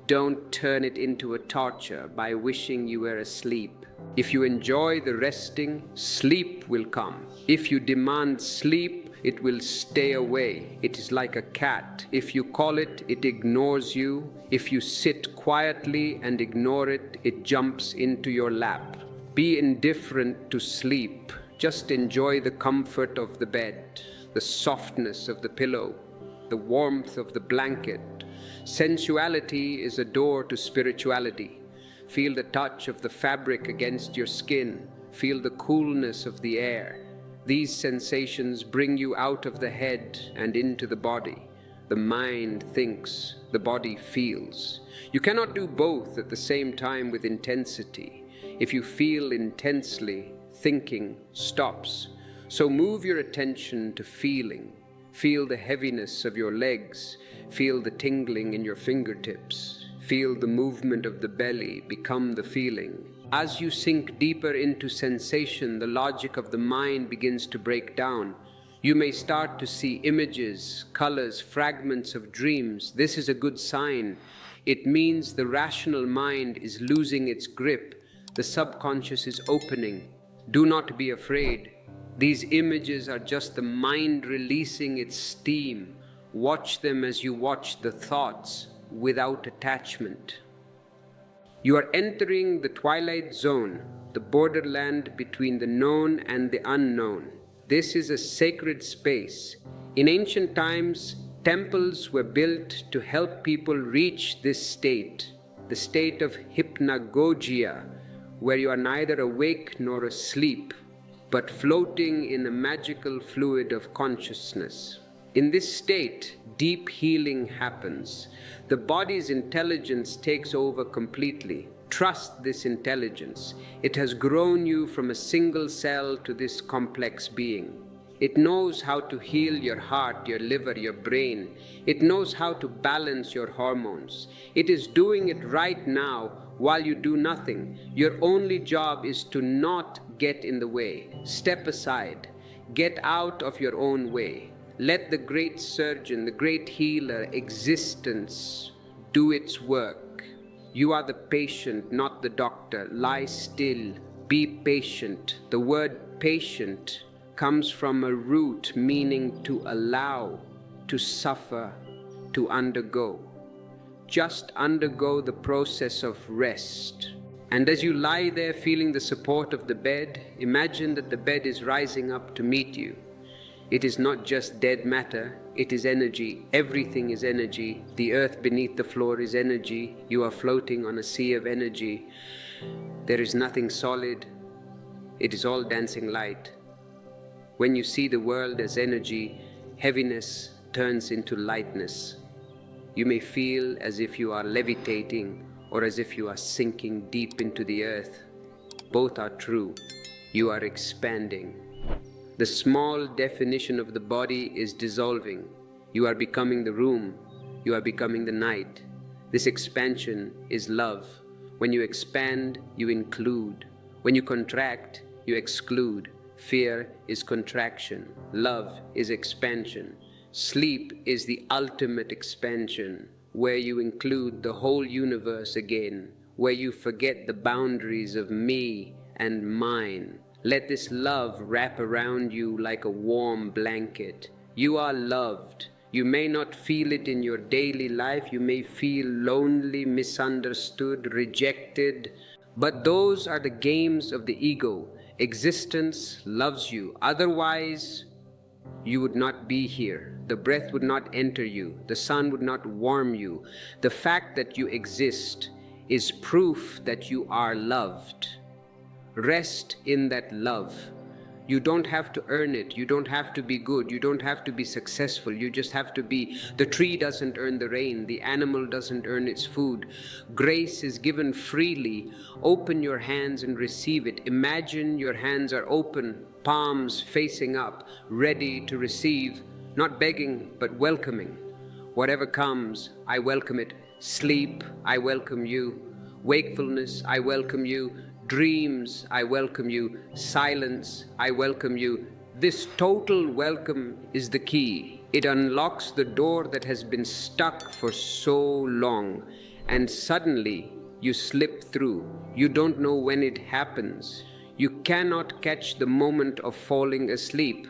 Don't turn it into a torture by wishing you were asleep. If you enjoy the resting, sleep will come. If you demand sleep, it will stay away. It is like a cat. If you call it, it ignores you. If you sit quietly and ignore it, it jumps into your lap. Be indifferent to sleep. Just enjoy the comfort of the bed, the softness of the pillow, the warmth of the blanket. Sensuality is a door to spirituality. Feel the touch of the fabric against your skin. Feel the coolness of the air. These sensations bring you out of the head and into the body. The mind thinks, the body feels. You cannot do both at the same time with intensity. If you feel intensely, thinking stops. So move your attention to feeling. Feel the heaviness of your legs. Feel the tingling in your fingertips. Feel the movement of the belly become the feeling. As you sink deeper into sensation, the logic of the mind begins to break down. You may start to see images, colors, fragments of dreams. This is a good sign. It means the rational mind is losing its grip. The subconscious is opening. Do not be afraid. These images are just the mind releasing its steam. Watch them as you watch the thoughts without attachment. You are entering the twilight zone, the borderland between the known and the unknown. This is a sacred space. In ancient times, temples were built to help people reach this state, the state of hypnagogia, where you are neither awake nor asleep, but floating in a magical fluid of consciousness. In this state, deep healing happens. The body's intelligence takes over completely. Trust this intelligence. It has grown you from a single cell to this complex being. It knows how to heal your heart, your liver, your brain. It knows how to balance your hormones. It is doing it right now while you do nothing. Your only job is to not get in the way. Step aside. Get out of your own way. Let the great surgeon, the great healer, existence do its work. You are the patient, not the doctor. Lie still. Be patient. The word patient comes from a root meaning to allow, to suffer, to undergo. Just undergo the process of rest. And as you lie there feeling the support of the bed, imagine that the bed is rising up to meet you. It is not just dead matter, it is energy. Everything is energy. The earth beneath the floor is energy. You are floating on a sea of energy. There is nothing solid. It is all dancing light. When you see the world as energy, heaviness turns into lightness. You may feel as if you are levitating or as if you are sinking deep into the earth. Both are true. You are expanding. The small definition of the body is dissolving. You are becoming the room. You are becoming the night. This expansion is love. When you expand, you include. When you contract, you exclude. Fear is contraction. Love is expansion. Sleep is the ultimate expansion, where you include the whole universe again, where you forget the boundaries of me and mine. Let this love wrap around you like a warm blanket. You are loved. You may not feel it in your daily life. You may feel lonely, misunderstood, rejected. But those are the games of the ego. Existence loves you. Otherwise, you would not be here. The breath would not enter you. The sun would not warm you. The fact that you exist is proof that you are loved. Rest in that love. You don't have to earn it. You don't have to be good. You don't have to be successful. You just have to be. The tree doesn't earn the rain. The animal doesn't earn its food. Grace is given freely. Open your hands and receive it. Imagine your hands are open, palms facing up, ready to receive, not begging, but welcoming. Whatever comes, I welcome it. Sleep, I welcome you. Wakefulness, I welcome you. Dreams, I welcome you. Silence, I welcome you. This total welcome is the key. It unlocks the door that has been stuck for so long, and suddenly you slip through. You don't know when it happens. You cannot catch the moment of falling asleep.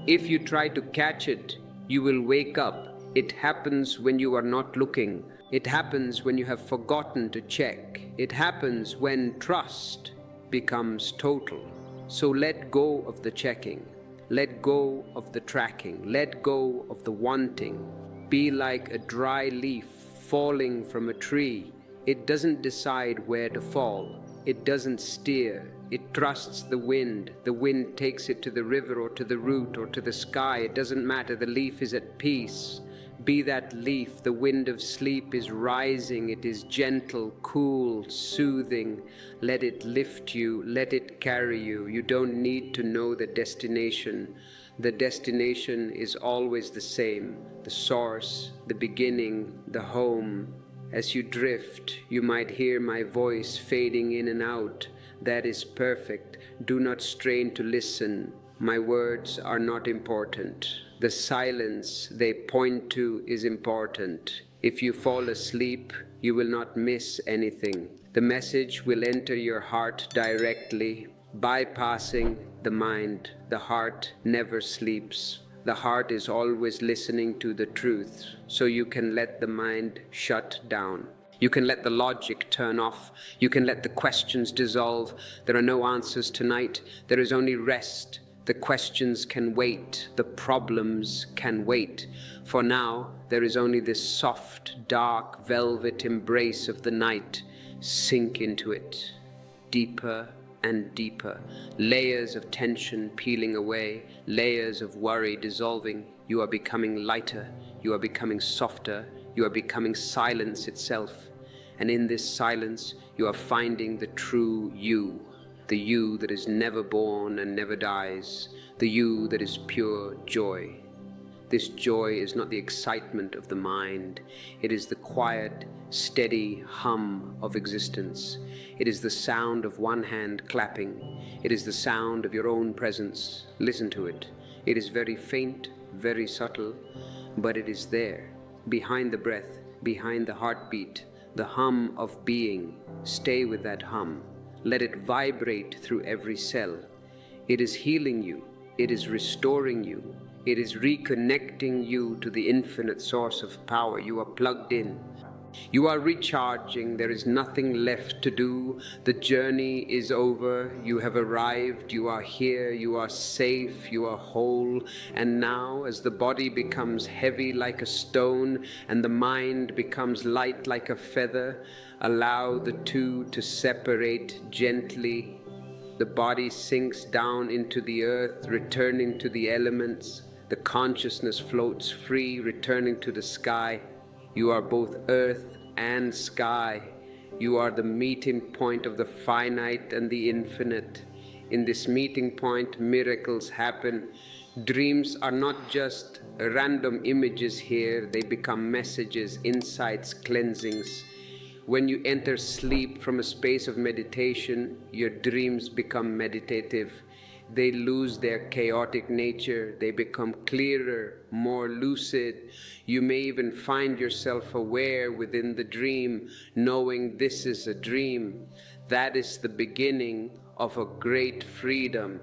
If you try to catch it, you will wake up. It happens when you are not looking. It happens when you have forgotten to check. It happens when trust becomes total. So let go of the checking. Let go of the tracking. Let go of the wanting. Be like a dry leaf falling from a tree. It doesn't decide where to fall. It doesn't steer. It trusts the wind. The wind takes it to the river or to the root or to the sky. It doesn't matter. The leaf is at peace. Be that leaf. The wind of sleep is rising. It is gentle, cool, soothing. Let it lift you. Let it carry you. You don't need to know the destination. The destination is always the same. The source, the beginning, the home. As you drift, you might hear my voice fading in and out. That is perfect. Do not strain to listen. My words are not important. The silence they point to is important. If you fall asleep, you will not miss anything. The message will enter your heart directly, bypassing the mind. The heart never sleeps. The heart is always listening to the truth, so you can let the mind shut down. You can let the logic turn off. You can let the questions dissolve. There are no answers tonight. There is only rest. The questions can wait. The problems can wait. For now, there is only this soft, dark, velvet embrace of the night. Sink into it. Deeper and deeper. Layers of tension peeling away. Layers of worry dissolving. You are becoming lighter. You are becoming softer. You are becoming silence itself. And in this silence, you are finding the true you. The you that is never born and never dies. The you that is pure joy. This joy is not the excitement of the mind. It is the quiet, steady hum of existence. It is the sound of one hand clapping. It is the sound of your own presence. Listen to it. It is very faint, very subtle, but it is there, behind the breath, behind the heartbeat, the hum of being. Stay with that hum. Let it vibrate through every cell. It is healing you. It is restoring you. It is reconnecting you to the infinite source of power. You are plugged in. You are recharging. There is nothing left to do. The journey is over. You have arrived. You are here. You are safe. You are whole. And now, as the body becomes heavy like a stone and the mind becomes light like a feather, allow the two to separate gently. The body sinks down into the earth, returning to the elements. The consciousness floats free, returning to the sky. You are both earth and sky. You are the meeting point of the finite and the infinite. In this meeting point, miracles happen. Dreams are not just random images here. They become messages, insights, cleansings. When you enter sleep from a space of meditation, your dreams become meditative. They lose their chaotic nature. They become clearer, more lucid. You may even find yourself aware within the dream, knowing this is a dream. That is the beginning of a great freedom.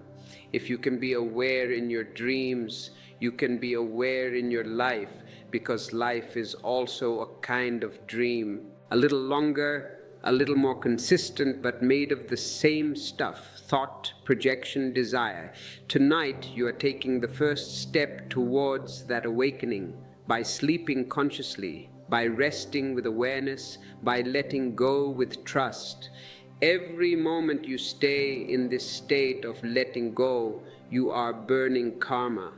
If you can be aware in your dreams, you can be aware in your life, because life is also a kind of dream. A little longer, a little more consistent, but made of the same stuff: thought, projection, desire. Tonight you are taking the first step towards that awakening by sleeping consciously, by resting with awareness, by letting go with trust. Every moment you stay in this state of letting go, you are burning karma.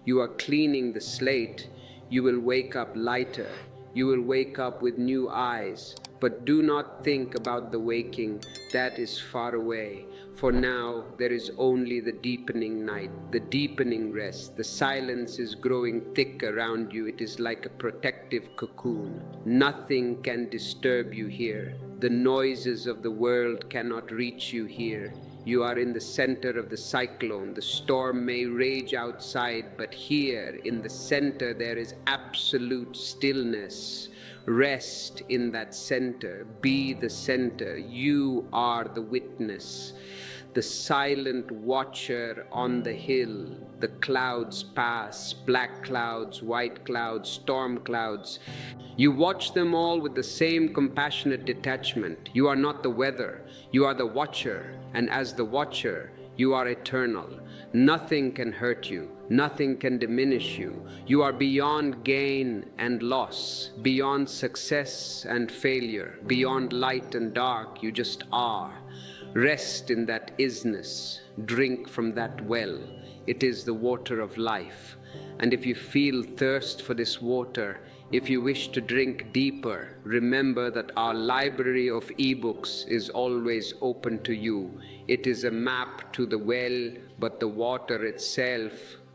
You are cleaning the slate. You will wake up lighter. You will wake up with new eyes. But do not think about the waking. That is far away. For now, there is only the deepening night, the deepening rest. The silence is growing thick around you. It is like a protective cocoon. Nothing can disturb you here. The noises of the world cannot reach you here. You are in the center of the cyclone. The storm may rage outside, but here in the center there is absolute stillness. Rest in that center. Be the center. You are the witness, the silent watcher on the hill. The clouds pass, black clouds, white clouds, storm clouds. You watch them all with the same compassionate detachment. You are not the weather. You are the watcher, and as the watcher, you are eternal. Nothing can hurt you. Nothing can diminish you. You are beyond gain and loss, beyond success and failure, beyond light and dark. You just are. Rest in that isness. Drink from that well. It is the water of life. And if you feel thirst for this water, if you wish to drink deeper, remember that our library of ebooks is always open to you. It is a map to the well, but the water itself,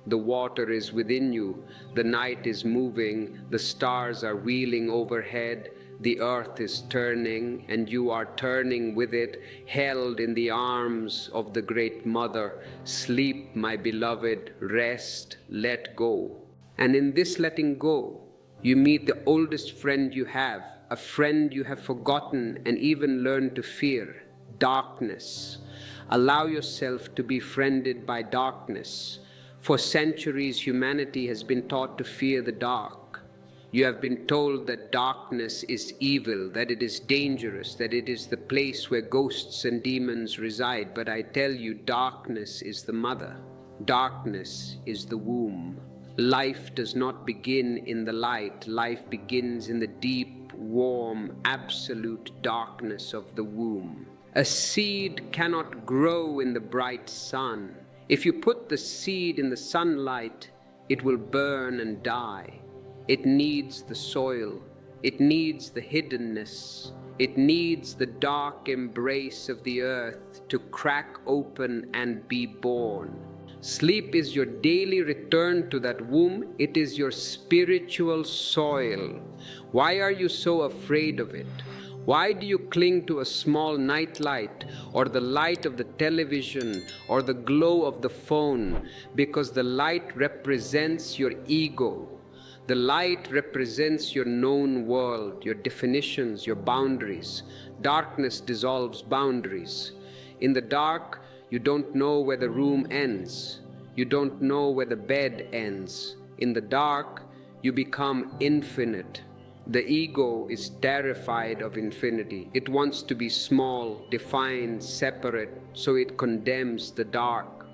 the water is within you. The night is moving, the stars are wheeling overhead, the earth is turning, and you are turning with it, held in the arms of the Great Mother. Sleep, my beloved, rest, let go. And in this letting go, you meet the oldest friend you have, a friend you have forgotten and even learned to fear: darkness. Allow yourself to be friended by darkness. For centuries, humanity has been taught to fear the dark. You have been told that darkness is evil, that it is dangerous, that it is the place where ghosts and demons reside. But I tell you, darkness is the mother. Darkness is the womb. Life does not begin in the light. Life begins in the deep, warm, absolute darkness of the womb. A seed cannot grow in the bright sun. If you put the seed in the sunlight, it will burn and die. It needs the soil. It needs the hiddenness. It needs the dark embrace of the earth to crack open and be born. Sleep is your daily return to that womb. It is your spiritual soil. Why are you so afraid of it? Why do you cling to a small nightlight or the light of the television or the glow of the phone? Because the light represents your ego. The light represents your known world, your definitions, your boundaries. Darkness dissolves boundaries. In the dark, you don't know where the room ends. You don't know where the bed ends. In the dark, you become infinite. The ego is terrified of infinity. It wants to be small, defined, separate, so it condemns the dark.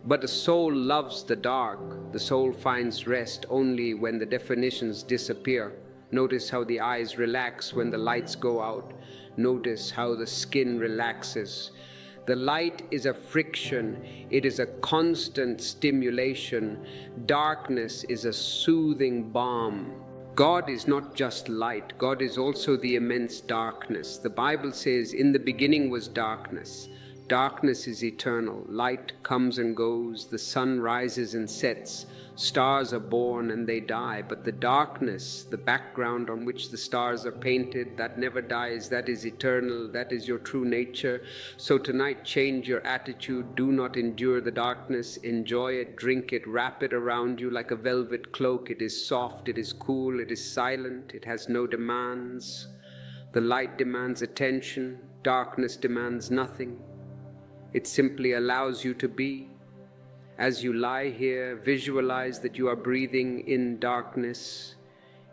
But the soul loves the dark. The soul finds rest only when the definitions disappear. Notice how the eyes relax when the lights go out. Notice how the skin relaxes. The light is a friction. It is a constant stimulation. Darkness is a soothing balm. God is not just light. God is also the immense darkness. The Bible says, "In the beginning was darkness." Darkness is eternal. Light comes and goes. The sun rises and sets. Stars are born and they die. But the darkness, the background on which the stars are painted, that never dies. That is eternal. That is your true nature. So tonight, change your attitude. Do not endure the darkness. Enjoy it, drink it, wrap it around you like a velvet cloak. It is soft, it is cool, it is silent. It has no demands. The light demands attention. Darkness demands nothing. It simply allows you to be. As you lie here, visualize that you are breathing in darkness.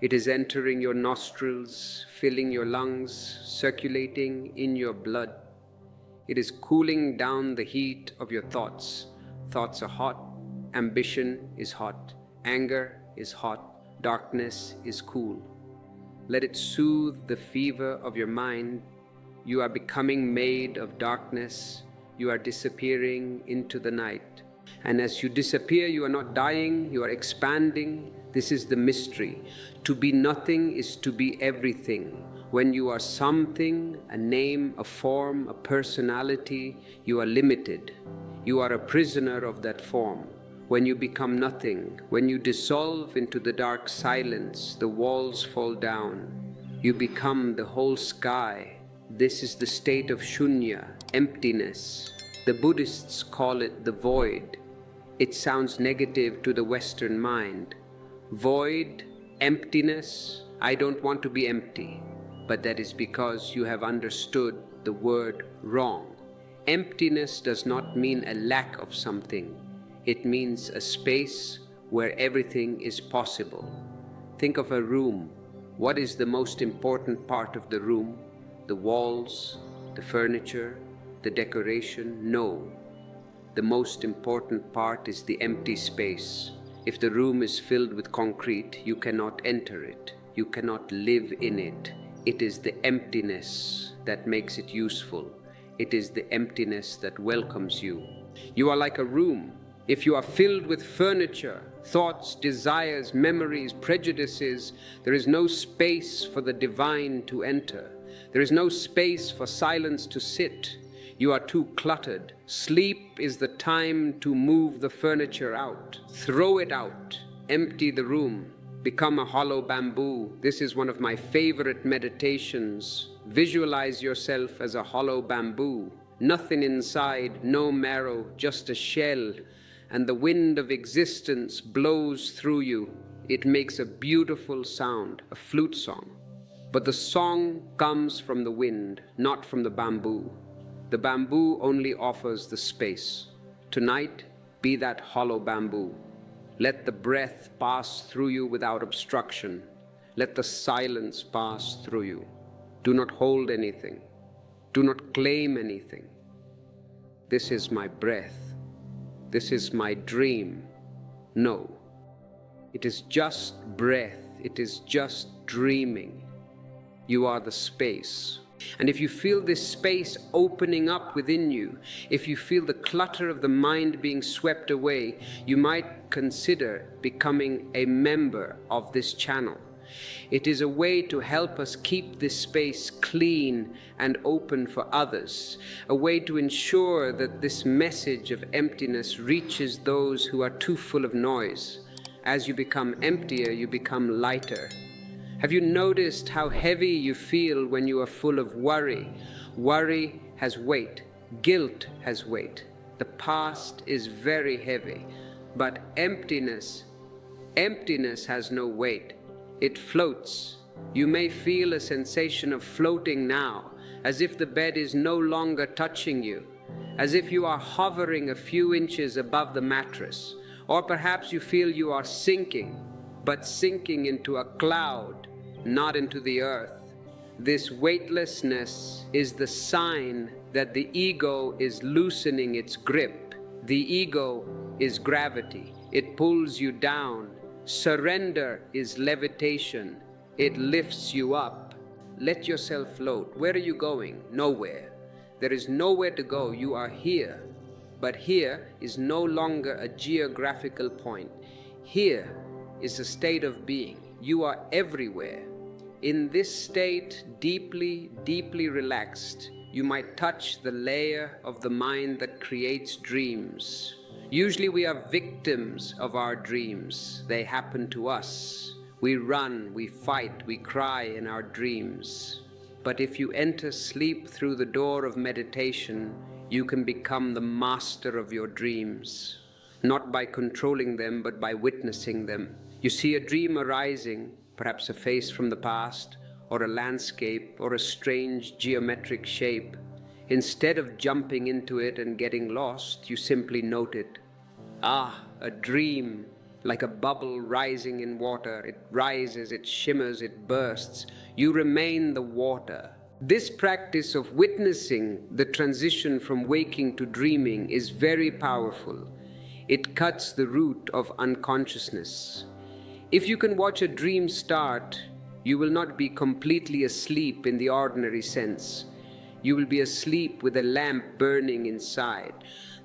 It is entering your nostrils, filling your lungs, circulating in your blood. It is cooling down the heat of your thoughts. Thoughts are hot. Ambition is hot. Anger is hot. Darkness is cool. Let it soothe the fever of your mind. You are becoming made of darkness. You are disappearing into the night. And as you disappear, you are not dying, you are expanding. This is the mystery. To be nothing is to be everything. When you are something, a name, a form, a personality, you are limited. You are a prisoner of that form. When you become nothing, when you dissolve into the dark silence, the walls fall down. You become the whole sky. This is the state of shunya, emptiness. The Buddhists call it the void. It sounds negative to the Western mind. Void, emptiness, I don't want to be empty. But that is because you have understood the word wrong. Emptiness does not mean a lack of something. It means a space where everything is possible. Think of a room. What is the most important part of the room? The walls, the furniture, the decoration? No. The most important part is the empty space. If the room is filled with concrete, you cannot enter it. You cannot live in it. It is the emptiness that makes it useful. It is the emptiness that welcomes you. You are like a room. If you are filled with furniture, thoughts, desires, memories, prejudices, there is no space for the divine to enter. There is no space for silence to sit. You are too cluttered. Sleep is the time to move the furniture out. Throw it out. Empty the room. Become a hollow bamboo. This is one of my favorite meditations. Visualize yourself as a hollow bamboo. Nothing inside, no marrow, just a shell. And the wind of existence blows through you. It makes a beautiful sound, a flute song. But the song comes from the wind, not from the bamboo. The bamboo only offers the space. Tonight, be that hollow bamboo. Let the breath pass through you without obstruction. Let the silence pass through you. Do not hold anything. Do not claim anything. This is my breath. This is my dream. No. It is just breath. It is just dreaming. You are the space. And if you feel this space opening up within you, if you feel the clutter of the mind being swept away, you might consider becoming a member of this channel. It is a way to help us keep this space clean and open for others, a way to ensure that this message of emptiness reaches those who are too full of noise. As you become emptier, you become lighter. Have you noticed how heavy you feel when you are full of worry? Worry has weight. Guilt has weight. The past is very heavy. But emptiness has no weight. It floats. You may feel a sensation of floating now, as if the bed is no longer touching you, as if you are hovering a few inches above the mattress. Or perhaps you feel you are sinking, but sinking into a cloud, not into the earth. This weightlessness is the sign that the ego is loosening its grip. The ego is gravity. It pulls you down. Surrender is levitation. It lifts you up. Let yourself float. Where are you going? Nowhere. There is nowhere to go. You are here. But here is no longer a geographical point. Here is a state of being. You are everywhere. In this state, deeply, deeply relaxed, you might touch the layer of the mind that creates dreams. Usually we are victims of our dreams. They happen to us. We run, we fight, we cry in our dreams. But if you enter sleep through the door of meditation, you can become the master of your dreams, not by controlling them, but by witnessing them. You see a dream arising, perhaps a face from the past, or a landscape, or a strange geometric shape. Instead of jumping into it and getting lost, you simply note it. Ah, a dream, like a bubble rising in water. It rises, it shimmers, it bursts. You remain the water. This practice of witnessing the transition from waking to dreaming is very powerful. It cuts the root of unconsciousness. If you can watch a dream start, you will not be completely asleep in the ordinary sense. You will be asleep with a lamp burning inside.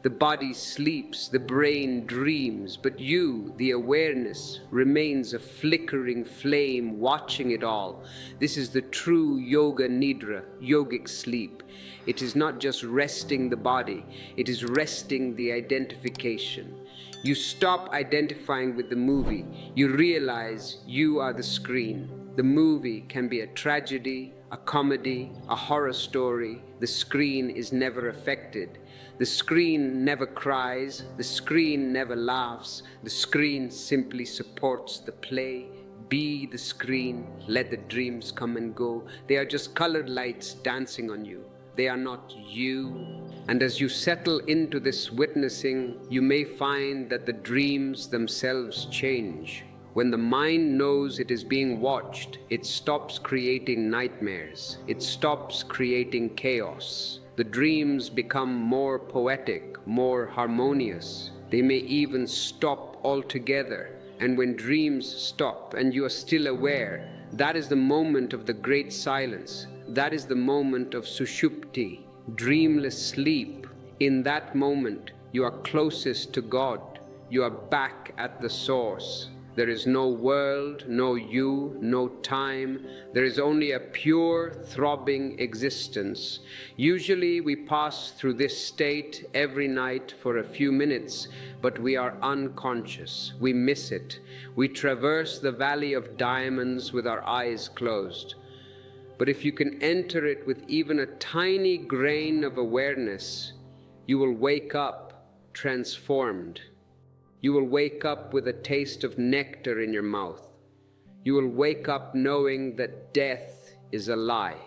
The body sleeps, the brain dreams, but you, the awareness, remains a flickering flame watching it all. This is the true yoga nidra, yogic sleep. It is not just resting the body, it is resting the identification. You stop identifying with the movie. You realize you are the screen. The movie can be a tragedy, a comedy, a horror story. The screen is never affected. The screen never cries. The screen never laughs. The screen simply supports the play. Be the screen. Let the dreams come and go. They are just colored lights dancing on you. They are not you. And as you settle into this witnessing, you may find that the dreams themselves change. When the mind knows it is being watched, it stops creating nightmares. It stops creating chaos. The dreams become more poetic, more harmonious. They may even stop altogether. And when dreams stop and you are still aware, that is the moment of the great silence. That is the moment of sushupti, dreamless sleep. In that moment, you are closest to God. You are back at the source. There is no world, no you, no time. There is only a pure, throbbing existence. Usually we pass through this state every night for a few minutes, but we are unconscious. We miss it. We traverse the valley of diamonds with our eyes closed. But if you can enter it with even a tiny grain of awareness, you will wake up transformed. You will wake up with a taste of nectar in your mouth. You will wake up knowing that death is a lie.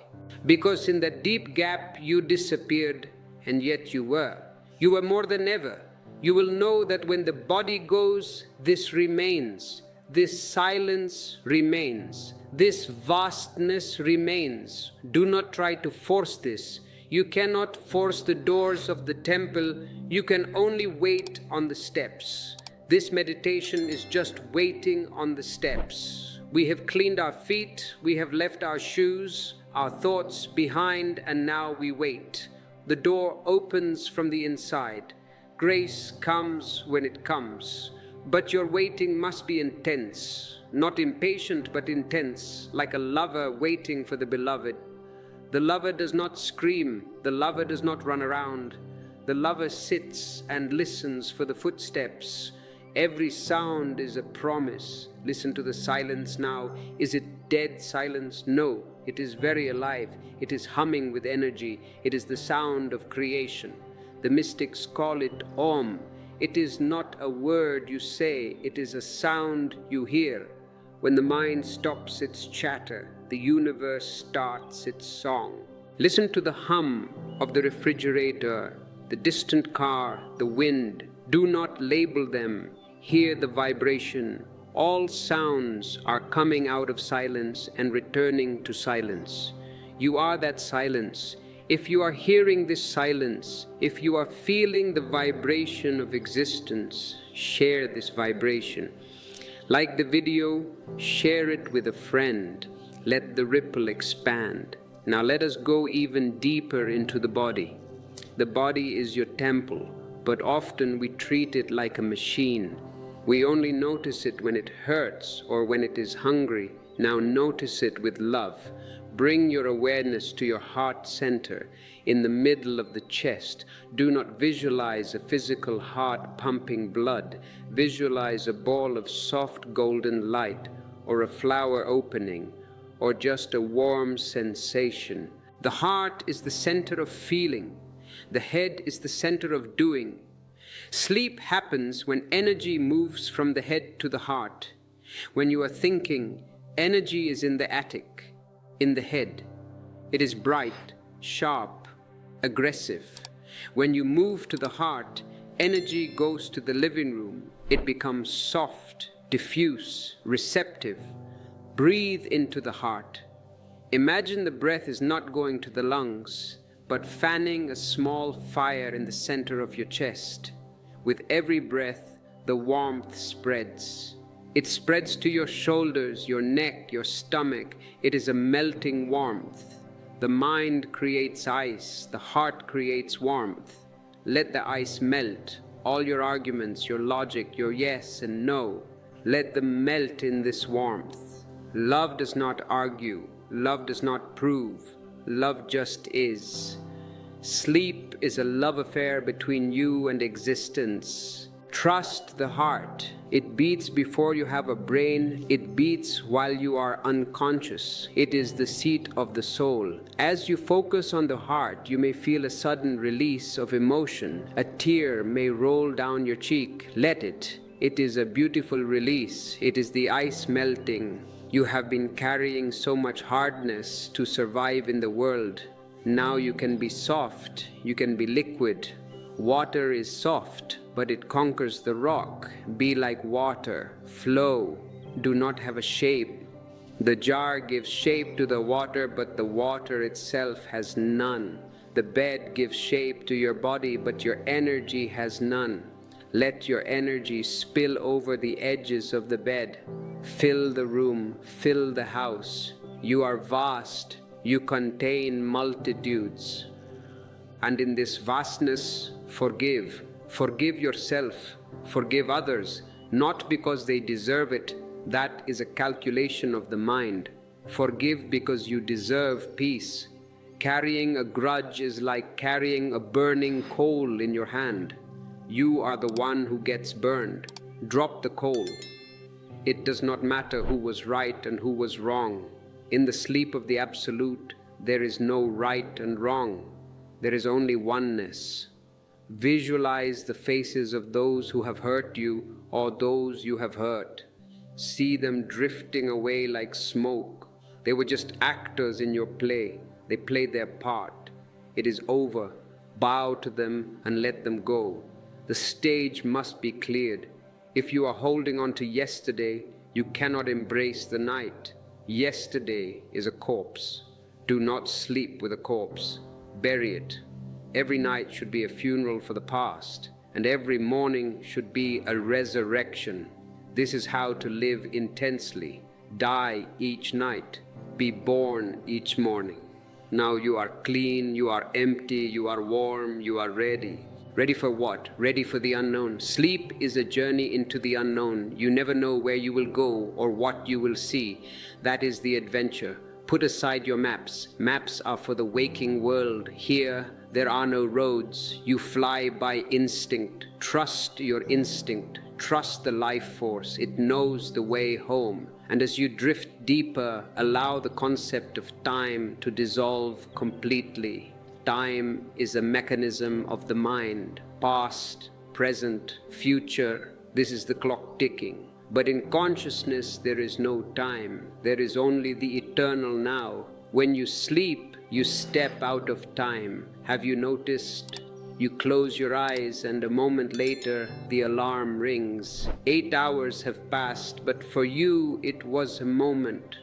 Because in that deep gap you disappeared, and yet you were. You were more than ever. You will know that when the body goes, this remains. This silence remains. This vastness remains. Do not try to force this. You cannot force the doors of the temple. You can only wait on the steps. This meditation is just waiting on the steps. We have cleaned our feet, we have left our shoes, our thoughts behind, and now we wait. The door opens from the inside. Grace comes when it comes. But your waiting must be intense, not impatient but intense, like a lover waiting for the beloved. The lover does not scream, the lover does not run around. The lover sits and listens for the footsteps. Every sound is a promise. Listen to the silence now. Is it dead silence? No, it is very alive. It is humming with energy. It is the sound of creation. The mystics call it Om. It is not a word you say, it is a sound you hear. When the mind stops its chatter, the universe starts its song. Listen to the hum of the refrigerator, the distant car, the wind. Do not label them. Hear the vibration. All sounds are coming out of silence and returning to silence. You are that silence. If you are hearing this silence, if you are feeling the vibration of existence, share this vibration. Like the video, share it with a friend. Let the ripple expand. Now let us go even deeper into the body. The body is your temple, but often we treat it like a machine. We only notice it when it hurts or when it is hungry. Now notice it with love. Bring your awareness to your heart center in the middle of the chest. Do not visualize a physical heart pumping blood. Visualize a ball of soft golden light, or a flower opening, or just a warm sensation. The heart is the center of feeling. The head is the center of doing. Sleep happens when energy moves from the head to the heart. When you are thinking, energy is in the attic, in the head. It is bright, sharp, aggressive. When you move to the heart, energy goes to the living room. It becomes soft, diffuse, receptive. Breathe into the heart. Imagine the breath is not going to the lungs, but fanning a small fire in the center of your chest. With every breath, the warmth spreads. It spreads to your shoulders, your neck, your stomach. It is a melting warmth. The mind creates ice, the heart creates warmth. Let the ice melt. All your arguments, your logic, your yes and no, let them melt in this warmth. Love does not argue. Love does not prove. Love just is. Sleep is a love affair between you and existence. Trust the heart. It beats before you have a brain. It beats while you are unconscious. It is the seat of the soul. As you focus on the heart, you may feel a sudden release of emotion. A tear may roll down your cheek. Let it. It is a beautiful release. It is the ice melting. You have been carrying so much hardness to survive in the world. Now you can be soft. You can be liquid. Water is soft, but it conquers the rock. Be like water. Flow. Do not have a shape. The jar gives shape to the water, but the water itself has none. The bed gives shape to your body, but your energy has none. Let your energy spill over the edges of the bed. Fill the room, fill the house. You are vast. You contain multitudes. And in this vastness, forgive. Forgive yourself. Forgive others, not because they deserve it. That is a calculation of the mind. Forgive because you deserve peace. Carrying a grudge is like carrying a burning coal in your hand. You are the one who gets burned. Drop the coal. It does not matter who was right and who was wrong. In the sleep of the Absolute, there is no right and wrong. There is only oneness. Visualize the faces of those who have hurt you or those you have hurt. See them drifting away like smoke. They were just actors in your play. They played their part. It is over. Bow to them and let them go. The stage must be cleared. If you are holding on to yesterday, you cannot embrace the night. Yesterday is a corpse. Do not sleep with a corpse. Bury it. Every night should be a funeral for the past, and every morning should be a resurrection. This is how to live intensely. Die each night. Be born each morning. Now you are clean, you are empty, you are warm, you are ready. Ready for what? Ready for the unknown. Sleep is a journey into the unknown. You never know where you will go or what you will see. That is the adventure. Put aside your maps. Maps are for the waking world. Here, there are no roads. You fly by instinct. Trust your instinct. Trust the life force. It knows the way home. And as you drift deeper, allow the concept of time to dissolve completely. Time is a mechanism of the mind. Past, present, future. This is the clock ticking. But in consciousness, there is no time. There is only the eternal now. When you sleep, you step out of time. Have you noticed? You close your eyes and a moment later, the alarm rings. 8 hours have passed, but for you, it was a moment.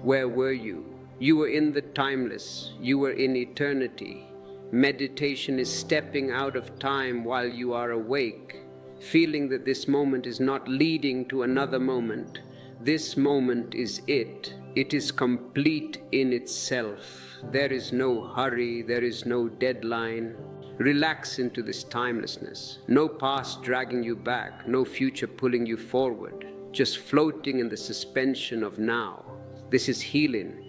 Where were you? You were in the timeless. You were in eternity. Meditation is stepping out of time while you are awake, feeling that this moment is not leading to another moment. This moment is it. It is complete in itself. There is no hurry. There is no deadline. Relax into this timelessness. No past dragging you back. No future pulling you forward. Just floating in the suspension of now. This is healing.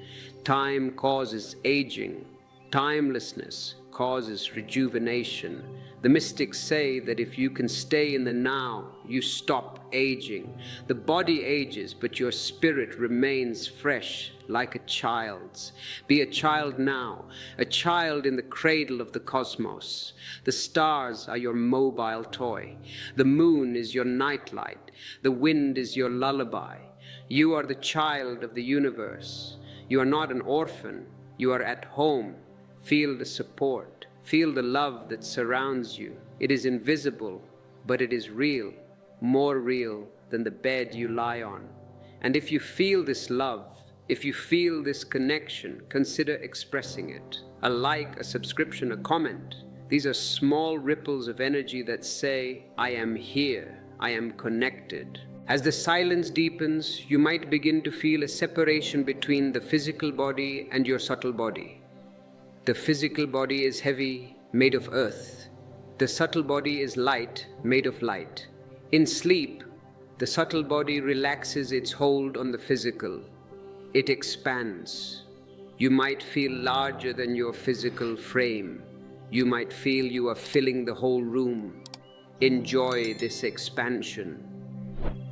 Time causes aging. Timelessness causes rejuvenation. The mystics say that if you can stay in the now, you stop aging. The body ages, but your spirit remains fresh like a child's. Be a child now, a child in the cradle of the cosmos. The stars are your mobile toy. The moon is your nightlight. The wind is your lullaby. You are the child of the universe. You are not an orphan. You are at home. Feel the support. Feel the love that surrounds you. It is invisible, but it is real, more real than the bed you lie on. And if you feel this love, if you feel this connection, consider expressing it. A like, a subscription, a comment. These are small ripples of energy that say, I am here, I am connected. As the silence deepens, you might begin to feel a separation between the physical body and your subtle body. The physical body is heavy, made of earth. The subtle body is light, made of light. In sleep, the subtle body relaxes its hold on the physical. It expands. You might feel larger than your physical frame. You might feel you are filling the whole room. Enjoy this expansion.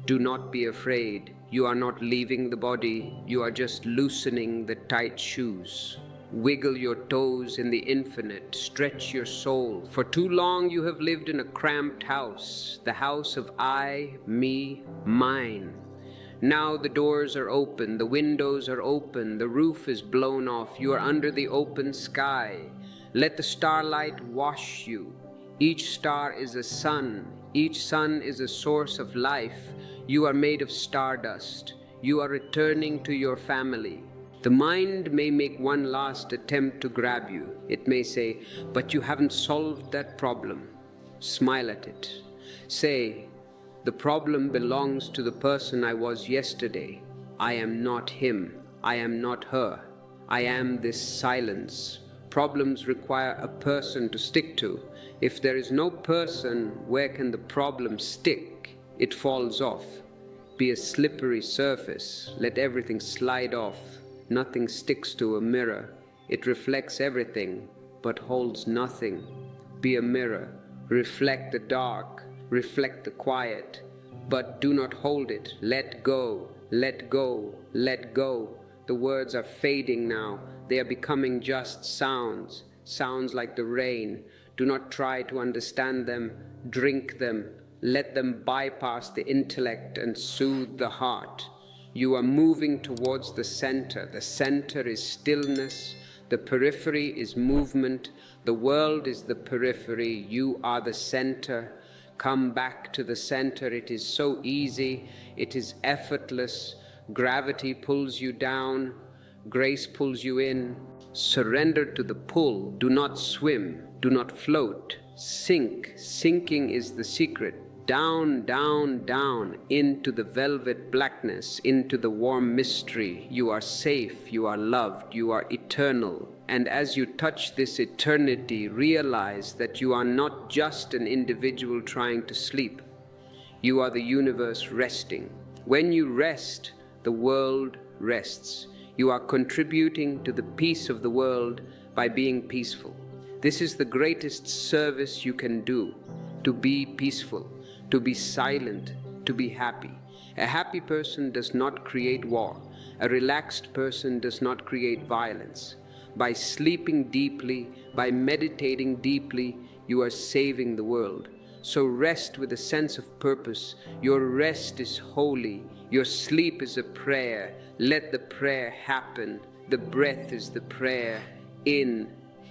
Do not be afraid. You are not leaving the body. You are just loosening the tight shoes. Wiggle your toes in the infinite. Stretch your soul. For too long you have lived in a cramped house, the house of I, me, mine. Now the doors are open, the windows are open, the roof is blown off. You are under the open sky. Let the starlight wash you. Each star is a sun. Each sun is a source of life. You are made of stardust. You are returning to your family. The mind may make one last attempt to grab you. It may say, but you haven't solved that problem. Smile at it. Say, the problem belongs to the person I was yesterday. I am not him. I am not her. I am this silence. Problems require a person to stick to. If there is no person, where can the problem stick? It falls off. Be a slippery surface. Let everything slide off. Nothing sticks to a mirror. It reflects everything, but holds nothing. Be a mirror. Reflect the dark. Reflect the quiet. But do not hold it. Let go. Let go. Let go. The words are fading now. They are becoming just sounds. Sounds like the rain. Do not try to understand them. Drink them. Let them bypass the intellect and soothe the heart. You are moving towards the center. The center is stillness. The periphery is movement. The world is the periphery. You are the center. Come back to the center. It is so easy. It is effortless. Gravity pulls you down. Grace pulls you in. Surrender to the pull. Do not swim. Do not float. Sink. Sinking is the secret. Down, down, down, into the velvet blackness, into the warm mystery. You are safe, you are loved, you are eternal. And as you touch this eternity, realize that you are not just an individual trying to sleep. You are the universe resting. When you rest, the world rests. You are contributing to the peace of the world by being peaceful. This is the greatest service you can do, to be peaceful. To be silent, to be happy. A happy person does not create war. A relaxed person does not create violence. By sleeping deeply, by meditating deeply, you are saving the world. So rest with a sense of purpose. Your rest is holy. Your sleep is a prayer. Let the prayer happen. The breath is the prayer. In,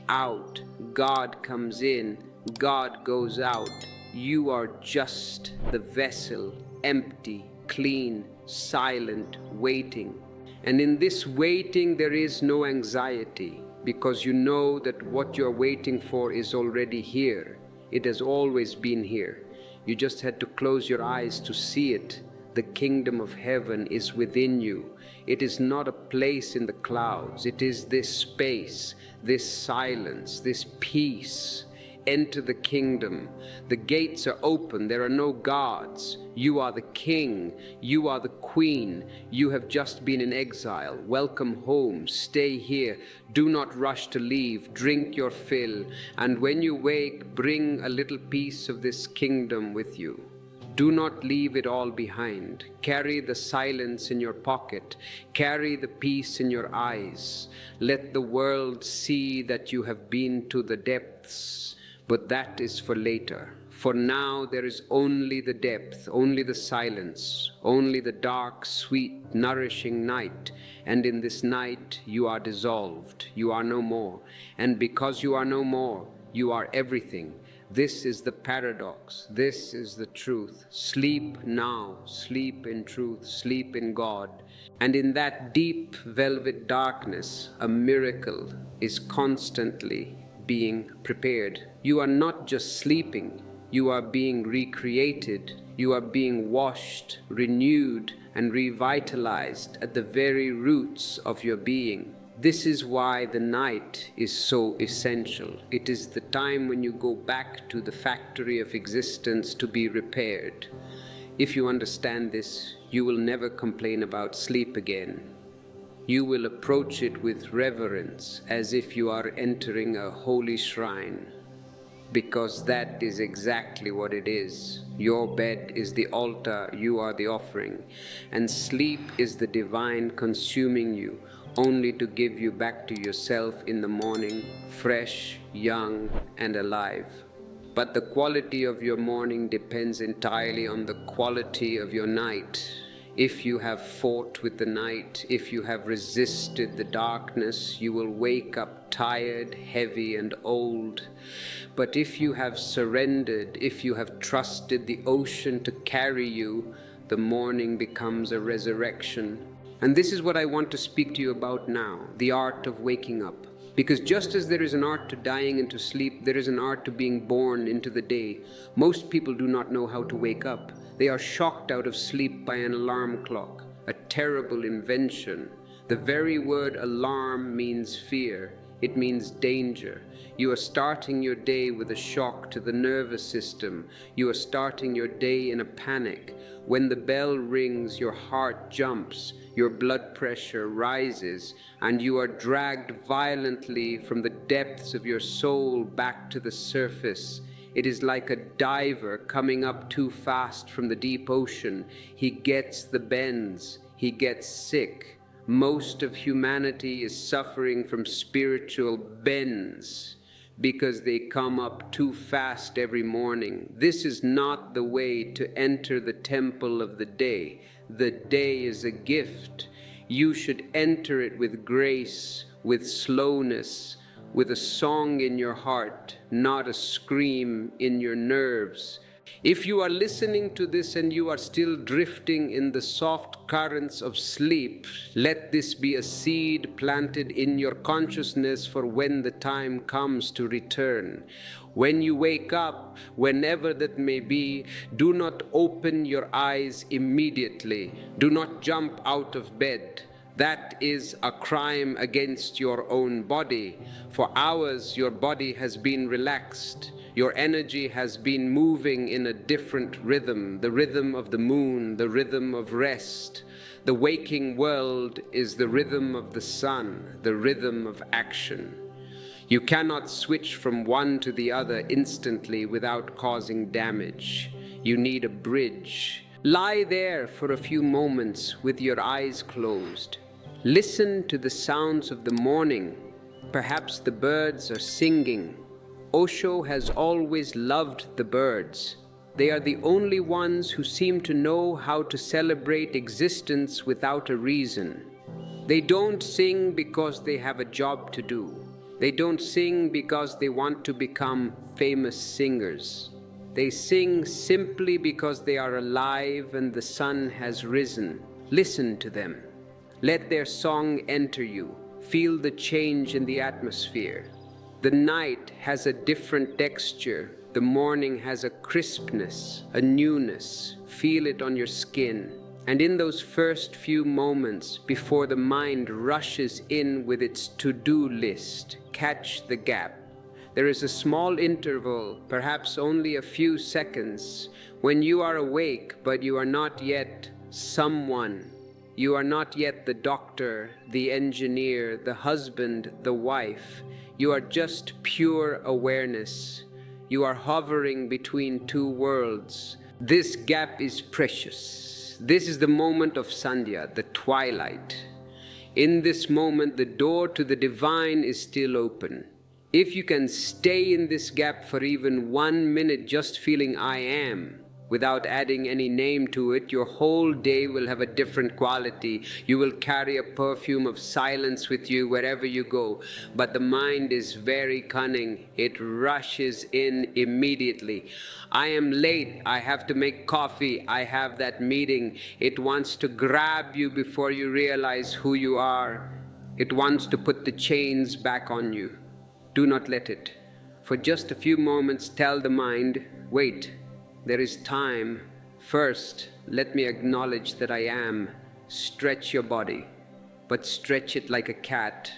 out. God comes in. God goes out. You are just the vessel, empty, clean, silent, waiting. And in this waiting, there is no anxiety, because you know that what you're waiting for is already here. It has always been here. You just had to close your eyes to see it. The kingdom of heaven is within you. It is not a place in the clouds. It is this space, this silence, this peace. enter the kingdom. The gates are open, there are no guards. You are the king, you are the queen. You have just been in exile. Welcome home, stay here. Do not rush to leave, drink your fill. And when you wake, bring a little piece of this kingdom with you. Do not leave it all behind. Carry the silence in your pocket. Carry the peace in your eyes. Let the world see that you have been to the depths. But that is for later. For now there is only the depth, only the silence, only the dark, sweet, nourishing night. And in this night you are dissolved. You are no more. And because you are no more, you are everything. This is the paradox. This is the truth. Sleep now. Sleep in truth. Sleep in God. And in that deep velvet darkness, a miracle is constantly being prepared. You are not just sleeping. You are being recreated. You are being washed, renewed, and revitalized at the very roots of your being. This is why the night is so essential. It is the time when you go back to the factory of existence to be repaired. If you understand this, you will never complain about sleep again. You will approach it with reverence, as if you are entering a holy shrine, because that is exactly what it is. Your bed is the altar, you are the offering, and sleep is the divine consuming you, only to give you back to yourself in the morning, fresh, young, and alive. But the quality of your morning depends entirely on the quality of your night. If you have fought with the night, if you have resisted the darkness, you will wake up tired, heavy, and old. But if you have surrendered, if you have trusted the ocean to carry you, the morning becomes a resurrection. And this is what I want to speak to you about now, the art of waking up. Because just as there is an art to dying into sleep, there is an art to being born into the day. Most people do not know how to wake up. They are shocked out of sleep by an alarm clock, a terrible invention. The very word alarm means fear. It means danger. You are starting your day with a shock to the nervous system. You are starting your day in a panic. When the bell rings, your heart jumps, your blood pressure rises, and you are dragged violently from the depths of your soul back to the surface. It is like a diver coming up too fast from the deep ocean. He gets the bends. He gets sick. Most of humanity is suffering from spiritual bends because they come up too fast every morning. This is not the way to enter the temple of the day. The day is a gift. You should enter it with grace, with slowness, with a song in your heart, not a scream in your nerves. If you are listening to this and you are still drifting in the soft currents of sleep, let this be a seed planted in your consciousness for when the time comes to return. When you wake up, whenever that may be, do not open your eyes immediately. Do not jump out of bed. That is a crime against your own body. For hours your body has been relaxed. Your energy has been moving in a different rhythm, the rhythm of the moon, the rhythm of rest. The waking world is the rhythm of the sun, the rhythm of action. You cannot switch from one to the other instantly without causing damage. You need a bridge. Lie there for a few moments with your eyes closed. Listen to the sounds of the morning. Perhaps the birds are singing. Osho has always loved the birds. They are the only ones who seem to know how to celebrate existence without a reason. They don't sing because they have a job to do. They don't sing because they want to become famous singers. They sing simply because they are alive and the sun has risen. Listen to them. Let their song enter you. Feel the change in the atmosphere. The night has a different texture. The morning has a crispness, a newness. Feel it on your skin. And in those first few moments, before the mind rushes in with its to-do list, catch the gap. There is a small interval, perhaps only a few seconds, when you are awake but you are not yet someone. You are not yet the doctor, the engineer, the husband, the wife. You are just pure awareness. You are hovering between two worlds. This gap is precious. This is the moment of Sandhya, the twilight. In this moment, the door to the divine is still open. If you can stay in this gap for even 1 minute, just feeling I am, without adding any name to it, your whole day will have a different quality. You will carry a perfume of silence with you wherever you go. But the mind is very cunning. It rushes in immediately. I am late. I have to make coffee. I have that meeting. It wants to grab you before you realize who you are. It wants to put the chains back on you. Do not let it. For just a few moments, tell the mind, wait. There is time. First, let me acknowledge that I am. Stretch your body, but stretch it like a cat.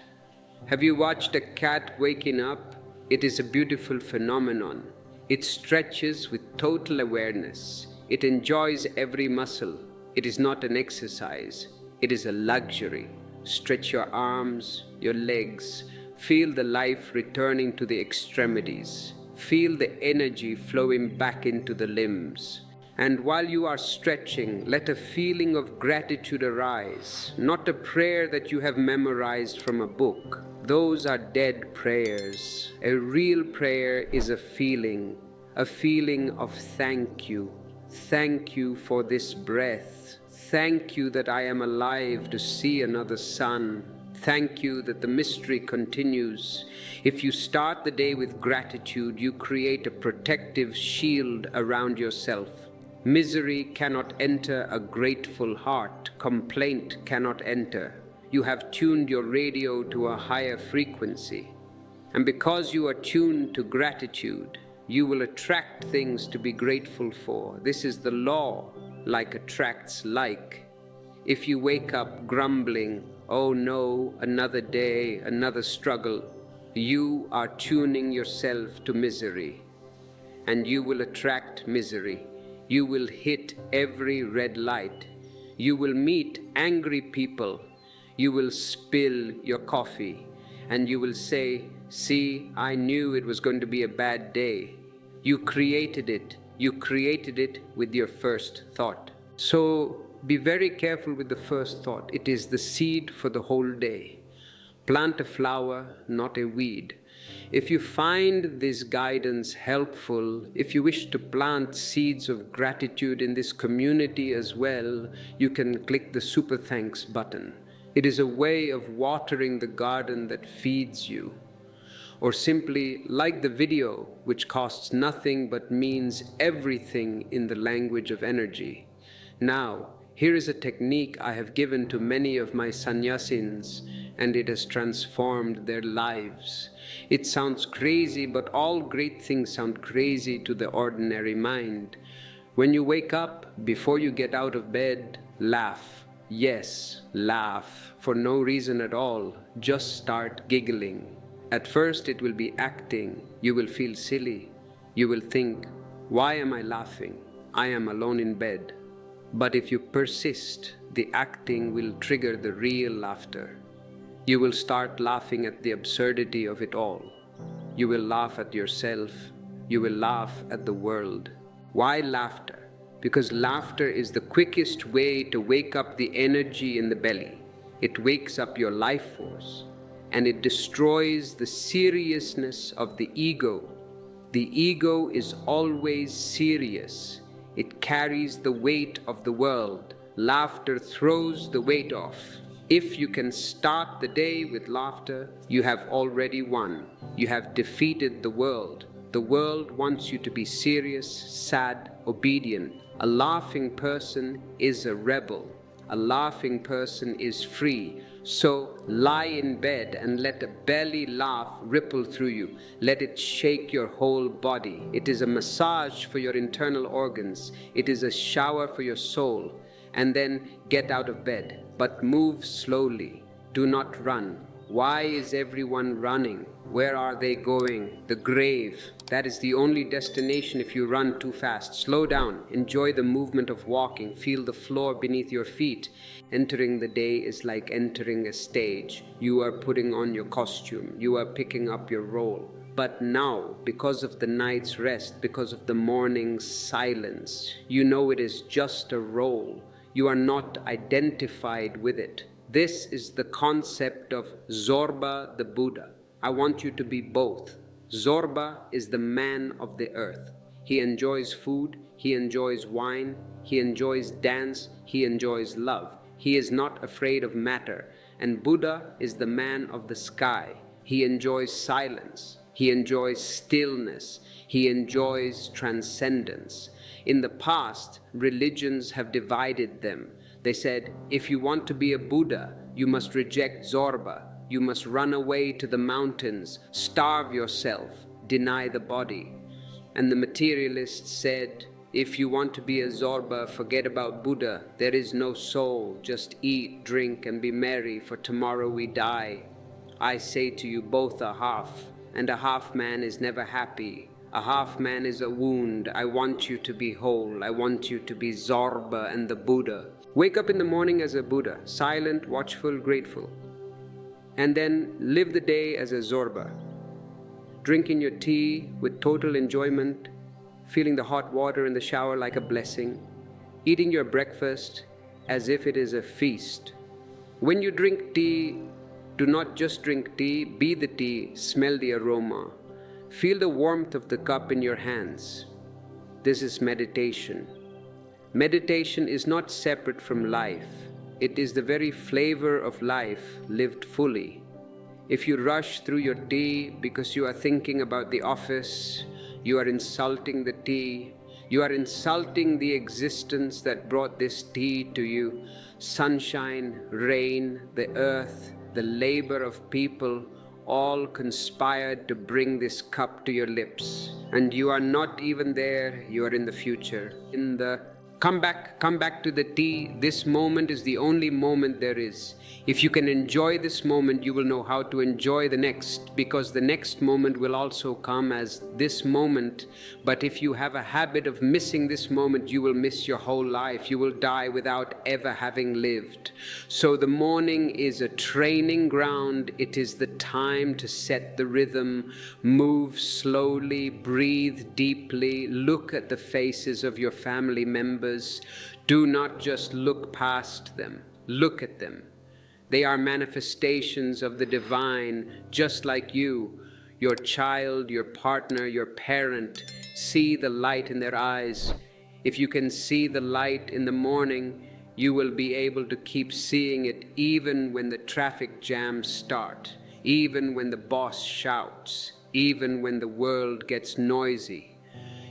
Have you watched a cat waking up? It is a beautiful phenomenon. It stretches with total awareness. It enjoys every muscle. It is not an exercise. It is a luxury. Stretch your arms, your legs. Feel the life returning to the extremities. Feel the energy flowing back into the limbs. And while you are stretching, let a feeling of gratitude arise, not a prayer that you have memorized from a book. Those are dead prayers. A real prayer is a feeling of thank you. Thank you for this breath. Thank you that I am alive to see another sun. Thank you that the mystery continues. If you start the day with gratitude, you create a protective shield around yourself. Misery cannot enter a grateful heart. Complaint cannot enter. You have tuned your radio to a higher frequency. And because you are tuned to gratitude, you will attract things to be grateful for. This is the law, like attracts like. If you wake up grumbling, oh no, another day, another struggle, you are tuning yourself to misery, and you will attract misery. You will hit every red light. You will meet angry people. You will spill your coffee, and you will say, see, I knew it was going to be a bad day. You created it. You created it with your first thought. So be very careful with the first thought. It is the seed for the whole day. Plant a flower, not a weed. If you find this guidance helpful, if you wish to plant seeds of gratitude in this community as well, you can click the super thanks button. It is a way of watering the garden that feeds you. Or simply like the video, which costs nothing but means everything in the language of energy. Now, here is a technique I have given to many of my sannyasins, and it has transformed their lives. It sounds crazy, but all great things sound crazy to the ordinary mind. When you wake up, before you get out of bed, laugh. Yes, laugh, for no reason at all. Just start giggling. At first it will be acting. You will feel silly. You will think, why am I laughing? I am alone in bed. But if you persist, the acting will trigger the real laughter. You will start laughing at the absurdity of it all. You will laugh at yourself. You will laugh at the world. Why laughter? Because laughter is the quickest way to wake up the energy in the belly. It wakes up your life force, and it destroys the seriousness of the ego. The ego is always serious. It carries the weight of the world. Laughter throws the weight off. If you can start the day with laughter, you have already won. You have defeated the world. The world wants you to be serious, sad, obedient. A laughing person is a rebel. A laughing person is free. So lie in bed and let a belly laugh ripple through you. Let it shake your whole body. It is a massage for your internal organs. It is a shower for your soul. And then get out of bed. But move slowly. Do not run. Why is everyone running? Where are they going? The grave. That is the only destination if you run too fast. Slow down. Enjoy the movement of walking. Feel the floor beneath your feet. Entering the day is like entering a stage. You are putting on your costume. You are picking up your role. But now, because of the night's rest, because of the morning's silence, you know it is just a role. You are not identified with it. This is the concept of Zorba the Buddha. I want you to be both. Zorba is the man of the earth. He enjoys food, he enjoys wine, he enjoys dance, he enjoys love. He is not afraid of matter. And Buddha is the man of the sky. He enjoys silence, he enjoys stillness, he enjoys transcendence. In the past, religions have divided them. They said, if you want to be a Buddha, you must reject Zorba. You must run away to the mountains, starve yourself, deny the body. And the materialists said, if you want to be a Zorba, forget about Buddha. There is no soul. Just eat, drink, and be merry, for tomorrow we die. I say to you, both are half, and a half man is never happy. A half man is a wound. I want you to be whole. I want you to be Zorba and the Buddha. Wake up in the morning as a Buddha, silent, watchful, grateful. And then live the day as a Zorba. Drinking your tea with total enjoyment, feeling the hot water in the shower like a blessing, eating your breakfast as if it is a feast. When you drink tea, do not just drink tea, be the tea, smell the aroma. Feel the warmth of the cup in your hands. This is meditation. Meditation is not separate from life. It is the very flavor of life lived fully. If you rush through your tea because you are thinking about the office, you are insulting the tea. You are insulting the existence that brought this tea to you. Sunshine, rain, the earth, the labor of people, all conspired to bring this cup to your lips. And you are not even there, you are in the future. Come back to the tea. This moment is the only moment there is. If you can enjoy this moment, you will know how to enjoy the next, because the next moment will also come as this moment. But if you have a habit of missing this moment, you will miss your whole life. You will die without ever having lived. So the morning is a training ground. It is the time to set the rhythm. Move slowly, breathe deeply, look at the faces of your family members. Do not just look past them, look at them. They are manifestations of the divine, just like you. Your child, your partner, your parent, see the light in their eyes. If you can see the light in the morning, you will be able to keep seeing it even when the traffic jams start, even when the boss shouts, even when the world gets noisy.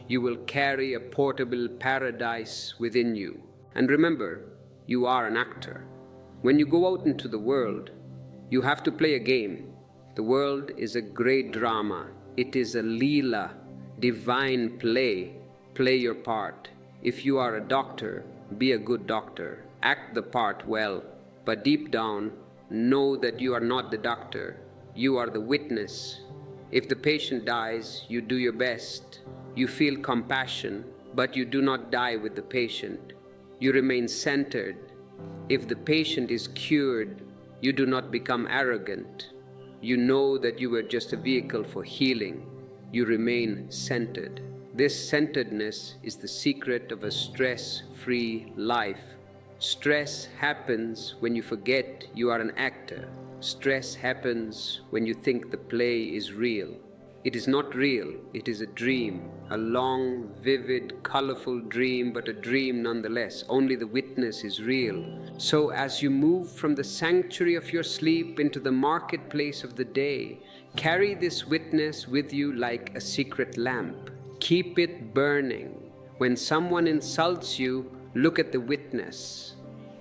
You will carry a portable paradise within you. And remember, you are an actor. When you go out into the world, you have to play a game. The world is a great drama. It is a leela, divine play. Play your part. If you are a doctor, be a good doctor. Act the part well. But deep down, know that you are not the doctor. You are the witness. If the patient dies, you do your best. You feel compassion, but you do not die with the patient. You remain centered. If the patient is cured, you do not become arrogant. You know that you were just a vehicle for healing. You remain centered. This centeredness is the secret of a stress-free life. Stress happens when you forget you are an actor. Stress happens when you think the play is real. It is not real, it is a dream, a long, vivid, colorful dream, but a dream nonetheless. Only the witness is real. So as you move from the sanctuary of your sleep into the marketplace of the day, carry this witness with you like a secret lamp. Keep it burning. When someone insults you, look at the witness.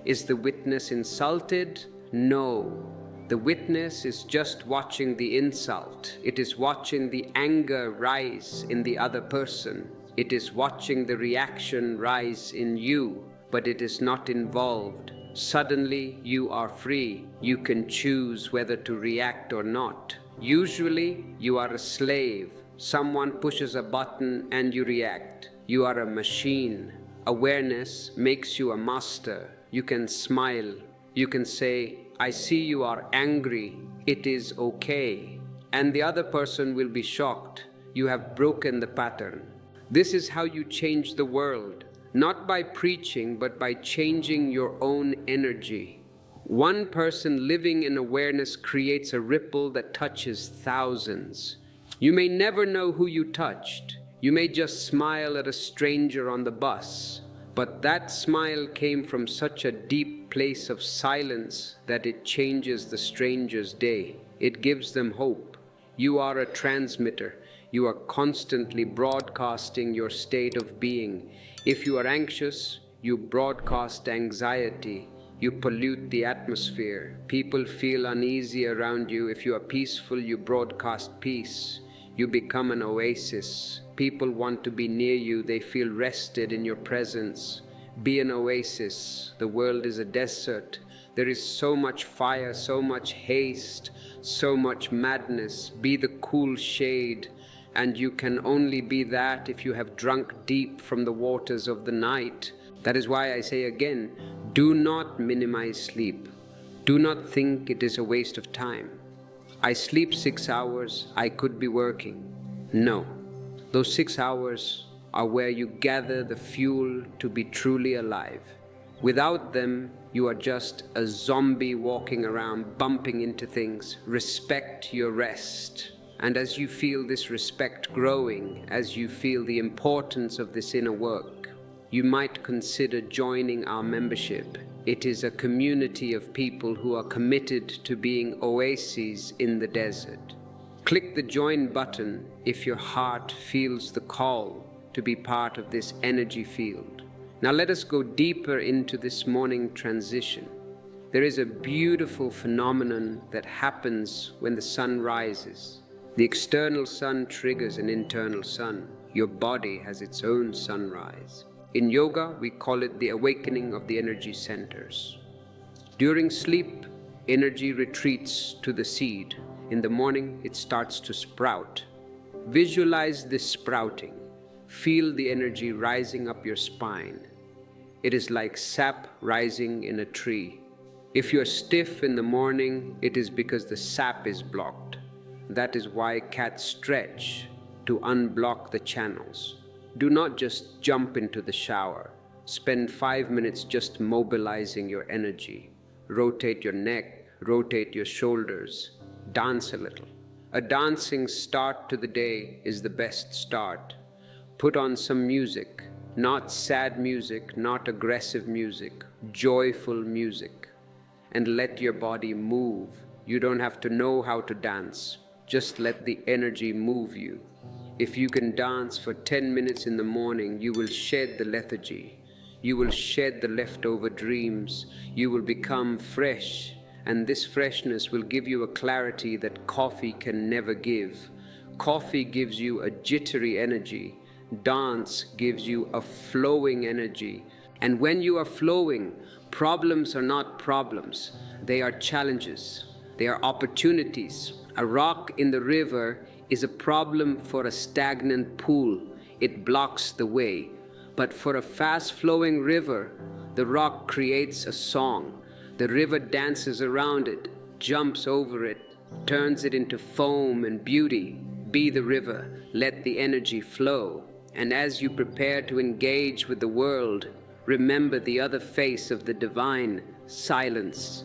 Is the witness insulted? No. The witness is just watching the insult. It is watching the anger rise in the other person. It is watching the reaction rise in you, but it is not involved. Suddenly you are free. You can choose whether to react or not. Usually you are a slave. Someone pushes a button and you react. You are a machine. Awareness makes you a master. You can smile. You can say, I see you are angry. It is okay. And the other person will be shocked. You have broken the pattern. This is how you change the world. Not by preaching, but by changing your own energy. One person living in awareness creates a ripple that touches thousands. You may never know who you touched. You may just smile at a stranger on the bus. But that smile came from such a deep place of silence that it changes the stranger's day. It gives them hope. You are a transmitter. You are constantly broadcasting your state of being. If you are anxious, you broadcast anxiety. You pollute the atmosphere. People feel uneasy around you. If you are peaceful, you broadcast peace. You become an oasis. People want to be near you. They feel rested in your presence. Be an oasis. The world is a desert. There is so much fire, so much haste, so much madness. Be the cool shade. And you can only be that if you have drunk deep from the waters of the night. That is why I say again, do not minimize sleep. Do not think it is a waste of time. I sleep 6 hours, I could be working. No, those 6 hours are where you gather the fuel to be truly alive. Without them, you are just a zombie walking around, bumping into things. Respect your rest. And as you feel this respect growing, as you feel the importance of this inner work, you might consider joining our membership. It is a community of people who are committed to being oases in the desert. Click the join button if your heart feels the call to be part of this energy field. Now let us go deeper into this morning transition. There is a beautiful phenomenon that happens when the sun rises. The external sun triggers an internal sun. Your body has its own sunrise. In yoga, we call it the awakening of the energy centers. During sleep, energy retreats to the seed. In the morning, it starts to sprout. Visualize this sprouting. Feel the energy rising up your spine. It is like sap rising in a tree. If you're stiff in the morning, it is because the sap is blocked. That is why cats stretch, to unblock the channels. Do not just jump into the shower. Spend 5 minutes just mobilizing your energy. Rotate your neck, rotate your shoulders, dance a little. A dancing start to the day is the best start. Put on some music, not sad music, not aggressive music, joyful music. And let your body move. You don't have to know how to dance. Just let the energy move you. If you can dance for 10 minutes in the morning, you will shed the lethargy. You will shed the leftover dreams. You will become fresh. And this freshness will give you a clarity that coffee can never give. Coffee gives you a jittery energy. Dance gives you a flowing energy. And when you are flowing, problems are not problems. They are challenges. They are opportunities. A rock in the river is a problem for a stagnant pool. It blocks the way. But for a fast-flowing river, the rock creates a song. The river dances around it, jumps over it, turns it into foam and beauty. Be the river. Let the energy flow. And as you prepare to engage with the world, remember the other face of the divine, silence.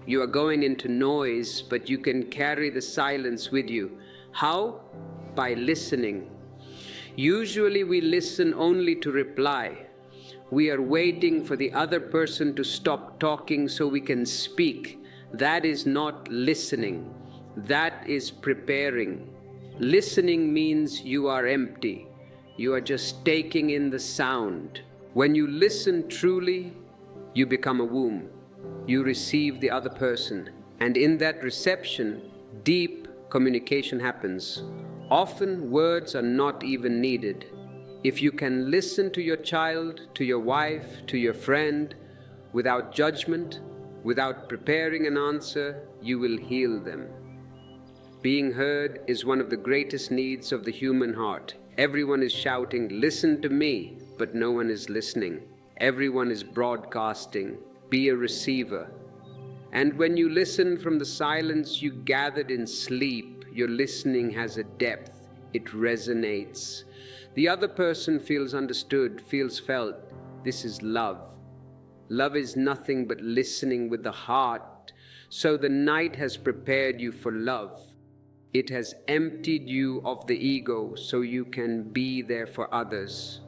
You are going into noise, but you can carry the silence with you. How? By listening. Usually we listen only to reply. We are waiting for the other person to stop talking so we can speak. That is not listening. That is preparing. Listening means you are empty. You are just taking in the sound. When you listen truly, you become a womb. You receive the other person, and in that reception, deep communication happens. Often words are not even needed. If you can listen to your child, to your wife, to your friend, Without judgment, without preparing an answer, you will heal them. Being heard is one of the greatest needs of the human heart. Everyone is shouting, "Listen to me," but no one is listening. Everyone is broadcasting, "Be a receiver." And when you listen from the silence you gathered in sleep, your listening has a depth, it resonates. The other person feels understood, feels felt. This is love. Love is nothing but listening with the heart. So the night has prepared you for love. It has emptied you of the ego so you can be there for others.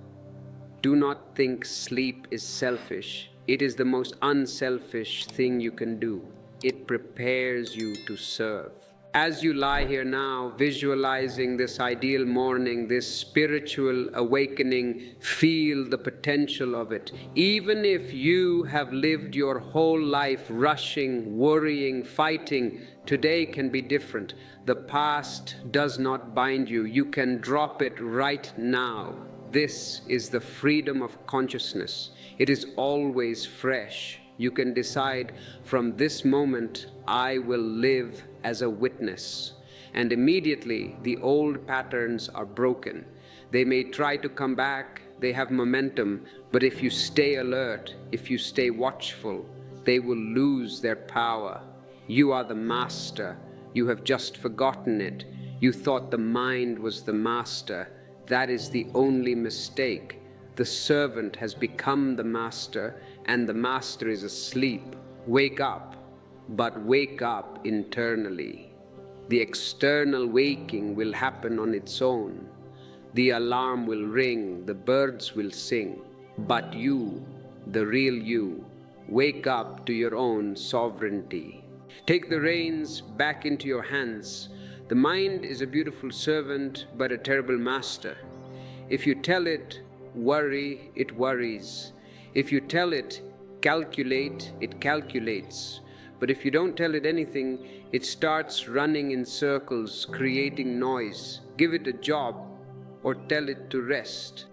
Do not think sleep is selfish. It is the most unselfish thing you can do. It prepares you to serve. As you lie here now, visualizing this ideal morning, this spiritual awakening, feel the potential of it. Even if you have lived your whole life rushing, worrying, fighting, today can be different. The past does not bind you. You can drop it right now. This is the freedom of consciousness. It is always fresh. You can decide, from this moment, I will live as a witness. And immediately, the old patterns are broken. They may try to come back, they have momentum, but if you stay alert, if you stay watchful, they will lose their power. You are the master. You have just forgotten it. You thought the mind was the master. That is the only mistake. The servant has become the master, and the master is asleep. Wake up, but wake up internally. The external waking will happen on its own. The alarm will ring, the birds will sing. But you, the real you, wake up to your own sovereignty. Take the reins back into your hands. The mind is a beautiful servant, but a terrible master. If you tell it, worry, it worries. If you tell it, calculate, it calculates. But if you don't tell it anything, it starts running in circles, creating noise. Give it a job or tell it to rest.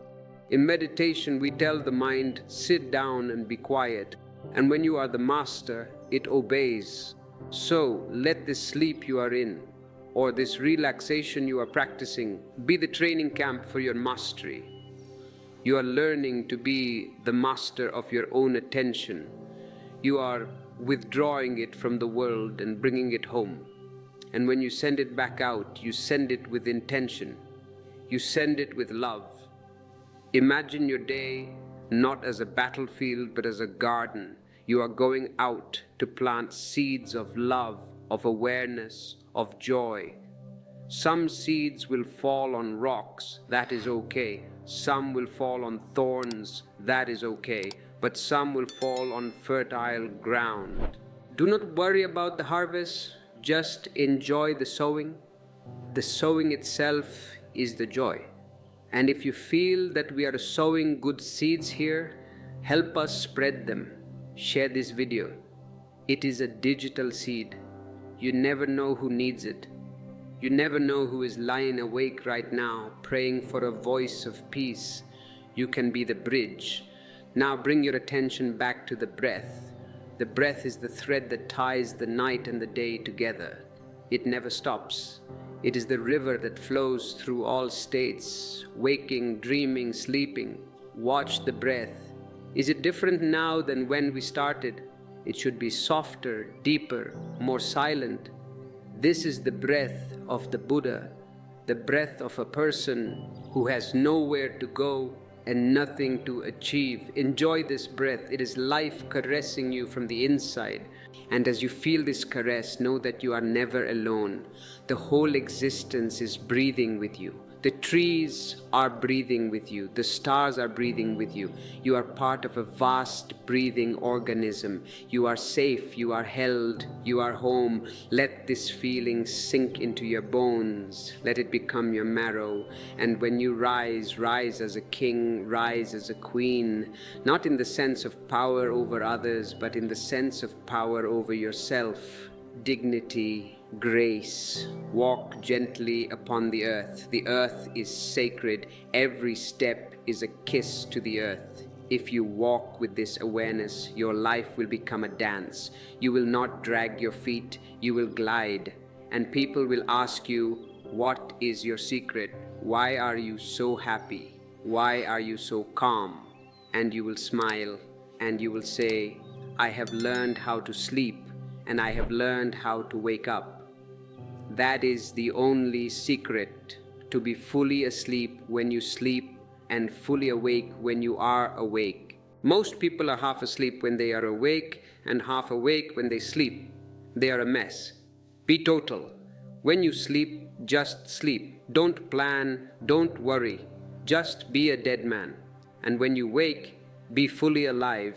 In meditation, we tell the mind, sit down and be quiet. And when you are the master, it obeys. So let this sleep you are in, or this relaxation you are practicing, be the training camp for your mastery. You are learning to be the master of your own attention. You are withdrawing it from the world and bringing it home. And when you send it back out, you send it with intention. You send it with love. Imagine your day not as a battlefield, but as a garden. You are going out to plant seeds of love, of awareness, of joy. Some seeds will fall on rocks, that is okay. Some will fall on thorns, that is okay. But some will fall on fertile ground. Do not worry about the harvest, just enjoy the sowing. The sowing itself is the joy. And if you feel that we are sowing good seeds here, help us spread them. Share this video. It is a digital seed. You never know who needs it. You never know who is lying awake right now, praying for a voice of peace. You can be the bridge. Now bring your attention back to the breath. The breath is the thread that ties the night and the day together. It never stops. It is the river that flows through all states, waking, dreaming, sleeping. Watch the breath. Is it different now than when we started? It should be softer, deeper, more silent. This is the breath of the Buddha, the breath of a person who has nowhere to go and nothing to achieve. Enjoy this breath. It is life caressing you from the inside. And as you feel this caress, know that you are never alone. The whole existence is breathing with you. The trees are breathing with you. The stars are breathing with you. You are part of a vast breathing organism. You are safe. You are held. You are home. Let this feeling sink into your bones. Let it become your marrow. And when you rise, rise as a king, rise as a queen. Not in the sense of power over others, but in the sense of power over yourself. Dignity, grace. Walk gently upon the earth. The earth is sacred. Every step is a kiss to the earth. If you walk with this awareness, your life will become a dance. You will not drag your feet, you will glide. And people will ask you, what is your secret? Why are you so happy? Why are you so calm? And you will smile and you will say, I have learned how to sleep and I have learned how to wake up. That is the only secret, to be fully asleep when you sleep and fully awake when you are awake. Most people are half asleep when they are awake and half awake when they sleep. They are a mess. Be total. When you sleep, just sleep. Don't plan, don't worry. Just be a dead man. And when you wake, be fully alive.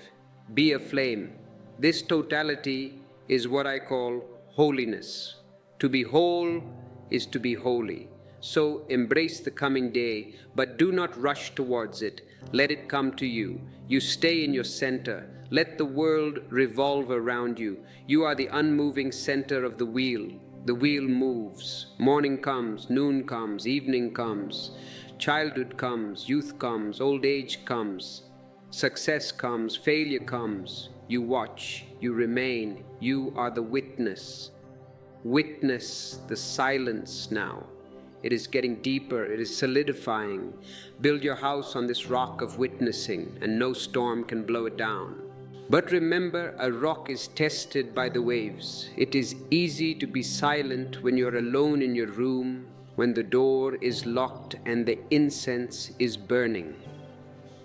Be a flame. This totality is what I call holiness. To be whole is to be holy. So embrace the coming day, but do not rush towards it. Let it come to you. You stay in your center. Let the world revolve around you. You are the unmoving center of the wheel. The wheel moves. Morning comes, noon comes, evening comes. Childhood comes, youth comes, old age comes. Success comes, failure comes. You watch, you remain. You are the witness. Witness the silence now. It is getting deeper, it is solidifying. Build your house on this rock of witnessing, and no storm can blow it down. But remember, a rock is tested by the waves. It is easy to be silent when you're alone in your room, when the door is locked and the incense is burning.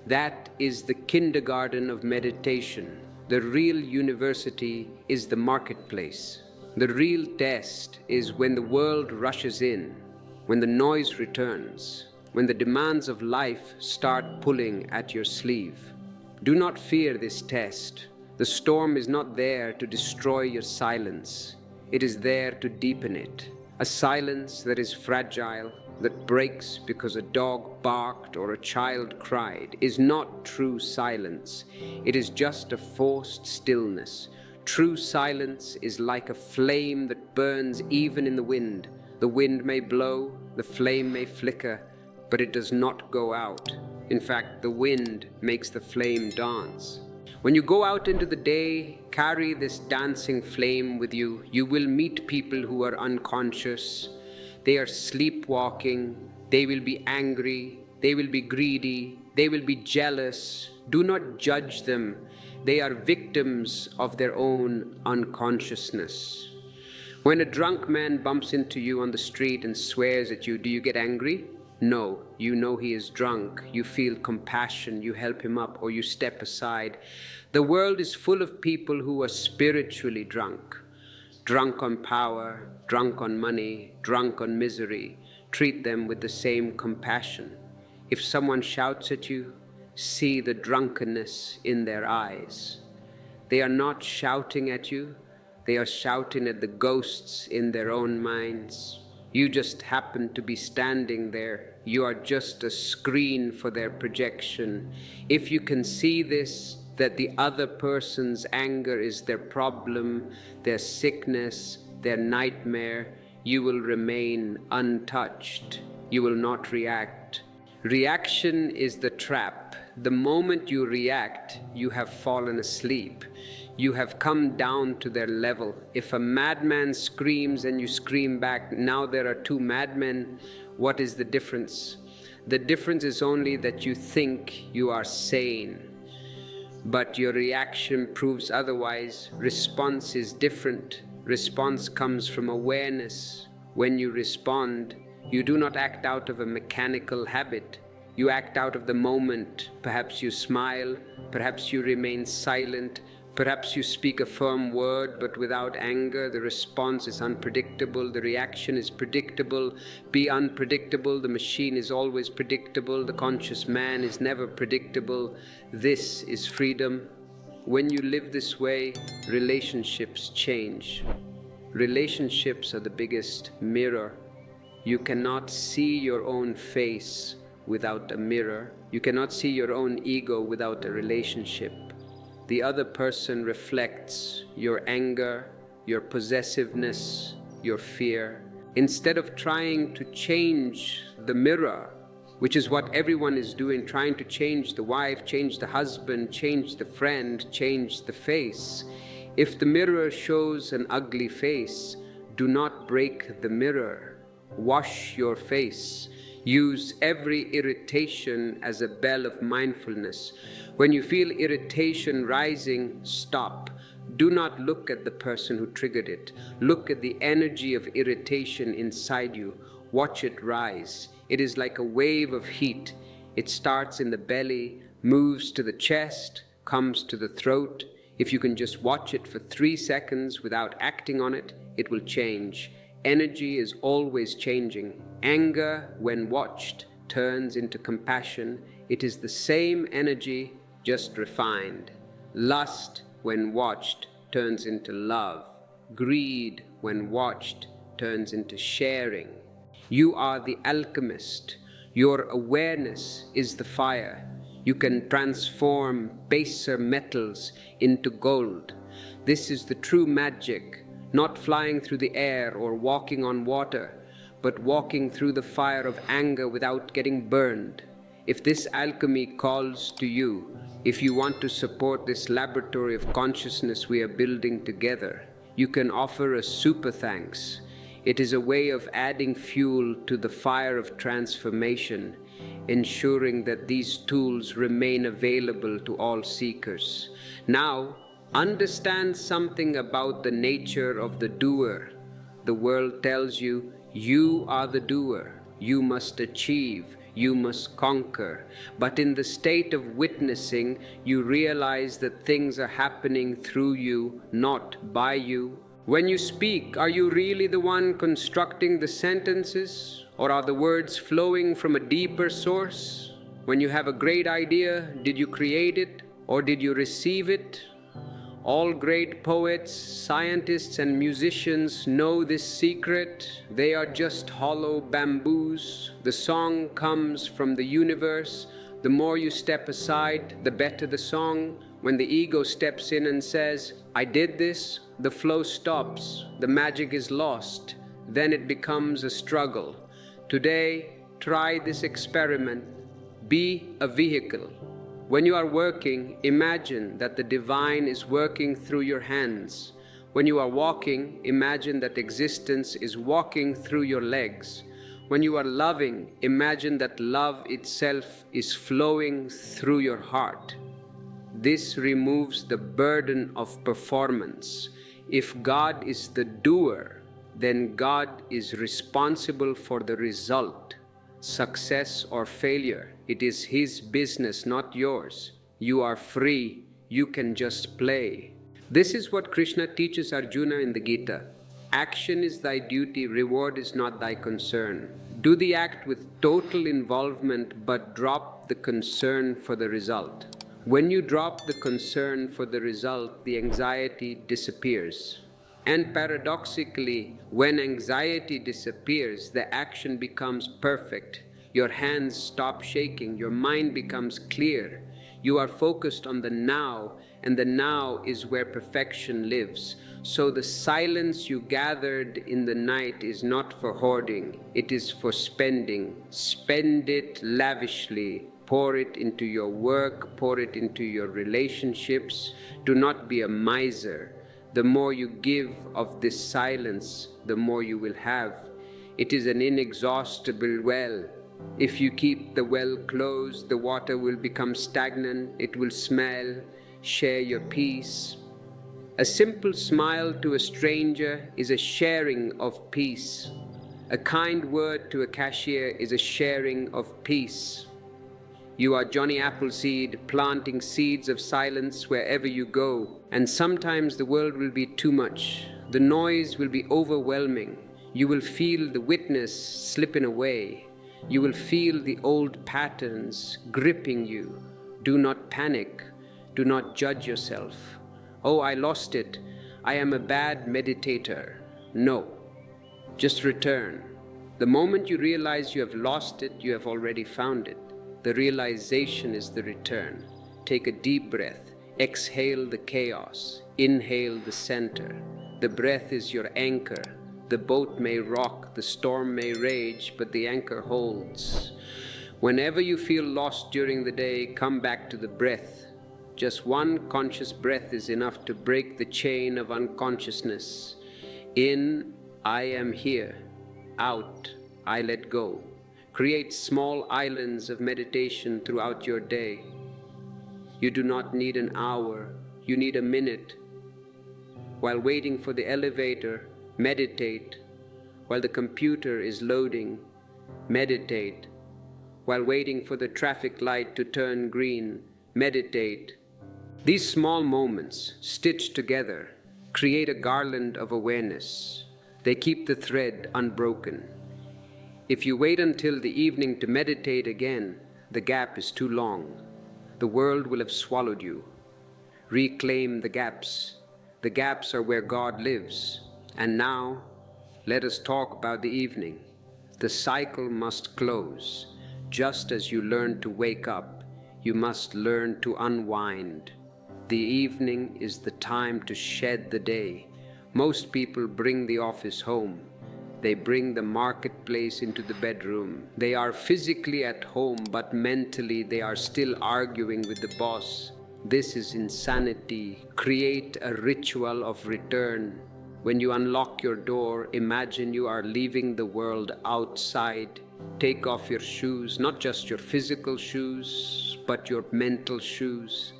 That is the kindergarten of meditation. The real university is the marketplace. The real test is when the world rushes in, when the noise returns, when the demands of life start pulling at your sleeve. Do not fear this test. The storm is not there to destroy your silence. It is there to deepen it. A silence that is fragile, that breaks because a dog barked or a child cried, is not true silence. It is just a forced stillness. True silence is like a flame that burns even in the wind. The wind may blow, the flame may flicker, but it does not go out. In fact, the wind makes the flame dance. When you go out into the day, carry this dancing flame with you. You will meet people who are unconscious. They are sleepwalking. They will be angry. They will be greedy. They will be jealous. Do not judge them. They are victims of their own unconsciousness. When a drunk man bumps into you on the street and swears at you, do you get angry? No, you know he is drunk. You feel compassion, you help him up, or you step aside. The world is full of people who are spiritually drunk. Drunk on power, drunk on money, drunk on misery. Treat them with the same compassion. If someone shouts at you, see the drunkenness in their eyes. They are not shouting at you. They are shouting at the ghosts in their own minds. You just happen to be standing there. You are just a screen for their projection. If you can see this, that the other person's anger is their problem, their sickness, their nightmare, you will remain untouched. You will not react. Reaction is the trap. The moment you react, you have fallen asleep. You have come down to their level. If a madman screams and you scream back, now there are two madmen, what is the difference? The difference is only that you think you are sane, but your reaction proves otherwise. Response is different. Response comes from awareness. When you respond, you do not act out of a mechanical habit. You act out of the moment. Perhaps you smile, perhaps you remain silent, perhaps you speak a firm word but without anger. The response is unpredictable, the reaction is predictable. Be unpredictable, the machine is always predictable, the conscious man is never predictable. This is freedom. When you live this way, relationships change. Relationships are the biggest mirror. You cannot see your own face without a mirror. You cannot see your own ego without a relationship. The other person reflects your anger, your possessiveness, your fear. Instead of trying to change the mirror, which is what everyone is doing, trying to change the wife, change the husband, change the friend, change the face. If the mirror shows an ugly face, do not break the mirror. Wash your face. Use every irritation as a bell of mindfulness. When you feel irritation rising, stop. Do not look at the person who triggered it. Look at the energy of irritation inside you. Watch it rise. It is like a wave of heat. It starts in the belly, moves to the chest, comes to the throat. If you can just watch it for 3 seconds without acting on it, it will change. Energy is always changing. Anger, when watched, turns into compassion. It is the same energy, just refined. Lust, when watched, turns into love. Greed, when watched, turns into sharing. You are the alchemist. Your awareness is the fire. You can transform baser metals into gold. This is the true magic, not flying through the air or walking on water, but walking through the fire of anger without getting burned. If this alchemy calls to you, if you want to support this laboratory of consciousness we are building together, you can offer a super thanks. It is a way of adding fuel to the fire of transformation, ensuring that these tools remain available to all seekers. Now, understand something about the nature of the doer. The world tells you, you are the doer. You must achieve. You must conquer. But in the state of witnessing, you realize that things are happening through you, not by you. When you speak, are you really the one constructing the sentences, or are the words flowing from a deeper source? When you have a great idea, did you create it, or did you receive it? All great poets, scientists, and musicians know this secret. They are just hollow bamboos. The song comes from the universe. The more you step aside, the better the song. When the ego steps in and says, I did this, the flow stops, the magic is lost. Then it becomes a struggle. Today, try this experiment. Be a vehicle. When you are working, imagine that the divine is working through your hands. When you are walking, imagine that existence is walking through your legs. When you are loving, imagine that love itself is flowing through your heart. This removes the burden of performance. If God is the doer, then God is responsible for the result. Success or failure, it is His business, not yours. You are free. You can just play. This is what Krishna teaches Arjuna in the Gita. Action is thy duty, reward is not thy concern. Do the act with total involvement, but drop the concern for the result. When you drop the concern for the result, the anxiety disappears. And paradoxically, when anxiety disappears, the action becomes perfect. Your hands stop shaking, your mind becomes clear. You are focused on the now, and the now is where perfection lives. So the silence you gathered in the night is not for hoarding, it is for spending. Spend it lavishly. Pour it into your work, pour it into your relationships. Do not be a miser. The more you give of this silence, the more you will have. It is an inexhaustible well. If you keep the well closed, the water will become stagnant, it will smell. Share your peace. A simple smile to a stranger is a sharing of peace. A kind word to a cashier is a sharing of peace. You are Johnny Appleseed, planting seeds of silence wherever you go. And sometimes the world will be too much. The noise will be overwhelming. You will feel the witness slipping away. You will feel the old patterns gripping you. Do not panic. Do not judge yourself. Oh, I lost it. I am a bad meditator. No. Just return. The moment you realize you have lost it, you have already found it. The realization is the return. Take a deep breath. Exhale the chaos. Inhale the center. The breath is your anchor. The boat may rock, the storm may rage, but the anchor holds. Whenever you feel lost during the day, come back to the breath. Just one conscious breath is enough to break the chain of unconsciousness. In, I am here. Out, I let go. Create small islands of meditation throughout your day. You do not need an hour, you need a minute. While waiting for the elevator, meditate. While the computer is loading, meditate. While waiting for the traffic light to turn green, meditate. These small moments, stitched together, create a garland of awareness. They keep the thread unbroken. If you wait until the evening to meditate again, the gap is too long. The world will have swallowed you. Reclaim the gaps. The gaps are where God lives. And now, let us talk about the evening. The cycle must close. Just as you learn to wake up, you must learn to unwind. The evening is the time to shed the day. Most people bring the office home. They bring the marketplace into the bedroom. They are physically at home, but mentally they are still arguing with the boss. This is insanity. Create a ritual of return. When you unlock your door, imagine you are leaving the world outside. Take off your shoes, not just your physical shoes, but your mental shoes.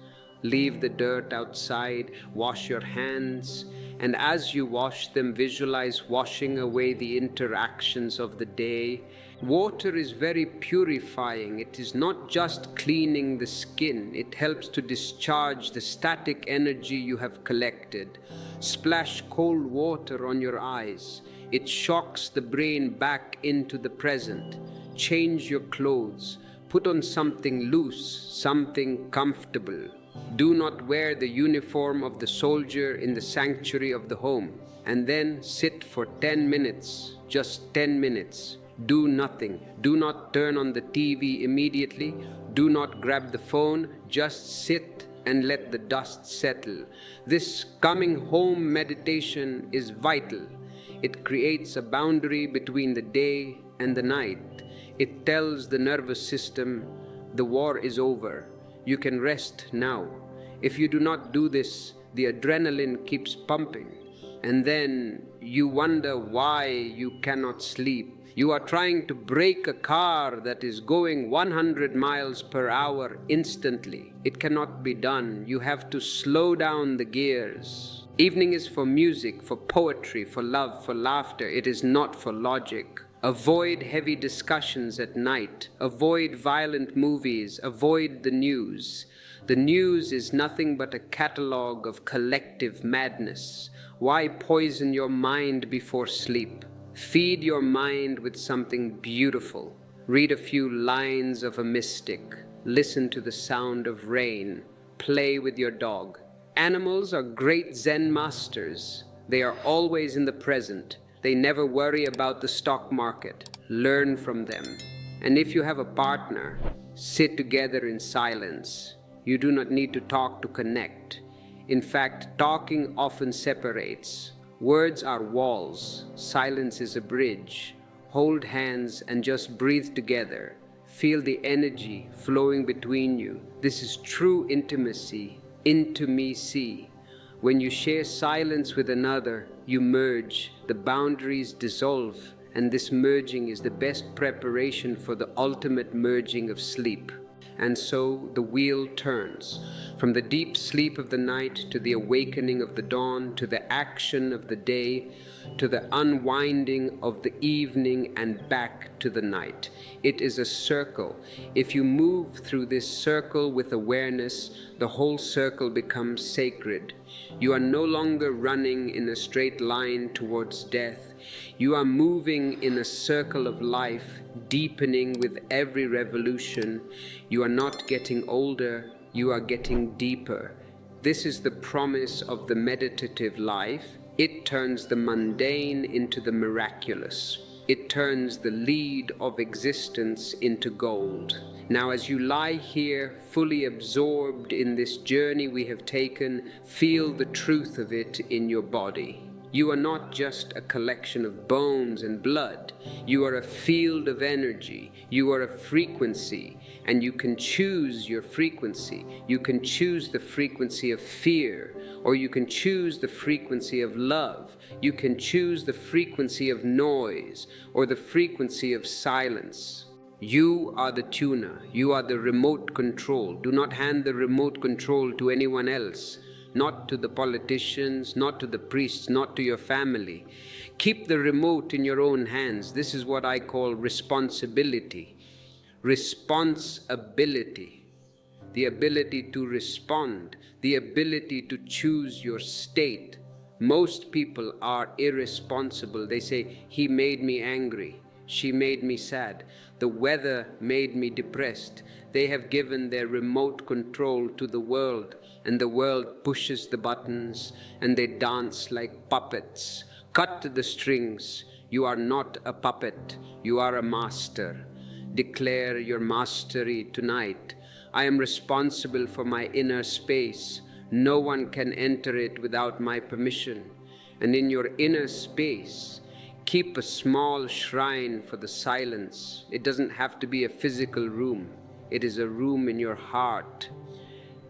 Leave the dirt outside, wash your hands, and as you wash them, visualize washing away the interactions of the day. Water is very purifying. It is not just cleaning the skin. It helps to discharge the static energy you have collected. Splash cold water on your eyes. It shocks the brain back into the present. Change your clothes. Put on something loose, something comfortable. Do not wear the uniform of the soldier in the sanctuary of the home. And then sit for 10 minutes, just 10 minutes. Do nothing. Do not turn on the TV immediately. Do not grab the phone. Just sit and let the dust settle. This coming home meditation is vital. It creates a boundary between the day and the night. It tells the nervous system, the war is over. You can rest now. If you do not do this, the adrenaline keeps pumping. And then you wonder why you cannot sleep. You are trying to brake a car that is going 100 miles per hour instantly. It cannot be done. You have to slow down the gears. Evening is for music, for poetry, for love, for laughter. It is not for logic. Avoid heavy discussions at night. Avoid violent movies. Avoid the news. The news is nothing but a catalogue of collective madness. Why poison your mind before sleep? Feed your mind with something beautiful. Read a few lines of a mystic. Listen to the sound of rain. Play with your dog. Animals are great Zen masters. They are always in the present. They never worry about the stock market. Learn from them. And if you have a partner, sit together in silence. You do not need to talk to connect. In fact, talking often separates. Words are walls. Silence is a bridge. Hold hands and just breathe together. Feel the energy flowing between you. This is true intimacy. Intimacy. When you share silence with another, you merge. The boundaries dissolve. And this merging is the best preparation for the ultimate merging of sleep. And so the wheel turns, from the deep sleep of the night to the awakening of the dawn, to the action of the day, to the unwinding of the evening, and back to the night. It is a circle. If you move through this circle with awareness, the whole circle becomes sacred. You are no longer running in a straight line towards death. You are moving in a circle of life, deepening with every revolution. You are not getting older, you are getting deeper. This is the promise of the meditative life. It turns the mundane into the miraculous. It turns the lead of existence into gold. Now, as you lie here, fully absorbed in this journey we have taken, feel the truth of it in your body. You are not just a collection of bones and blood. You are a field of energy. You are a frequency, and you can choose your frequency. You can choose the frequency of fear, or you can choose the frequency of love. You can choose the frequency of noise, or the frequency of silence. You are the tuner. You are the remote control. Do not hand the remote control to anyone else. Not to the politicians, not to the priests, not to your family. Keep the remote in your own hands. This is what I call responsibility. Responsibility. The ability to respond, the ability to choose your state. Most people are irresponsible. They say, he made me angry. She made me sad. The weather made me depressed. They have given their remote control to the world, and the world pushes the buttons, and they dance like puppets. Cut the strings. You are not a puppet. You are a master. Declare your mastery tonight. I am responsible for my inner space. No one can enter it without my permission. And in your inner space, keep a small shrine for the silence. It doesn't have to be a physical room. It is a room in your heart.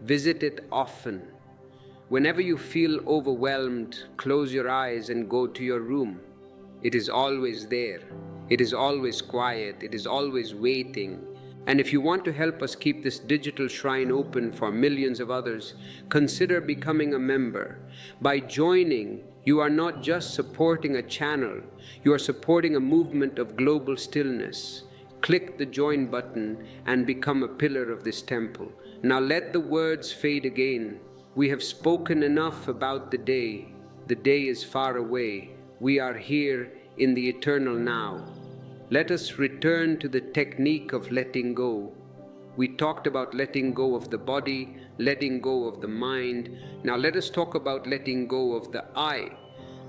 Visit it often. Whenever you feel overwhelmed, close your eyes and go to your room. It is always there. It is always quiet. It is always waiting. And if you want to help us keep this digital shrine open for millions of others, consider becoming a member. By joining, you are not just supporting a channel, you are supporting a movement of global stillness. Click the join button and become a pillar of this temple. Now let the words fade again. We have spoken enough about the day. The day is far away. We are here in the eternal now. Let us return to the technique of letting go. We talked about letting go of the body, letting go of the mind. Now let us talk about letting go of the I.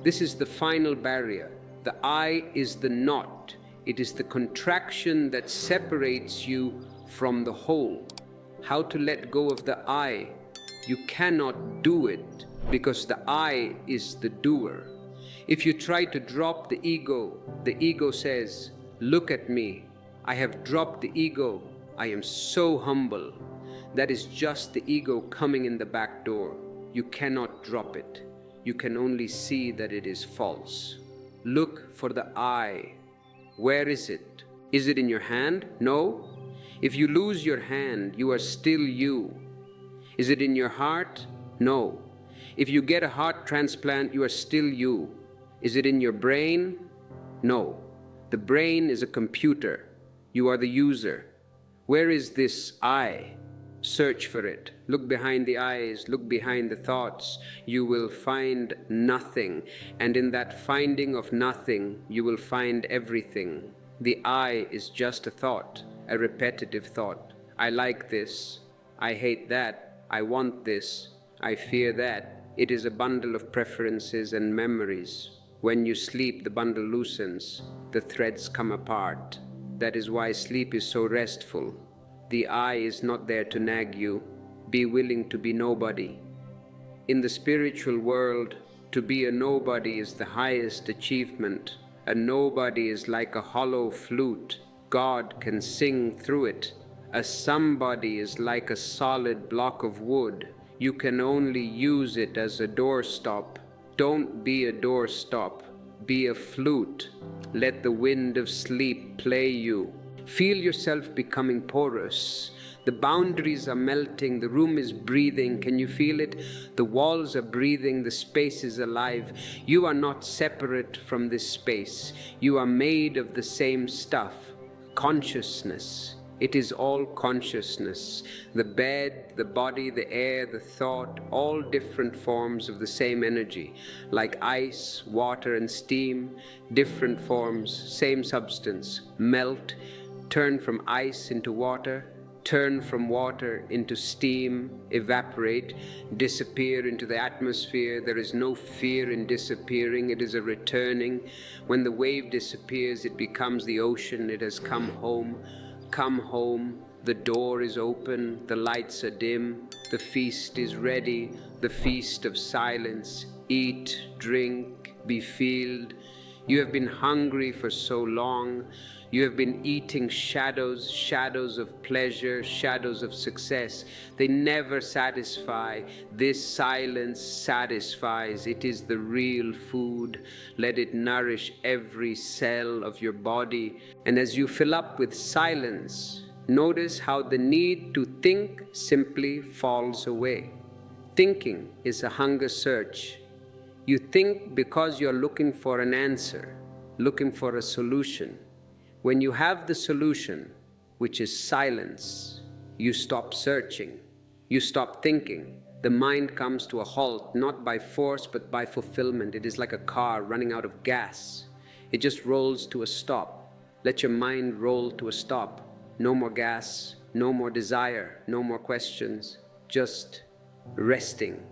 This is the final barrier. The I is the knot. It is the contraction that separates you from the whole. How to let go of the I? You cannot do it because the I is the doer. If you try to drop the ego says, look at me. I have dropped the ego. I am so humble. That is just the ego coming in the back door. You cannot drop it. You can only see that it is false. Look for the I. Where is it? Is it in your hand? No. If you lose your hand, you are still you. Is it in your heart? No. If you get a heart transplant, you are still you. Is it in your brain? No. The brain is a computer. You are the user. Where is this I? Search for it. Look behind the eyes. Look behind the thoughts. You will find nothing. And in that finding of nothing, you will find everything. The I is just a thought, a repetitive thought. I like this. I hate that. I want this. I fear that. It is a bundle of preferences and memories. When you sleep, the bundle loosens. The threads come apart. That is why sleep is so restful. The I is not there to nag you. Be willing to be nobody. In the spiritual world, to be a nobody is the highest achievement. A nobody is like a hollow flute. God can sing through it. A somebody is like a solid block of wood. You can only use it as a doorstop. Don't be a doorstop. Be a flute. Let the wind of sleep play you. Feel yourself becoming porous. The boundaries are melting. The room is breathing. Can you feel it? The walls are breathing. The space is alive. You are not separate from this space. You are made of the same stuff. Consciousness. It is all consciousness. The bed, the body, the air, the thought, all different forms of the same energy. Like ice, water, and steam, different forms, same substance. Melt, turn from ice into water, turn from water into steam, evaporate, disappear into the atmosphere. There is no fear in disappearing. It is a returning. When the wave disappears, it becomes the ocean. It has come home. Come home, the door is open, the lights are dim, the feast is ready, the feast of silence. Eat, drink, be filled. You have been hungry for so long. You have been eating shadows, shadows of pleasure, shadows of success. They never satisfy. This silence satisfies. It is the real food. Let it nourish every cell of your body. And as you fill up with silence, notice how the need to think simply falls away. Thinking is a hunger search. You think because you're looking for an answer, looking for a solution. When you have the solution, which is silence, you stop searching, you stop thinking. The mind comes to a halt, not by force, but by fulfillment. It is like a car running out of gas. It just rolls to a stop. Let your mind roll to a stop. No more gas, no more desire, no more questions, just resting.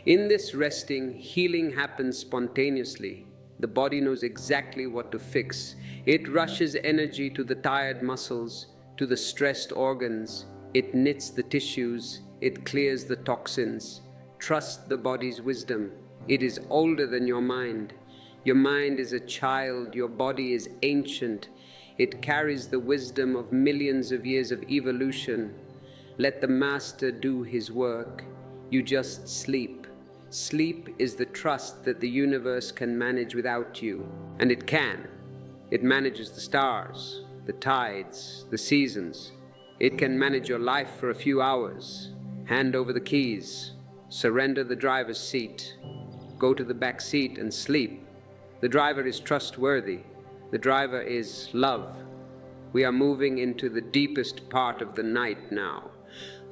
In this resting, healing happens spontaneously. The body knows exactly what to fix. It rushes energy to the tired muscles, to the stressed organs. It knits the tissues. It clears the toxins. Trust the body's wisdom. It is older than your mind. Your mind is a child. Your body is ancient. It carries the wisdom of millions of years of evolution. Let the master do his work. You just sleep. Sleep is the trust that the universe can manage without you. And it can. It manages the stars, the tides, the seasons. It can manage your life for a few hours. Hand over the keys. Surrender the driver's seat. Go to the back seat and sleep. The driver is trustworthy. The driver is love. We are moving into the deepest part of the night now.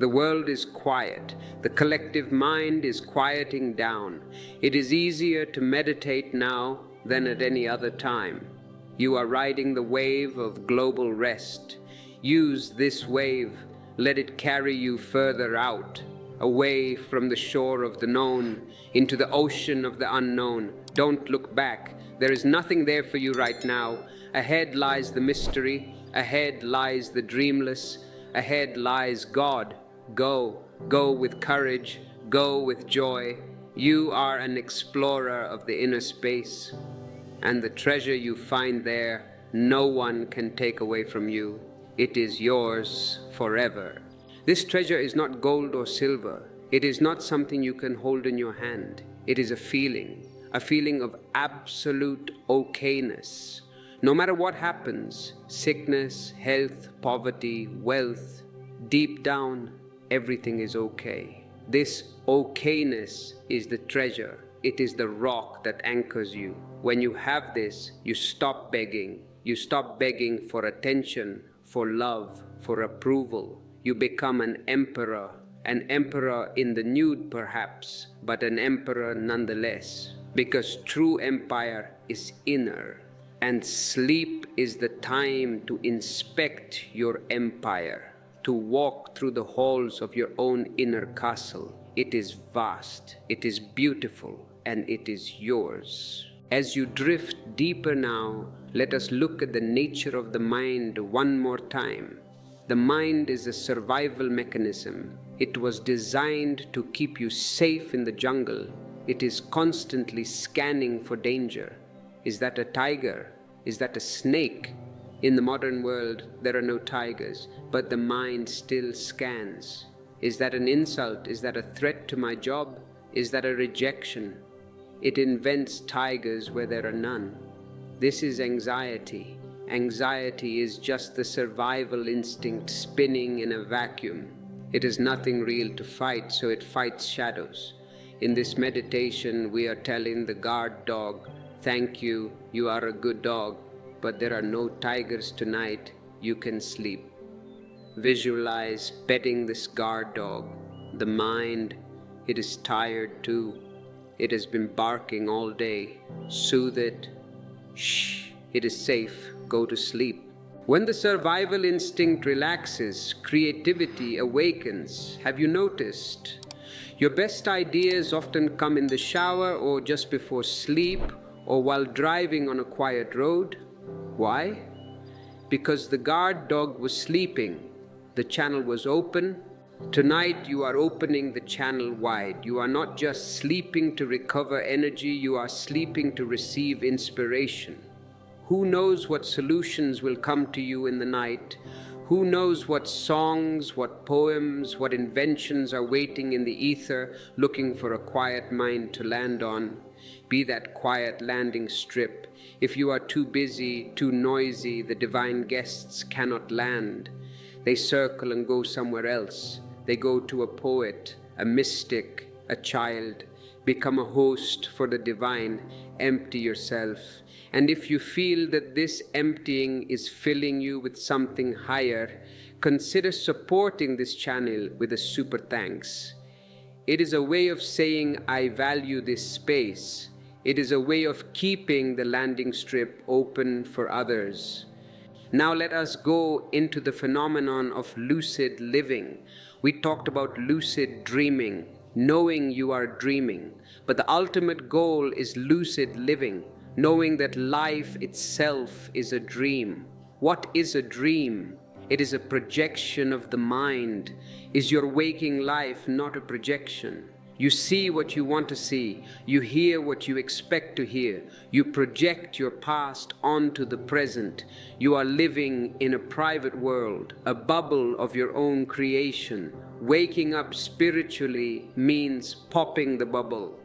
The world is quiet. The collective mind is quieting down. It is easier to meditate now than at any other time. You are riding the wave of global rest. Use this wave. Let it carry you further out, away from the shore of the known, into the ocean of the unknown. Don't look back. There is nothing there for you right now. Ahead lies the mystery. Ahead lies the dreamless. Ahead lies God. Go. Go with courage. Go with joy. You are an explorer of the inner space. And the treasure you find there, no one can take away from you. It is yours forever. This treasure is not gold or silver. It is not something you can hold in your hand. It is a feeling of absolute okayness. No matter what happens, sickness, health, poverty, wealth, deep down, everything is okay. This okayness is the treasure. It is the rock that anchors you. When you have this, you stop begging. You stop begging for attention, for love, for approval. You become an emperor in the nude perhaps, but an emperor nonetheless, because true empire is inner. And sleep is the time to inspect your empire, to walk through the halls of your own inner castle. It is vast, it is beautiful, and it is yours. As you drift deeper now, let us look at the nature of the mind one more time. The mind is a survival mechanism. It was designed to keep you safe in the jungle. It is constantly scanning for danger. Is that a tiger? Is that a snake? In the modern world, there are no tigers, but the mind still scans. Is that an insult? Is that a threat to my job? Is that a rejection? It invents tigers where there are none. This is anxiety. Anxiety is just the survival instinct spinning in a vacuum. It is nothing real to fight, so it fights shadows. In this meditation, we are telling the guard dog, "Thank you, you are a good dog, but there are no tigers tonight, you can sleep." Visualize petting this guard dog. The mind, it is tired too. It has been barking all day. Soothe it. Shh, it is safe. Go to sleep. When the survival instinct relaxes, creativity awakens. Have you noticed? Your best ideas often come in the shower or just before sleep or while driving on a quiet road. Why? Because the guard dog was sleeping. The channel was open. Tonight you are opening the channel wide. You are not just sleeping to recover energy, you are sleeping to receive inspiration. Who knows what solutions will come to you in the night? Who knows what songs, what poems, what inventions are waiting in the ether, looking for a quiet mind to land on? Be that quiet landing strip. If you are too busy, too noisy, the divine guests cannot land. They circle and go somewhere else. They go to a poet, a mystic, a child. Become a host for the divine. Empty yourself. And if you feel that this emptying is filling you with something higher, consider supporting this channel with a super thanks. It is a way of saying, I value this space. It is a way of keeping the landing strip open for others. Now let us go into the phenomenon of lucid living. We talked about lucid dreaming, knowing you are dreaming. But the ultimate goal is lucid living, knowing that life itself is a dream. What is a dream? It is a projection of the mind. Is your waking life not a projection? You see what you want to see. You hear what you expect to hear. You project your past onto the present. You are living in a private world, a bubble of your own creation. Waking up spiritually means popping the bubble.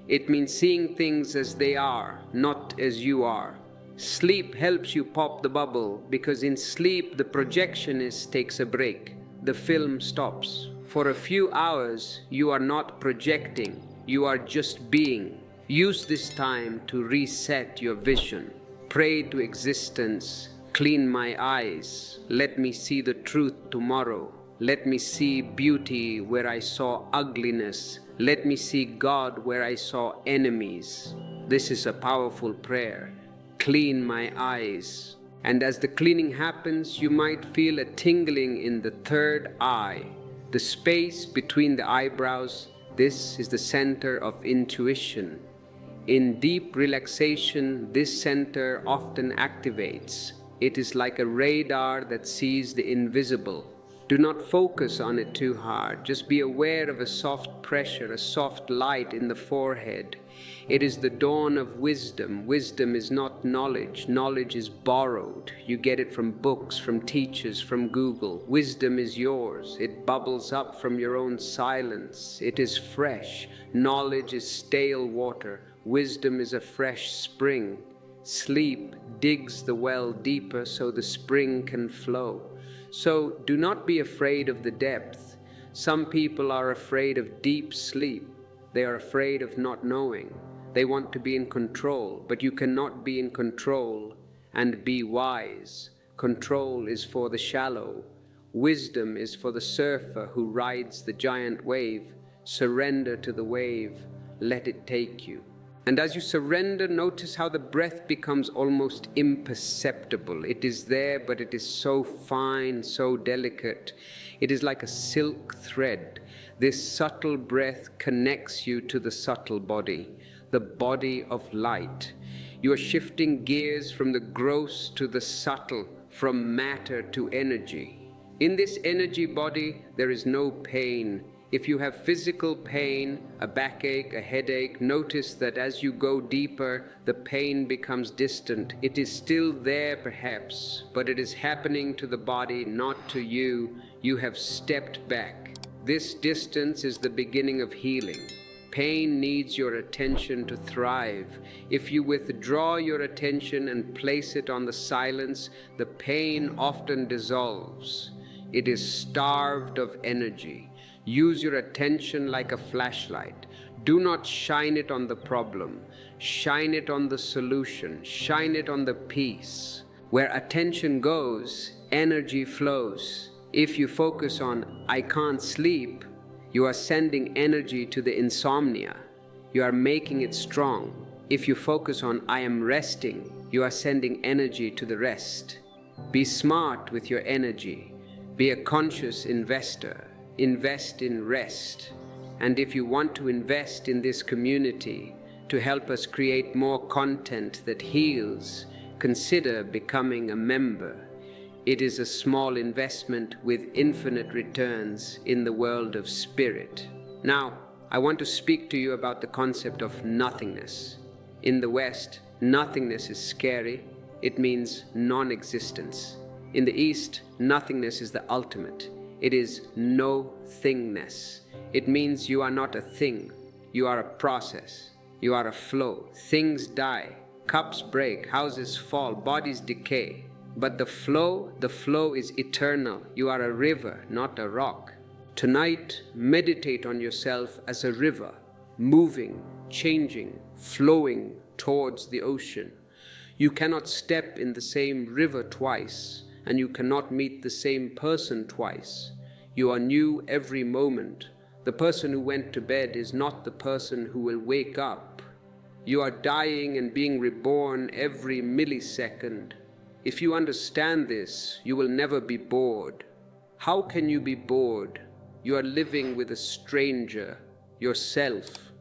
It means seeing things as they are, not as you are. Sleep helps you pop the bubble because in sleep the projectionist takes a break. The film stops. For a few hours you are not projecting, you are just being. Use this time to reset your vision. Pray to existence, clean my eyes, let me see the truth tomorrow. Let me see beauty where I saw ugliness. Let me see God where I saw enemies. This is a powerful prayer. Clean my eyes. And as the cleaning happens, you might feel a tingling in the third eye, the space between the eyebrows. This is the center of intuition. In deep relaxation, this center often activates. It is like a radar that sees the invisible. Do not focus on it too hard. Just be aware of a soft pressure, a soft light in the forehead. It is the dawn of wisdom. Wisdom is not knowledge. Knowledge is borrowed. You get it from books, from teachers, from Google. Wisdom is yours. It bubbles up from your own silence. It is fresh. Knowledge is stale water. Wisdom is a fresh spring. Sleep digs the well deeper so the spring can flow. So do not be afraid of the depth. Some people are afraid of deep sleep. They are afraid of not knowing. They want to be in control, but you cannot be in control and be wise. Control is for the shallow. Wisdom is for the surfer who rides the giant wave. Surrender to the wave. Let it take you. And as you surrender, notice how the breath becomes almost imperceptible. It is there, but it is so fine, so delicate. It is like a silk thread. This subtle breath connects you to the subtle body, the body of light. You are shifting gears from the gross to the subtle, from matter to energy. In this energy body, there is no pain. If you have physical pain, a backache, a headache, notice that as you go deeper, the pain becomes distant. It is still there perhaps, but it is happening to the body, not to you. You have stepped back. This distance is the beginning of healing. Pain needs your attention to thrive. If you withdraw your attention and place it on the silence, the pain often dissolves. It is starved of energy. Use your attention like a flashlight. Do not shine it on the problem. Shine it on the solution. Shine it on the peace. Where attention goes, energy flows. If you focus on, I can't sleep, you are sending energy to the insomnia. You are making it strong. If you focus on, I am resting, you are sending energy to the rest. Be smart with your energy. Be a conscious investor. Invest in rest. And if you want to invest in this community to help us create more content that heals, consider becoming a member. It is a small investment with infinite returns in the world of spirit. Now, I want to speak to you about the concept of nothingness. In the West, nothingness is scary. It means non-existence. In the East, nothingness is the ultimate. It is no-thingness. It means you are not a thing. You are a process. You are a flow. Things die. Cups break. Houses fall. Bodies decay. But the flow is eternal. You are a river, not a rock. Tonight, meditate on yourself as a river, moving, changing, flowing towards the ocean. You cannot step in the same river twice, and you cannot meet the same person twice. You are new every moment. The person who went to bed is not the person who will wake up. You are dying and being reborn every millisecond. If you understand this, you will never be bored. How can you be bored? You are living with a stranger, yourself.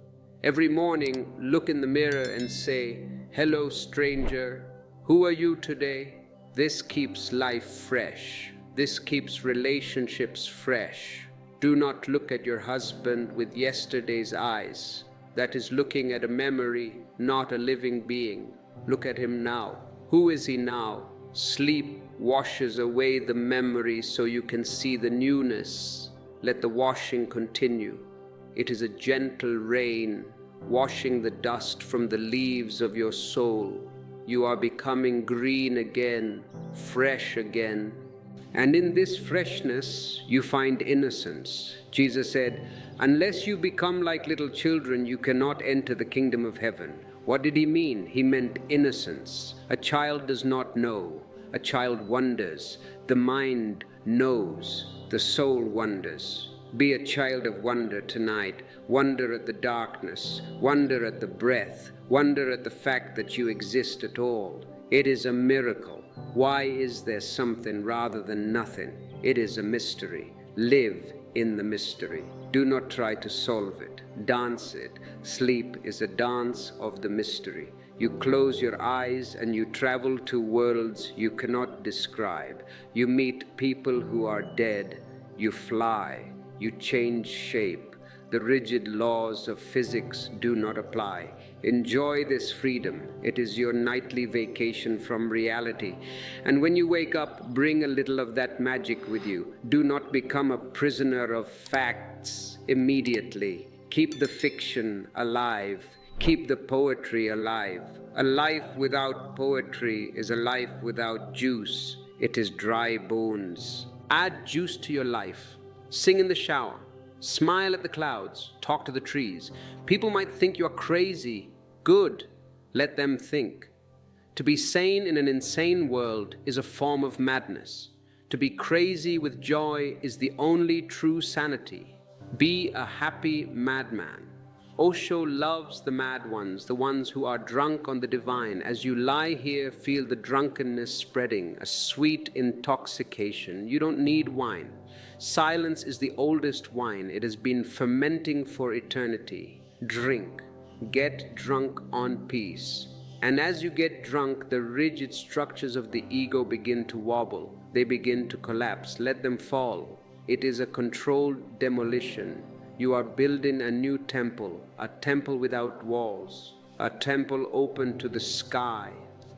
Every morning, look in the mirror and say, "Hello, stranger. Who are you today?" This keeps life fresh. This keeps relationships fresh. Do not look at your husband with yesterday's eyes. That is looking at a memory, not a living being. Look at him now. Who is he now? Sleep washes away the memory so you can see the newness. Let the washing continue. It is a gentle rain, washing the dust from the leaves of your soul. You are becoming green again, fresh again. And in this freshness, you find innocence. Jesus said, "Unless you become like little children, you cannot enter the kingdom of heaven." What did he mean? He meant innocence. A child does not know. A child wonders. The mind knows. The soul wonders. Be a child of wonder tonight. Wonder at the darkness. Wonder at the breath. Wonder at the fact that you exist at all. It is a miracle. Why is there something rather than nothing? It is a mystery. Live in the mystery. Do not try to solve it. Dance it. Sleep is a dance of the mystery. You close your eyes and you travel to worlds you cannot describe. You meet people who are dead. You fly. You change shape. The rigid laws of physics do not apply. Enjoy this freedom. It is your nightly vacation from reality. And when you wake up, bring a little of that magic with you. Do not become a prisoner of facts immediately. Keep the fiction alive. Keep the poetry alive. A life without poetry is a life without juice. It is dry bones. Add juice to your life. Sing in the shower. Smile at the clouds. Talk to the trees. People might think you're crazy. Good. Let them think. To be sane in an insane world is a form of madness. To be crazy with joy is the only true sanity. Be a happy madman. Osho loves the mad ones, the ones who are drunk on the divine. As you lie here, feel the drunkenness spreading, a sweet intoxication. You don't need wine. Silence is the oldest wine. It has been fermenting for eternity. Drink. Get drunk on peace. And as you get drunk, the rigid structures of the ego begin to wobble. They begin to collapse. Let them fall. It is a controlled demolition. You are building a new temple, a temple without walls, a temple open to the sky.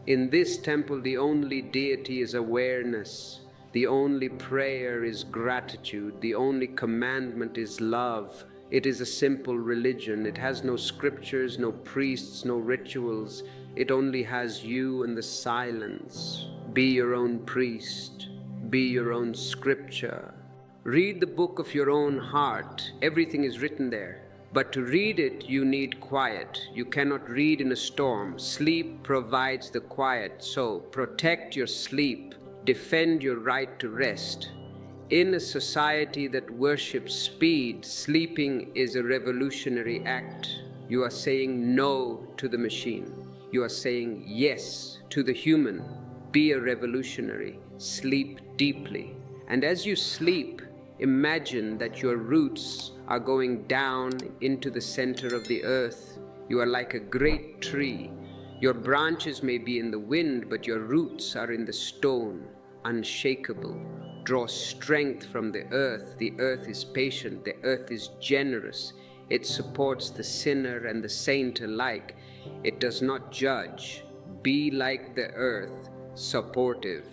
In this temple, the only deity is awareness. The only prayer is gratitude. The only commandment is love. It is a simple religion. It has no scriptures, no priests, no rituals. It only has you and the silence. Be your own priest. Be your own scripture. Read the book of your own heart. Everything is written there. But to read it, you need quiet. You cannot read in a storm. Sleep provides the quiet. So protect your sleep. Defend your right to rest. In a society that worships speed, sleeping is a revolutionary act. You are saying no to the machine. You are saying yes to the human. Be a revolutionary. Sleep deeply. And as you sleep, imagine that your roots are going down into the center of the earth. You are like a great tree. Your branches may be in the wind, but your roots are in the stone. unshakable. Draw strength from the earth. The earth is patient. The earth is generous. It supports the sinner and the saint alike. It does not judge. Be like the earth, supportive,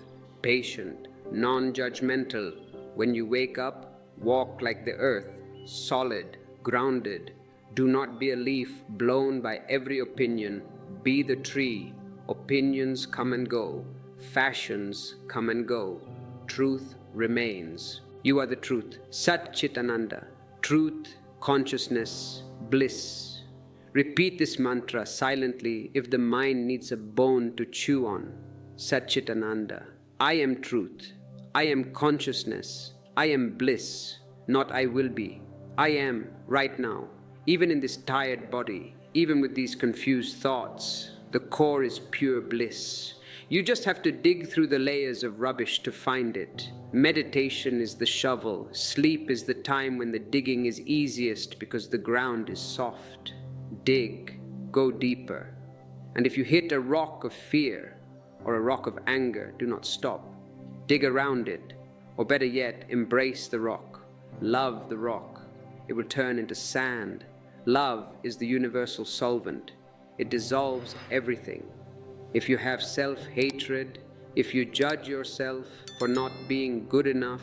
patient, non-judgmental. When you wake up, walk like the earth, solid, grounded. Do not be a leaf blown by every opinion. Be the tree. Opinions come and go. Fashions come and go. Truth remains. You are the truth. Sat Chit Ananda. Truth, consciousness, bliss. Repeat this mantra silently if the mind needs a bone to chew on. Sat Chit Ananda. I am truth. I am consciousness. I am bliss. Not I will be. I am right now. Even in this tired body, even with these confused thoughts, the core is pure bliss. You just have to dig through the layers of rubbish to find it. Meditation is the shovel. Sleep is the time when the digging is easiest because the ground is soft. Dig, go deeper. And if you hit a rock of fear or a rock of anger, do not stop. Dig around it, or better yet, embrace the rock. Love the rock. It will turn into sand. Love is the universal solvent. It dissolves everything. If you have self-hatred, if you judge yourself for not being good enough,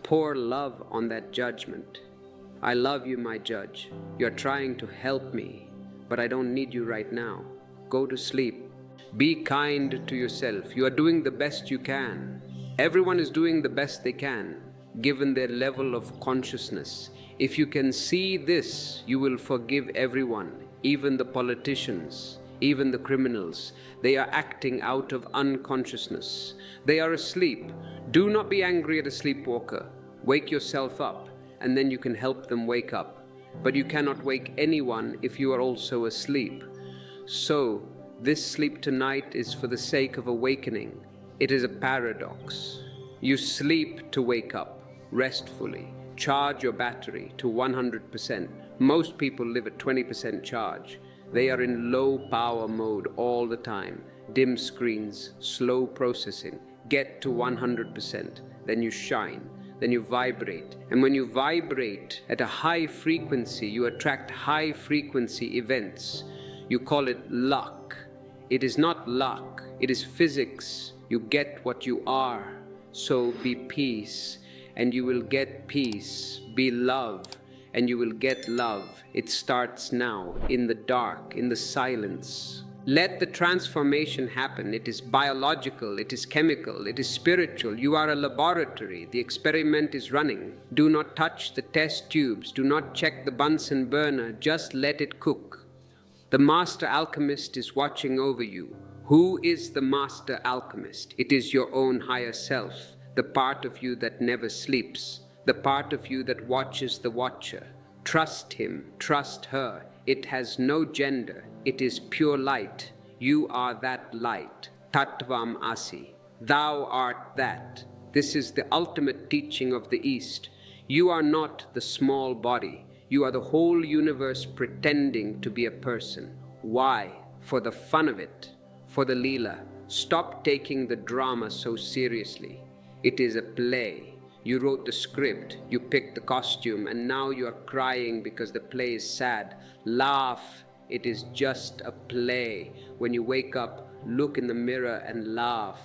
pour love on that judgment. I love you, my judge. You're trying to help me, but I don't need you right now. Go to sleep. Be kind to yourself. You are doing the best you can. Everyone is doing the best they can, given their level of consciousness. If you can see this, you will forgive everyone, even the politicians, even the criminals. They are acting out of unconsciousness. They are asleep. Do not be angry at a sleepwalker. Wake yourself up, and then you can help them wake up. But you cannot wake anyone if you are also asleep. So, this sleep tonight is for the sake of awakening. It is a paradox. You sleep to wake up restfully. Charge your battery to 100%. Most people live at 20% charge. They are in low power mode all the time. Dim screens, slow processing. Get to 100%. Then you shine. Then you vibrate. And when you vibrate at a high frequency, you attract high frequency events. You call it luck. It is not luck. It is physics. You get what you are. So be peace, and you will get peace. Be love, and you will get love. It starts now, in the dark, in the silence. Let the transformation happen. It is biological, it is chemical, it is spiritual. You are a laboratory. The experiment is running. Do not touch the test tubes. Do not check the Bunsen burner. Just let it cook. The master alchemist is watching over you. Who is the master alchemist? It is your own higher self, the part of you that never sleeps, the part of you that watches the watcher. Trust him, trust her. It has no gender. It is pure light. You are that light. Tattvam Asi. Thou art that. This is the ultimate teaching of the East. You are not the small body. You are the whole universe pretending to be a person. Why? For the fun of it. For the Leela. Stop taking the drama so seriously. It is a play. You wrote the script, you picked the costume, and now you are crying because the play is sad. Laugh. It is just a play. When you wake up, look in the mirror and laugh.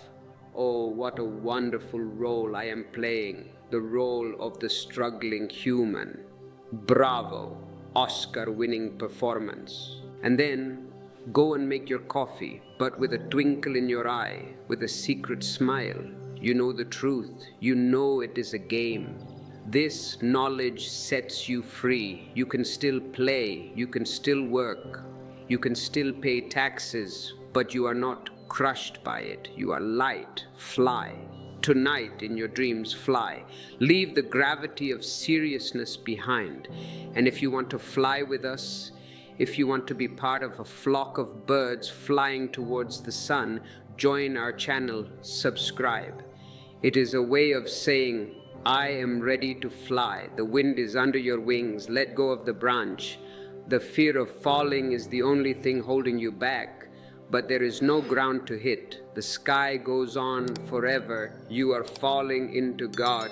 Oh, what a wonderful role I am playing. The role of the struggling human. Bravo. Oscar-winning performance. And then go and make your coffee, but with a twinkle in your eye, with a secret smile. You know the truth. You know it is a game. This knowledge sets you free. You can still play. You can still work. You can still pay taxes, but you are not crushed by it. You are light. Fly. Tonight in your dreams, fly. Leave the gravity of seriousness behind. And if you want to fly with us, if you want to be part of a flock of birds flying towards the sun, join our channel, subscribe. It is a way of saying, I am ready to fly. The wind is under your wings. Let go of the branch. The fear of falling is the only thing holding you back. but there is no ground to hit. The sky goes on forever. You are falling into God,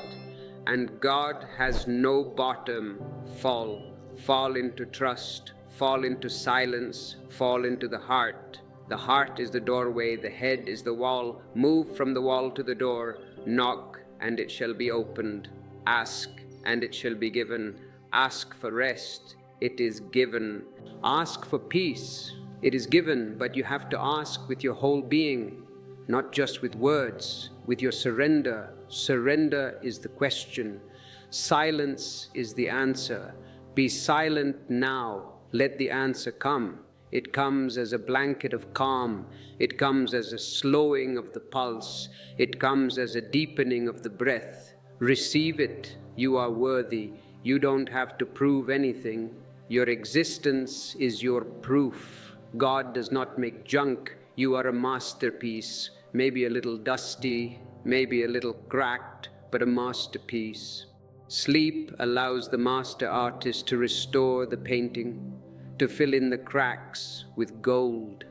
and God has no bottom. Fall into trust, fall into silence, fall into the heart. The heart is the doorway, the head is the wall. Move from the wall to the door. Knock, and it shall be opened. Ask, and it shall be given. Ask for rest, it is given. Ask for peace, it is given, but you have to ask with your whole being, not just with words, with your surrender. Surrender is the question. Silence is the answer. Be silent now. Let the answer come. It comes as a blanket of calm. It comes as a slowing of the pulse. It comes as a deepening of the breath. Receive it. You are worthy. You don't have to prove anything. Your existence is your proof. God does not make junk. You are a masterpiece. Maybe a little dusty, maybe a little cracked, but a masterpiece. Sleep allows the master artist to restore the painting, to fill in the cracks with gold.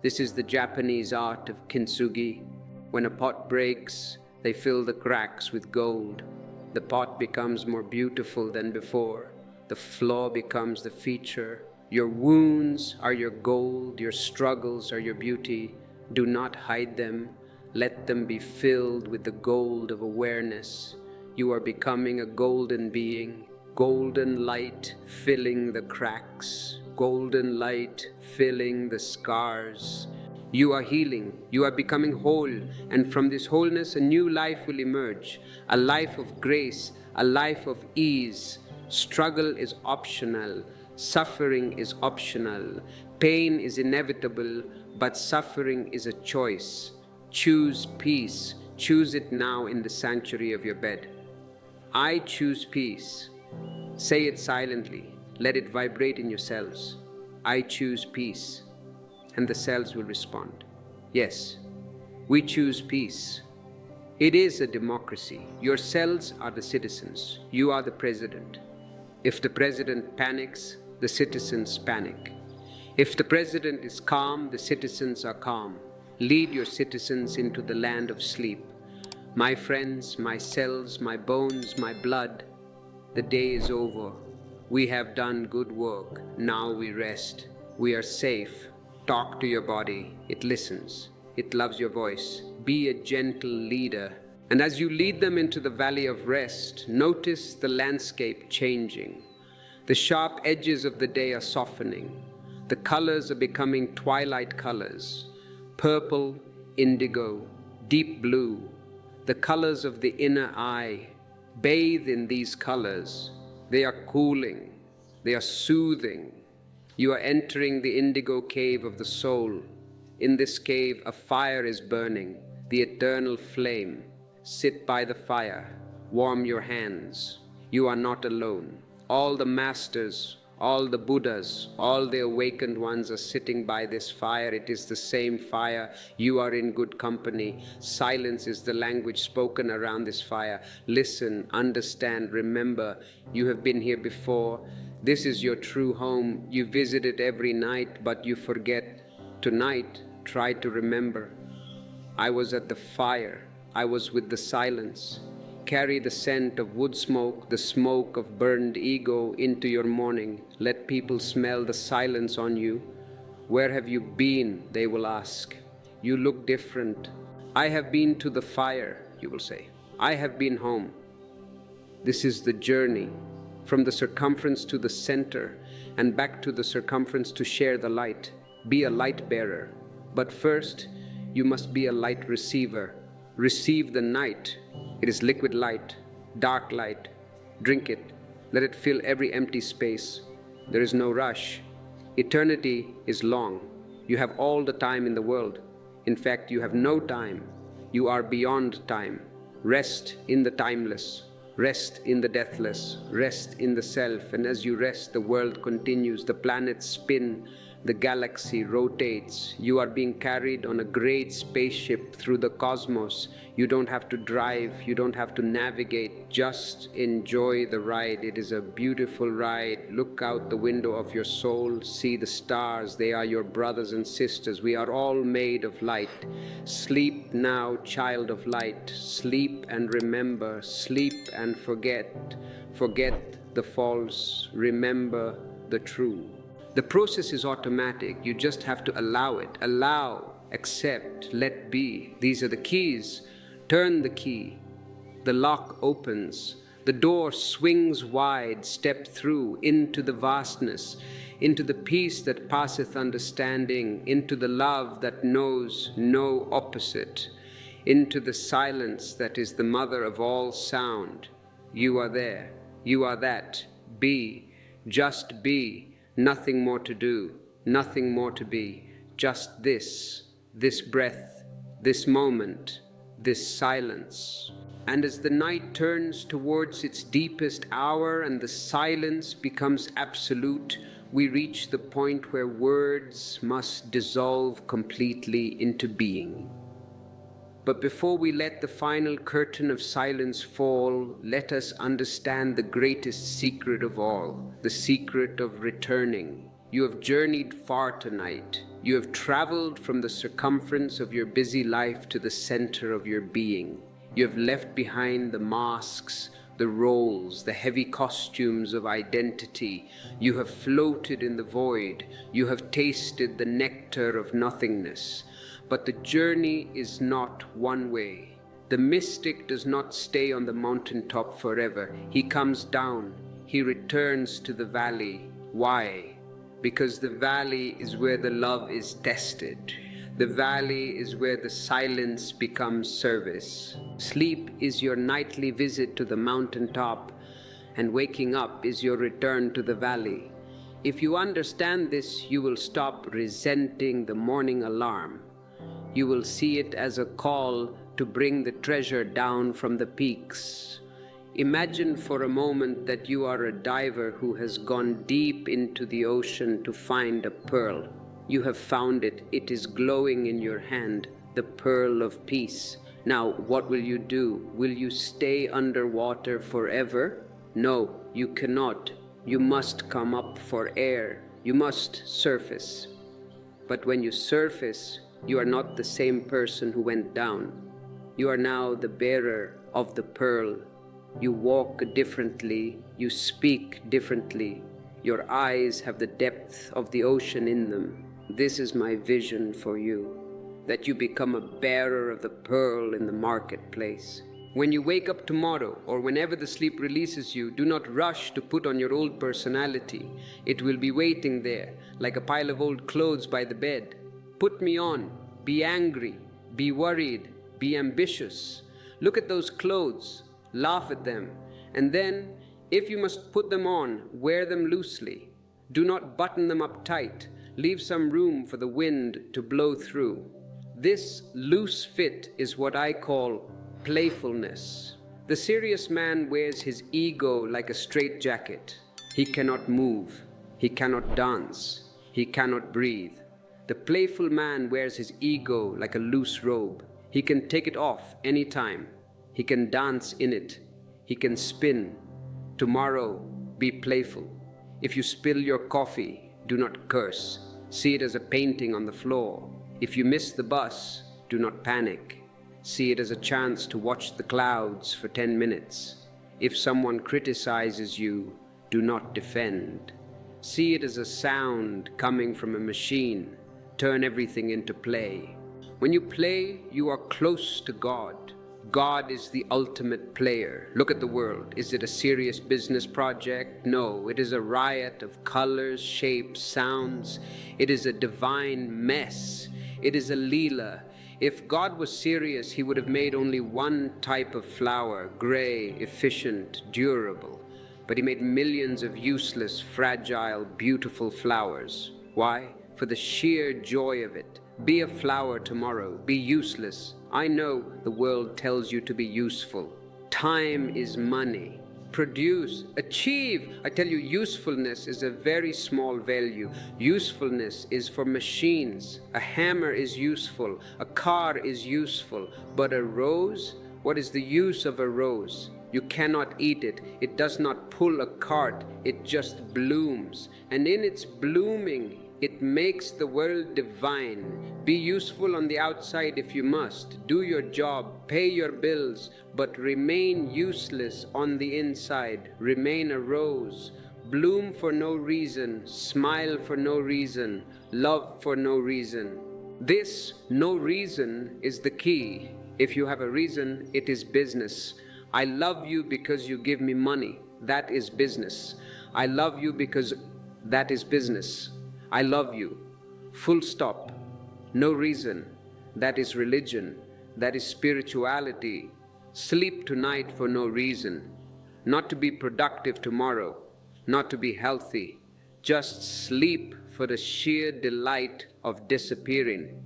This is the Japanese art of kintsugi. When a pot breaks, they fill the cracks with gold. The pot becomes more beautiful than before. The flaw becomes the feature. Your wounds are your gold, your struggles are your beauty. Do not hide them. Let them be filled with the gold of awareness. You are becoming a golden being, golden light filling the cracks, golden light filling the scars. You are healing, you are becoming whole, and from this wholeness a new life will emerge, a life of grace, a life of ease. Struggle is optional, suffering is optional, pain is inevitable, but suffering is a choice. Choose peace, choose it now in the sanctuary of your bed. I choose peace. Say it silently, let it vibrate in your cells. I choose peace. And the cells will respond. Yes, we choose peace. It is a democracy. Your cells are the citizens. You are the president. If the president panics, the citizens panic. If the president is calm, the citizens are calm. Lead your citizens into the land of sleep. My friends, my cells, my bones, my blood, the day is over. We have done good work. Now we rest. We are safe. Talk to your body. It listens. It loves your voice. Be a gentle leader. And as you lead them into the valley of rest, notice the landscape changing. The sharp edges of the day are softening. The colors are becoming twilight colors. Purple, indigo, deep blue. The colors of the inner eye. Bathe in these colors. They are cooling. They are soothing. You are entering the indigo cave of the soul. In this cave, a fire is burning, the eternal flame. Sit by the fire. Warm your hands. You are not alone. All the masters, all the Buddhas, all the awakened ones are sitting by this fire. It is the same fire. You are in good company. Silence is the language spoken around this fire. Listen, understand, remember, you have been here before. This is your true home. You visit it every night, but you forget. Tonight, try to remember. I was at the fire. I was with the silence. Carry the scent of wood smoke, the smoke of burned ego into your morning. Let people smell the silence on you. Where have you been? They will ask. You look different. I have been to the fire, you will say. I have been home. This is the journey from the circumference to the center and back to the circumference to share the light. Be a light bearer. But first, you must be a light receiver. Receive the night. It is liquid light, dark light. Drink it. Let it fill every empty space. There is no rush. Eternity is long. You have all the time in the world. In fact, you have no time. You are beyond time. Rest in the timeless. Rest in the deathless. Rest in the self. And as you rest, the world continues. The planets spin. The galaxy rotates. You are being carried on a great spaceship through the cosmos. You don't have to drive, you don't have to navigate, just enjoy the ride. It is a beautiful ride. Look out the window of your soul, see the stars. They are your brothers and sisters. We are all made of light. Sleep now, child of light. Sleep and remember, sleep and forget. Forget the false, remember the true. The process is automatic. You just have to allow it. Allow, accept, let be. These are the keys. Turn the key. The lock opens. The door swings wide. Step through into the vastness, into the peace that passeth understanding, into the love that knows no opposite, into the silence that is the mother of all sound. You are there. You are that. Be. Just be. Nothing more to do, nothing more to be, just this breath, this moment, this silence. And as the night turns towards its deepest hour and the silence becomes absolute, we reach the point where words must dissolve completely into being. But before we let the final curtain of silence fall, let us understand the greatest secret of all, the secret of returning. You have journeyed far tonight. You have traveled from the circumference of your busy life to the center of your being. You have left behind the masks, the roles, the heavy costumes of identity. You have floated in the void. You have tasted the nectar of nothingness. But the journey is not one way. The mystic does not stay on the mountaintop forever. He comes down. He returns to the valley. Why? Because the valley is where the love is tested. The valley is where the silence becomes service. Sleep is your nightly visit to the mountaintop, and waking up is your return to the valley. If you understand this, you will stop resenting the morning alarm. You will see it as a call to bring the treasure down from the peaks. Imagine for a moment that you are a diver who has gone deep into the ocean to find a pearl. You have found it. It is glowing in your hand, the pearl of peace. Now, what will you do? Will you stay underwater forever? No, you cannot. You must come up for air. You must surface. But when you surface, you are not the same person who went down. You are now the bearer of the pearl. You walk differently. You speak differently. Your eyes have the depth of the ocean in them. This is my vision for you, that you become a bearer of the pearl in the marketplace. When you wake up tomorrow, or whenever the sleep releases you, do not rush to put on your old personality. It will be waiting there, like a pile of old clothes by the bed. Put me on. Be angry. Be worried. Be ambitious. Look at those clothes. Laugh at them. And then, if you must put them on, wear them loosely. Do not button them up tight. Leave some room for the wind to blow through. This loose fit is what I call playfulness. The serious man wears his ego like a straitjacket. He cannot move. He cannot dance. He cannot breathe. The playful man wears his ego like a loose robe. He can take it off any time. He can dance in it. He can spin. Tomorrow, be playful. If you spill your coffee, do not curse. See it as a painting on the floor. If you miss the bus, do not panic. See it as a chance to watch the clouds for 10 minutes. If someone criticizes you, do not defend. See it as a sound coming from a machine. Turn everything into play. When you play, you are close to God. God is the ultimate player. Look at the world. Is it a serious business project? No, it is a riot of colors, shapes, sounds. It is a divine mess. It is a leela. If God was serious, he would have made only one type of flower, gray, efficient, durable. But he made millions of useless, fragile, beautiful flowers. Why? For the sheer joy of it. Be a flower tomorrow. Be useless. I know the world tells you to be useful. Time is money. produce, achieve. I tell you, usefulness is a very small value. Usefulness is for machines. A hammer is useful, a car is useful, but a rose, what is the use of a rose? You cannot eat it. It does not pull a cart. It just blooms. And in its blooming, it makes the world divine. Be useful on the outside if you must. Do your job, pay your bills, but remain useless on the inside. Remain a rose. Bloom for no reason, smile for no reason, love for no reason. This no reason is the key. If you have a reason, it is business. I love you because you give me money. That is business. I love you because that is business. I love you. Full stop. No reason. That is religion. That is spirituality. Sleep tonight for no reason. Not to be productive tomorrow. Not to be healthy. Just sleep for the sheer delight of disappearing.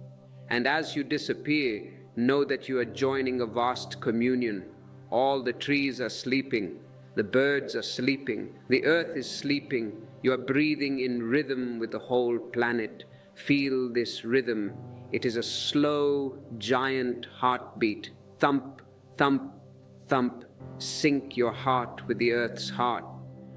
And as you disappear, know that you are joining a vast communion. All the trees are sleeping. The birds are sleeping. The earth is sleeping. You are breathing in rhythm with the whole planet. Feel this rhythm. It is a slow, giant heartbeat. Thump, thump, thump. Sync your heart with the earth's heart.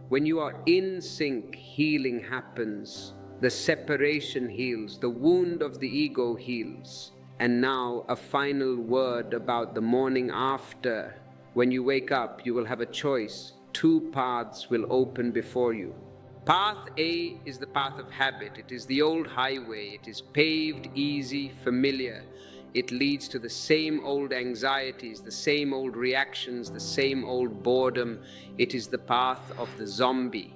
When you are in sync, healing happens. The separation heals. The wound of the ego heals. And now a final word about the morning after. When you wake up, you will have a choice. Two paths will open before you. Path A is the path of habit. It is the old highway. It is paved, easy, familiar. It leads to the same old anxieties, the same old reactions, the same old boredom. It is the path of the zombie.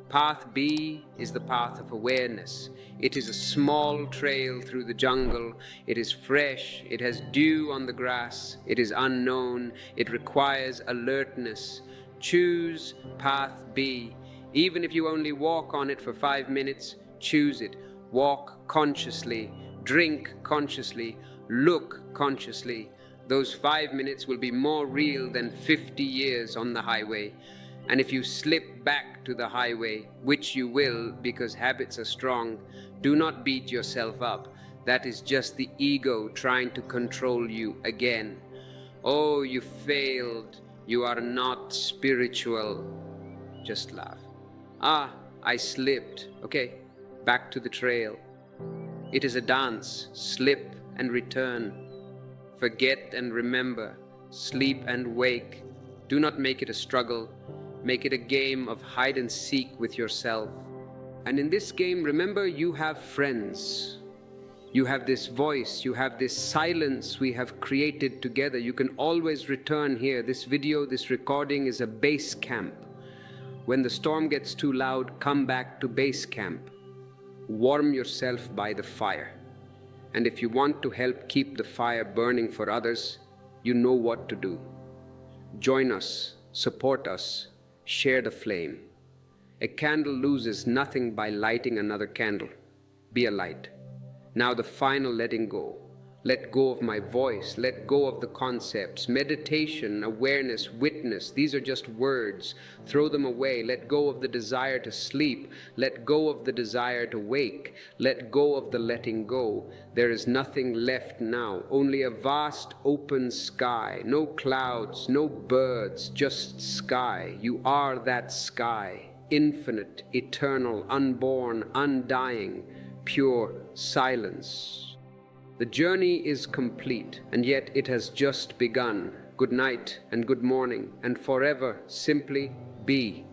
Path B is the path of awareness. It is a small trail through the jungle. It is fresh. It has dew on the grass. It is unknown. It requires alertness. Choose path B. Even if you only walk on it for 5 minutes, choose it. Walk consciously. Drink consciously. Look consciously. Those 5 minutes will be more real than 50 years on the highway. And if you slip back to the highway, which you will because habits are strong, do not beat yourself up. That is just the ego trying to control you again. Oh, you failed. You are not spiritual. Just laugh. I slipped. Okay, back to the trail. It is a dance. Slip and return. Forget and remember. Sleep and wake. Do not make it a struggle. Make it a game of hide and seek with yourself. And in this game, remember, you have friends. You have this voice, you have this silence we have created together. You can always return here. This video, this recording is a base camp. When the storm gets too loud, come back to base camp. Warm yourself by the fire. And if you want to help keep the fire burning for others, you know what to do. Join us, support us, share the flame. A candle loses nothing by lighting another candle. Be a light. Now the final letting go. Let go of my voice. Let go of the concepts. Meditation, awareness, witness. These are just words. Throw them away. Let go of the desire to sleep. Let go of the desire to wake. Let go of the letting go. There is nothing left now. Only a vast open sky. No clouds, no birds, just sky. You are that sky. Infinite, eternal, unborn, undying, pure silence. The journey is complete, and yet it has just begun. Good night and good morning, and forever simply be.